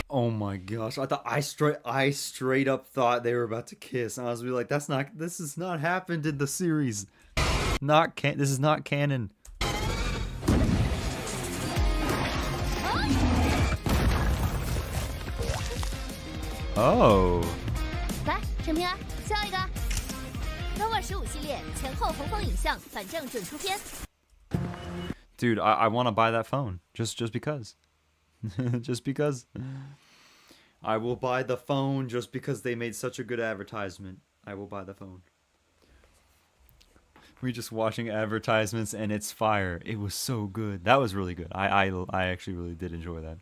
Oh my gosh! I straight up thought they were about to kiss, and I was like, this has not happened in the series. This is not canon. Oh. 来，陈平安，笑一个。DONGHUA 15系列前后红枫影像，反正准出片。 Dude, I want to buy that phone just because. Just because. I will buy the phone just because they made such a good advertisement. I will buy the phone. We're just watching advertisements and it's fire. It was so good. That was really good. I actually really did enjoy that.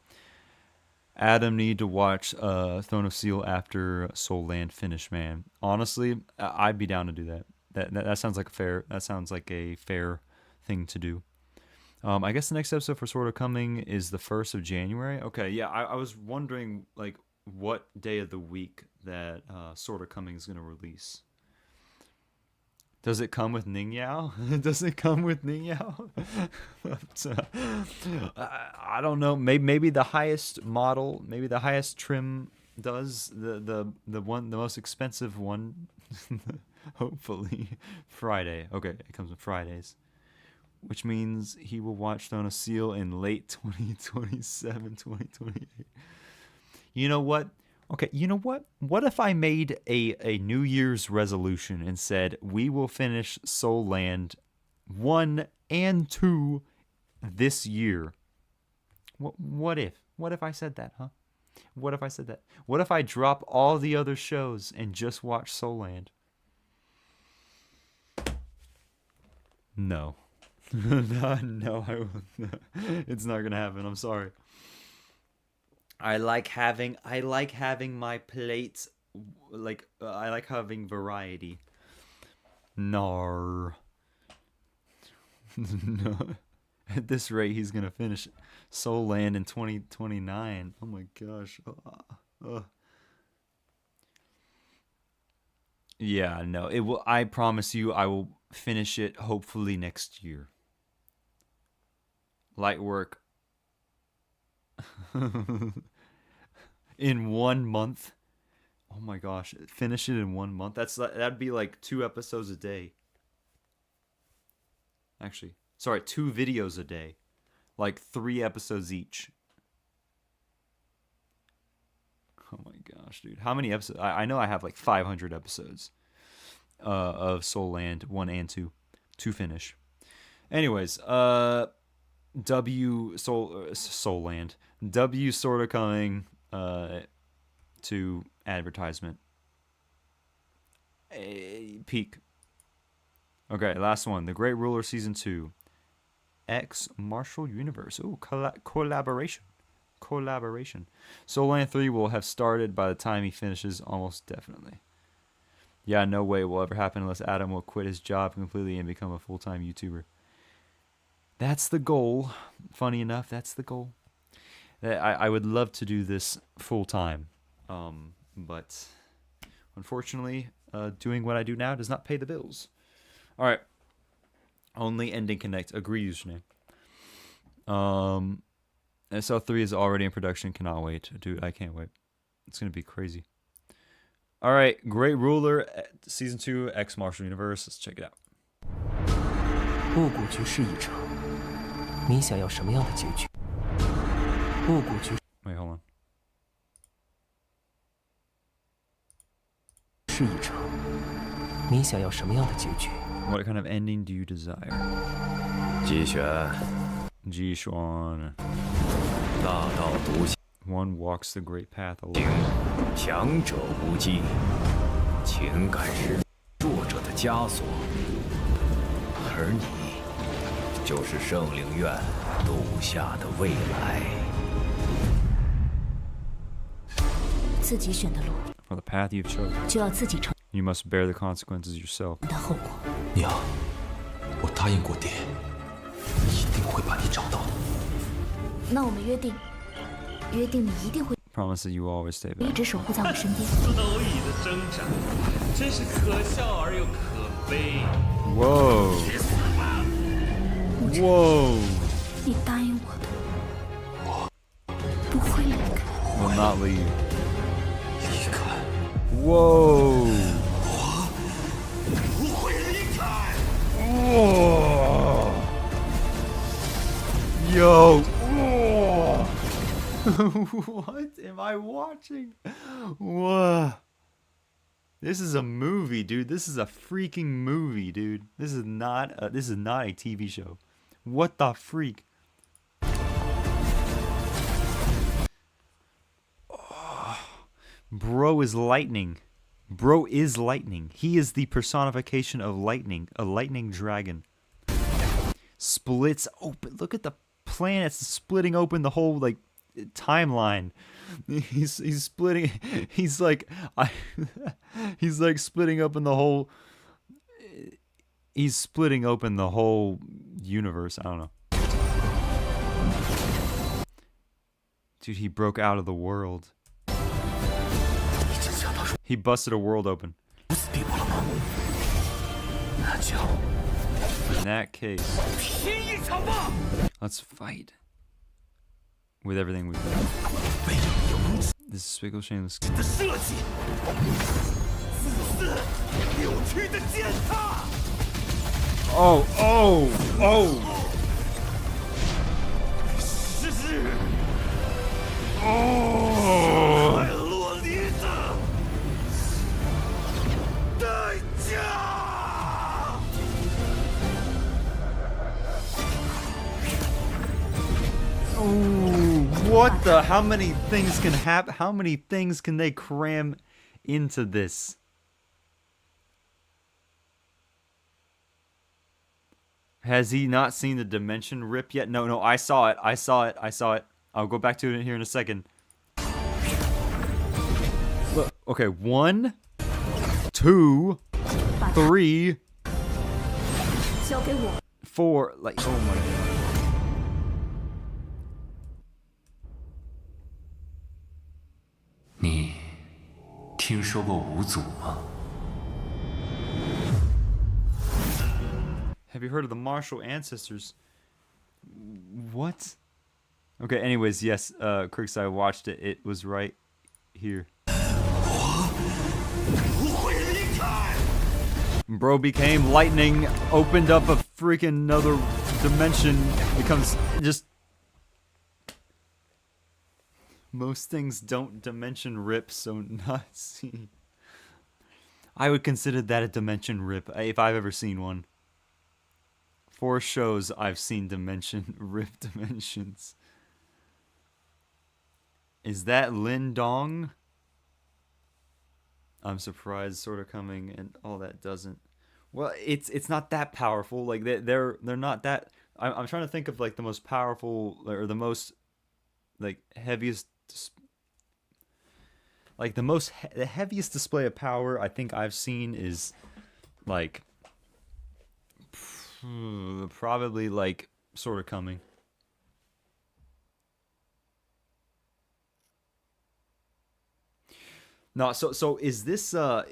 Adam need to watch Throne of Steel after Soul Land finish, man. Honestly, I'd be down to do that. That sounds like a fair thing to do. I guess the next episode for Sort of Coming is the 1st of January. Okay, yeah, I was wondering like what day of the week that Sort of Coming is going to release. Does it come with Ning Yao? Does it come with Ning Yao? I don't know. Maybe the highest model, maybe the highest trim does. The most expensive one. Hopefully Friday. Okay, it comes with Fridays, which means he will watch Throne of Steel in late 2027, 2028. You know what? Okay, you know what? What if I made a New Year's resolution and said we will finish Soul Land 1 and 2 this year? What if I said that, huh? What if I said that? What if I drop all the other shows and just watch Soul Land? No. No, I will not. It's not gonna happen. I'm sorry. I like having my plate, like I like having variety. Nar. No. At this rate, he's gonna finish Soul Land in 2029. Oh my gosh. Yeah, no. It will. I promise you, I will finish it hopefully next year. Light work. In 1 month. Oh my gosh, finish it in 1 month. That'd be like 2 episodes a day. Actually, sorry, 2 videos a day. Like 3 episodes each. Oh my gosh, dude. How many episodes? I know I have like 500 episodes of Soul Land 1 and 2 to finish. Anyways, Soul Land. W sort of coming to advertisement. Peak. Okay, last one. The Great Ruler Season 2. X Martial Universe. Ooh, collaboration. Soul Land 3 will have started by the time he finishes, almost definitely. Yeah, no way it will ever happen unless Adam will quit his job completely and become a full-time YouTuber. That's the goal. Funny enough, that's the goal. I would love to do this full-time. But unfortunately, doing what I do now does not pay the bills. All right. Only Ending Connect. Agree, username. SL3 is already in production. Cannot wait. Dude, I can't wait. It's going to be crazy. All right, Great Ruler Season 2 X Martial Universe. Let's check it out. 雾谷局势已成，你想要什么样的结局？雾谷局 Wait, hold on. 势已成，你想要什么样的结局？ What kind of ending do you desire? 机旋， Ji Xuan. 大道独行， One walks the great path alone. 强者无忌。情感是弱者的枷锁，而你就是圣灵院赌下的未来。自己选的路 For the path you've chosen, 就要自己承 you must bear the consequences yourself. 担后果。娘，我答应过爹，一定会把你找到。那我们约定，约定你一定会 Promise that you will always stay 一 back. 直守护在我身边。蝼蚁的挣扎，真是可笑而又可悲。 Whoa. Whoa. 你答应我的，不会离开。 Will not leave. 离开， Whoa. 不会离开。 Whoa. Yo. Whoa. What am I watching? Whoa. This is a movie, dude. This is a freaking movie, dude. This is not a TV show. What the freak? Oh, bro is lightning. Bro is lightning. He is the personification of lightning, a lightning dragon. Splits open. Look at the planets splitting open the whole like timeline. He's splitting. He's like he's like splitting open the whole. He's splitting open the whole universe. I don't know. Dude, he broke out of the world. He busted a world open. In that case, let's fight with everything we've got. This is Spiegel Shameless. 设计，4-4扭曲的践踏。 Oh, oh, oh! 是 Oh! 爱洛离的代价。 Ooh, what the? How many things can happen? How many things can they cram into this? Has he not seen the dimension rip yet? No, I saw it. I saw it. I'll go back to it here in a second. Look, okay, 1, 2, 3, 交给我。 4. Like, oh my god. "你听说过五祖吗？ Have you heard of the martial ancestors? What? Okay, anyways, yes, Crix, I watched it. It was right here. 不会离开。 Bro became lightning, opened up a freaking another dimension, becomes just... Most things don't dimension rip, so not seen. I would consider that a dimension rip, if I've ever seen one. 4 shows I've seen dimension rip dimensions. Is that Lin Dong? I'm surprised, sort of coming, and all that doesn't. Well, it's not that powerful. Like they're not that. I'm trying to think of like the most powerful or the most like heaviest. Like the heaviest display of power I think I've seen is like probably like sort of coming. No, so is this the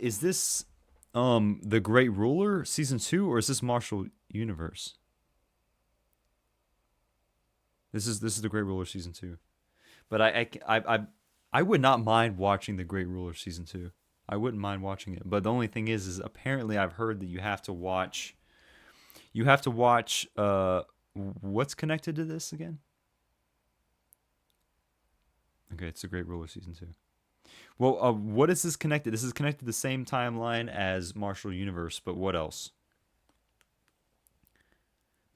Great Ruler season 2 or is this Martial Universe? This is the Great Ruler season 2. But I would not mind watching the Great Ruler season 2. I wouldn't mind watching it. But the only thing is apparently I've heard that you have to watch. What's connected to this again? Okay, it's a Great Ruler season 2. Well, what is this connected? This is connected to the same timeline as Martial Universe, but what else?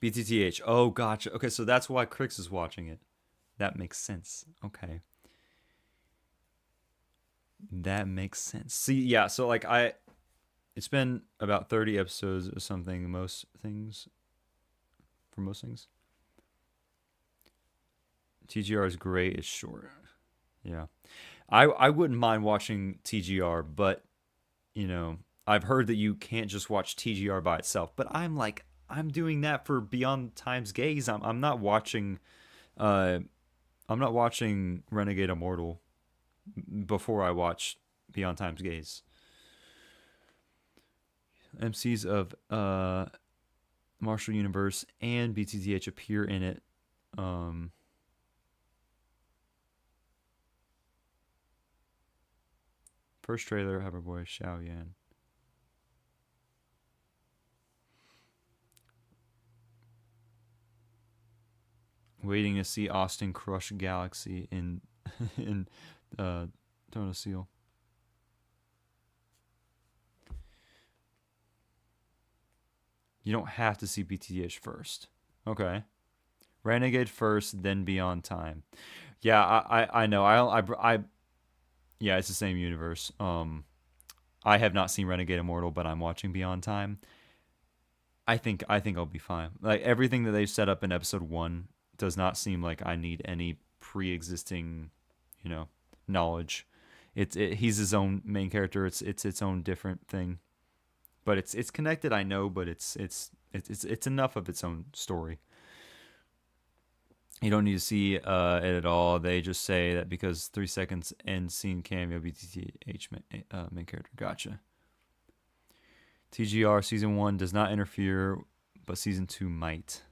BTTH. Oh, gotcha. Okay, so that's why Crix is watching it. That makes sense. Okay. That makes sense. See, yeah, so like it's been about 30 episodes or something, for most things. TGR is great, it's short. Yeah. I wouldn't mind watching TGR, but you know, I've heard that you can't just watch TGR by itself. But I'm doing that for Beyond Time's Gaze. I'm not watching Renegade Immortal before I watch Beyond Time's Gaze. MCs of Martial Universe and BTTH appear in it. First trailer, Hoverboy, Xiao Yan. Waiting to see Austin crush Galaxy in Tone of Seal. You don't have to see BTH first. Okay. Renegade first, then Beyond Time. Yeah, I know. Yeah, it's the same universe. I have not seen Renegade Immortal, but I'm watching Beyond Time. I think I'll be fine. Like everything that they've set up in episode 1 does not seem like I need any pre-existing, knowledge. He's his own main character. It's its own different thing. But it's connected, I know, but it's enough of its own story. You don't need to see it at all. They just say that because 3 seconds end scene cameo BTTH main character. Gotcha. TGR season 1 does not interfere, but season 2 might.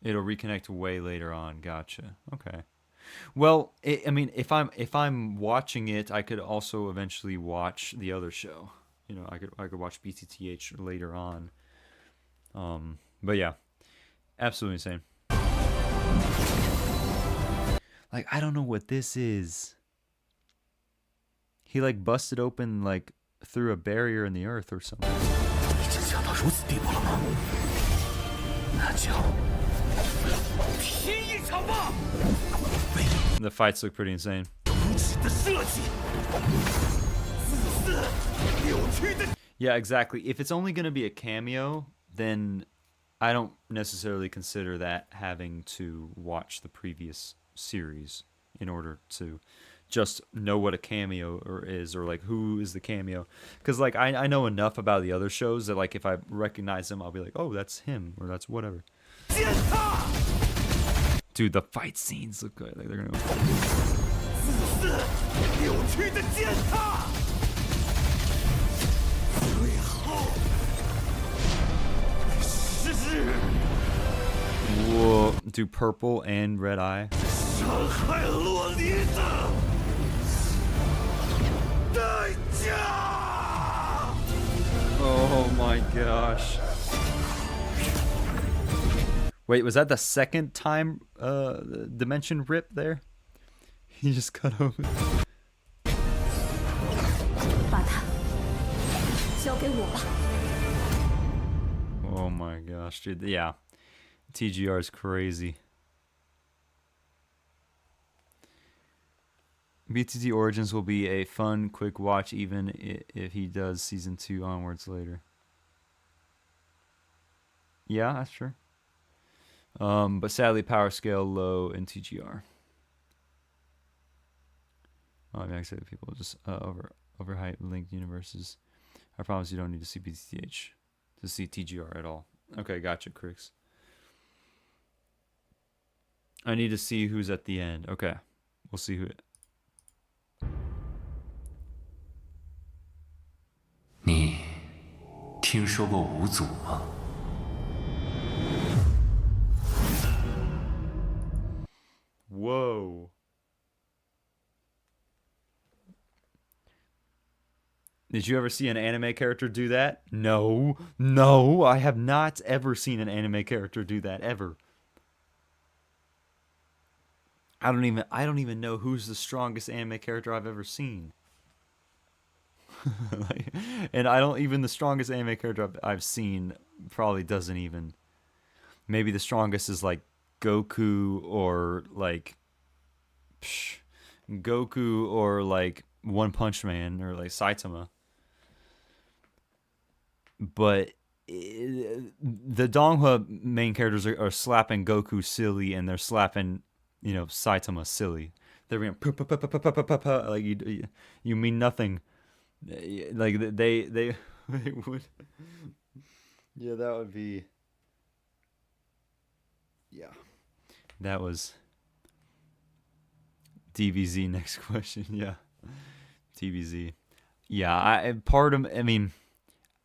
It'll reconnect way later on. Gotcha. Okay. Well, if I'm watching it, I could also eventually watch the other show. I could watch BTTH later on. But yeah. Absolutely insane. Like, I don't know what this is. He like busted open like through a barrier in the earth or something. The fights look pretty insane. Yeah, exactly. If it's only going to be a cameo, then I don't necessarily consider that having to watch the previous series in order to just know what a cameo is or like who is the cameo. Because like I know enough about the other shows that like if I recognize him, I'll be like, oh, that's him or that's whatever. Dude, the fight scenes look good. Like they're gonna. Whoa, do purple and red eye. Oh my gosh. Wait, was that the second time dimension rip there? He just cut open. Oh my gosh, dude. Yeah. TGR is crazy. BTT Origins will be a fun, quick watch even if he does season 2 onwards later. Yeah, that's true. But sadly, power scale low in TGR. I'm actually people just overhype linked universes. I promise you don't need to see BTTH to see TGR at all. Okay, gotcha, Crix. I need to see who's at the end. Okay, we'll see who. 你听说过五祖吗？ Whoa. Did you ever see an anime character do that? No. No, I have not ever seen an anime character do that ever. I don't even know who's the strongest anime character I've ever seen. And I don't even the strongest anime character I've seen probably doesn't even. Maybe the strongest is like Goku or like Goku or like One Punch Man or like Saitama. But the Donghua main characters are slapping Goku silly, and they're slapping, Saitama silly. They're going like you mean nothing. Like they would. Yeah, that would be. Yeah, that was. DBZ next question. Yeah, DBZ. Yeah,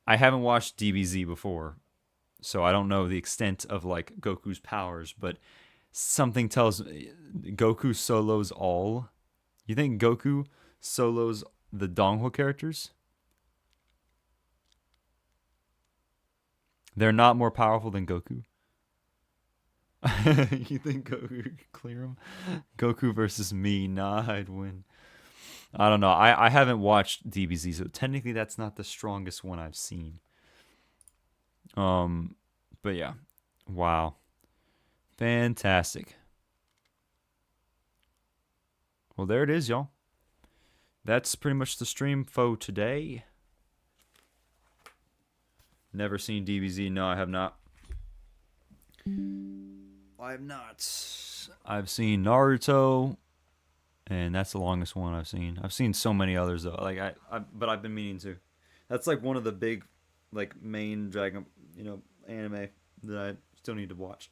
I haven't watched DBZ before, so I don't know the extent of like Goku's powers, but something tells me Goku solos all. You think Goku solos the Donghua characters? They're not more powerful than Goku? You think Goku could clear him? Goku versus me, nah, I'd win. I don't know. I haven't watched DBZ, so technically that's not the strongest one I've seen. But yeah. Wow. Fantastic. Well, there it is, y'all. That's pretty much the stream for today. Never seen DBZ. No, I have not. I have not. I've seen Naruto, and that's the longest one I've seen. I've seen so many others though. Like but I've been meaning to. That's like one of the big, like main Dragon, anime that I still need to watch.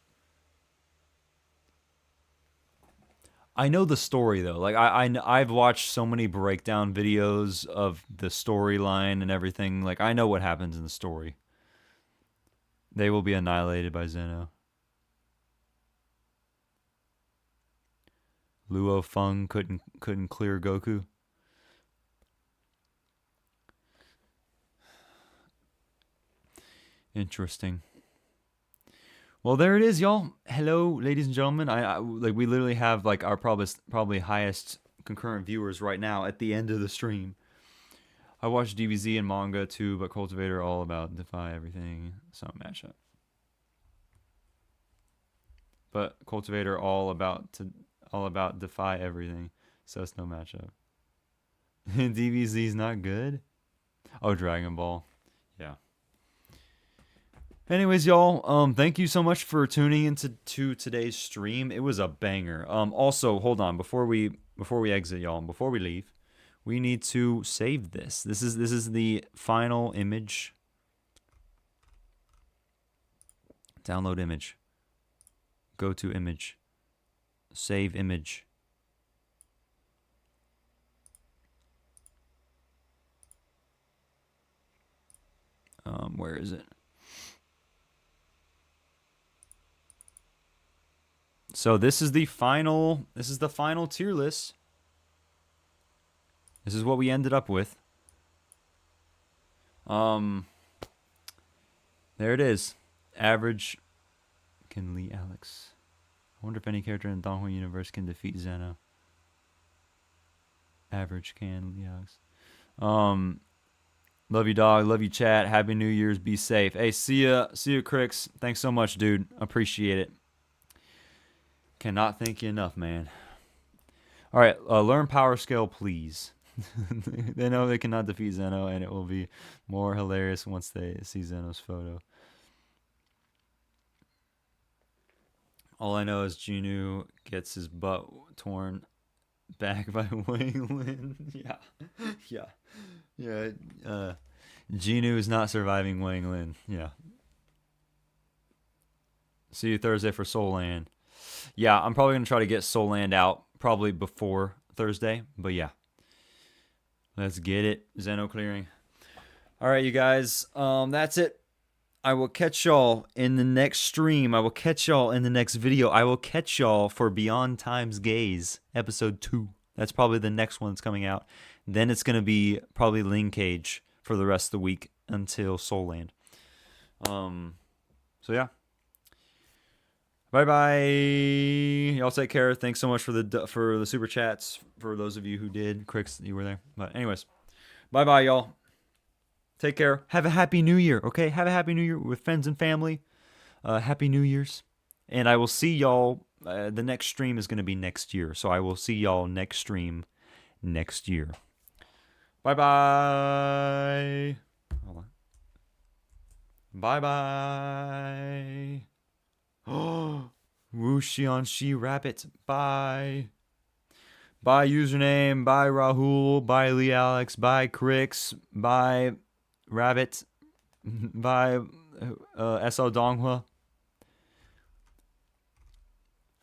I know the story though. Like I've watched so many breakdown videos of the storyline and everything. Like I know what happens in the story. They will be annihilated by Zeno. Luo Feng couldn't clear Goku. Interesting. Well, there it is, y'all. Hello, ladies and gentlemen. I like we literally have like our probably highest concurrent viewers right now at the end of the stream. I watched DBZ and manga too, but Cultivator all about Defy Everything. Some matchup. But Cultivator all about Defy Everything. So it's no matchup. DBZ's not good? Oh, Dragon Ball. Yeah. Anyways, y'all, thank you so much for tuning into today's stream. It was a banger. Also, hold on, before we exit, y'all, before we leave, we need to save this. This is the final image. Download image. Go to image. Save image. Where is it? So this is the final tier list. This is what we ended up with. There it is. Average can Lee Alex. I wonder if any character in the Donghua universe can defeat Zeno. Average can Lee Alex. Love you, dog. Love you, chat. Happy New Year's. Be safe. Hey, see ya, Crix. Thanks so much, dude. Appreciate it. Cannot thank you enough, man. All right, learn power scale, please. They know they cannot defeat Zeno, and it will be more hilarious once they see Zeno's photo. All I know is Jinu gets his butt torn back by Wang Lin. Yeah. Jinu is not surviving Wang Lin. Yeah. See you Thursday for Soul Land. Yeah, I'm probably going to try to get Soul Land out probably before Thursday. But yeah. Let's get it. Zeno clearing. All right, you guys. That's it. I will catch y'all in the next stream. I will catch y'all in the next video. I will catch y'all for Beyond Time's Gaze, episode 2. That's probably the next one that's coming out. Then it's gonna be probably Ling Cage for the rest of the week until Soul Land. So yeah. Bye bye. Y'all take care. Thanks so much for the super chats for those of you who did. Cricks, you were there. But anyways, bye bye, y'all. Take care. Have a happy New Year. Okay, have a happy New Year with friends and family. Happy New Year's, and I will see y'all. The next stream is gonna be next year, so I will see y'all next stream next year. Bye bye. Hold on. Bye bye. Oh, Wuxian Shi Rabbit. Bye. Bye username. Bye Rahul. Bye Lee Alex. Bye Crix. Bye Rabbit. Bye SO Donghua.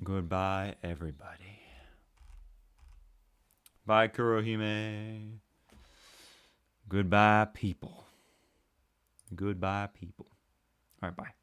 Goodbye everybody. Bye Kurohime. Goodbye people. Goodbye people. All right, bye.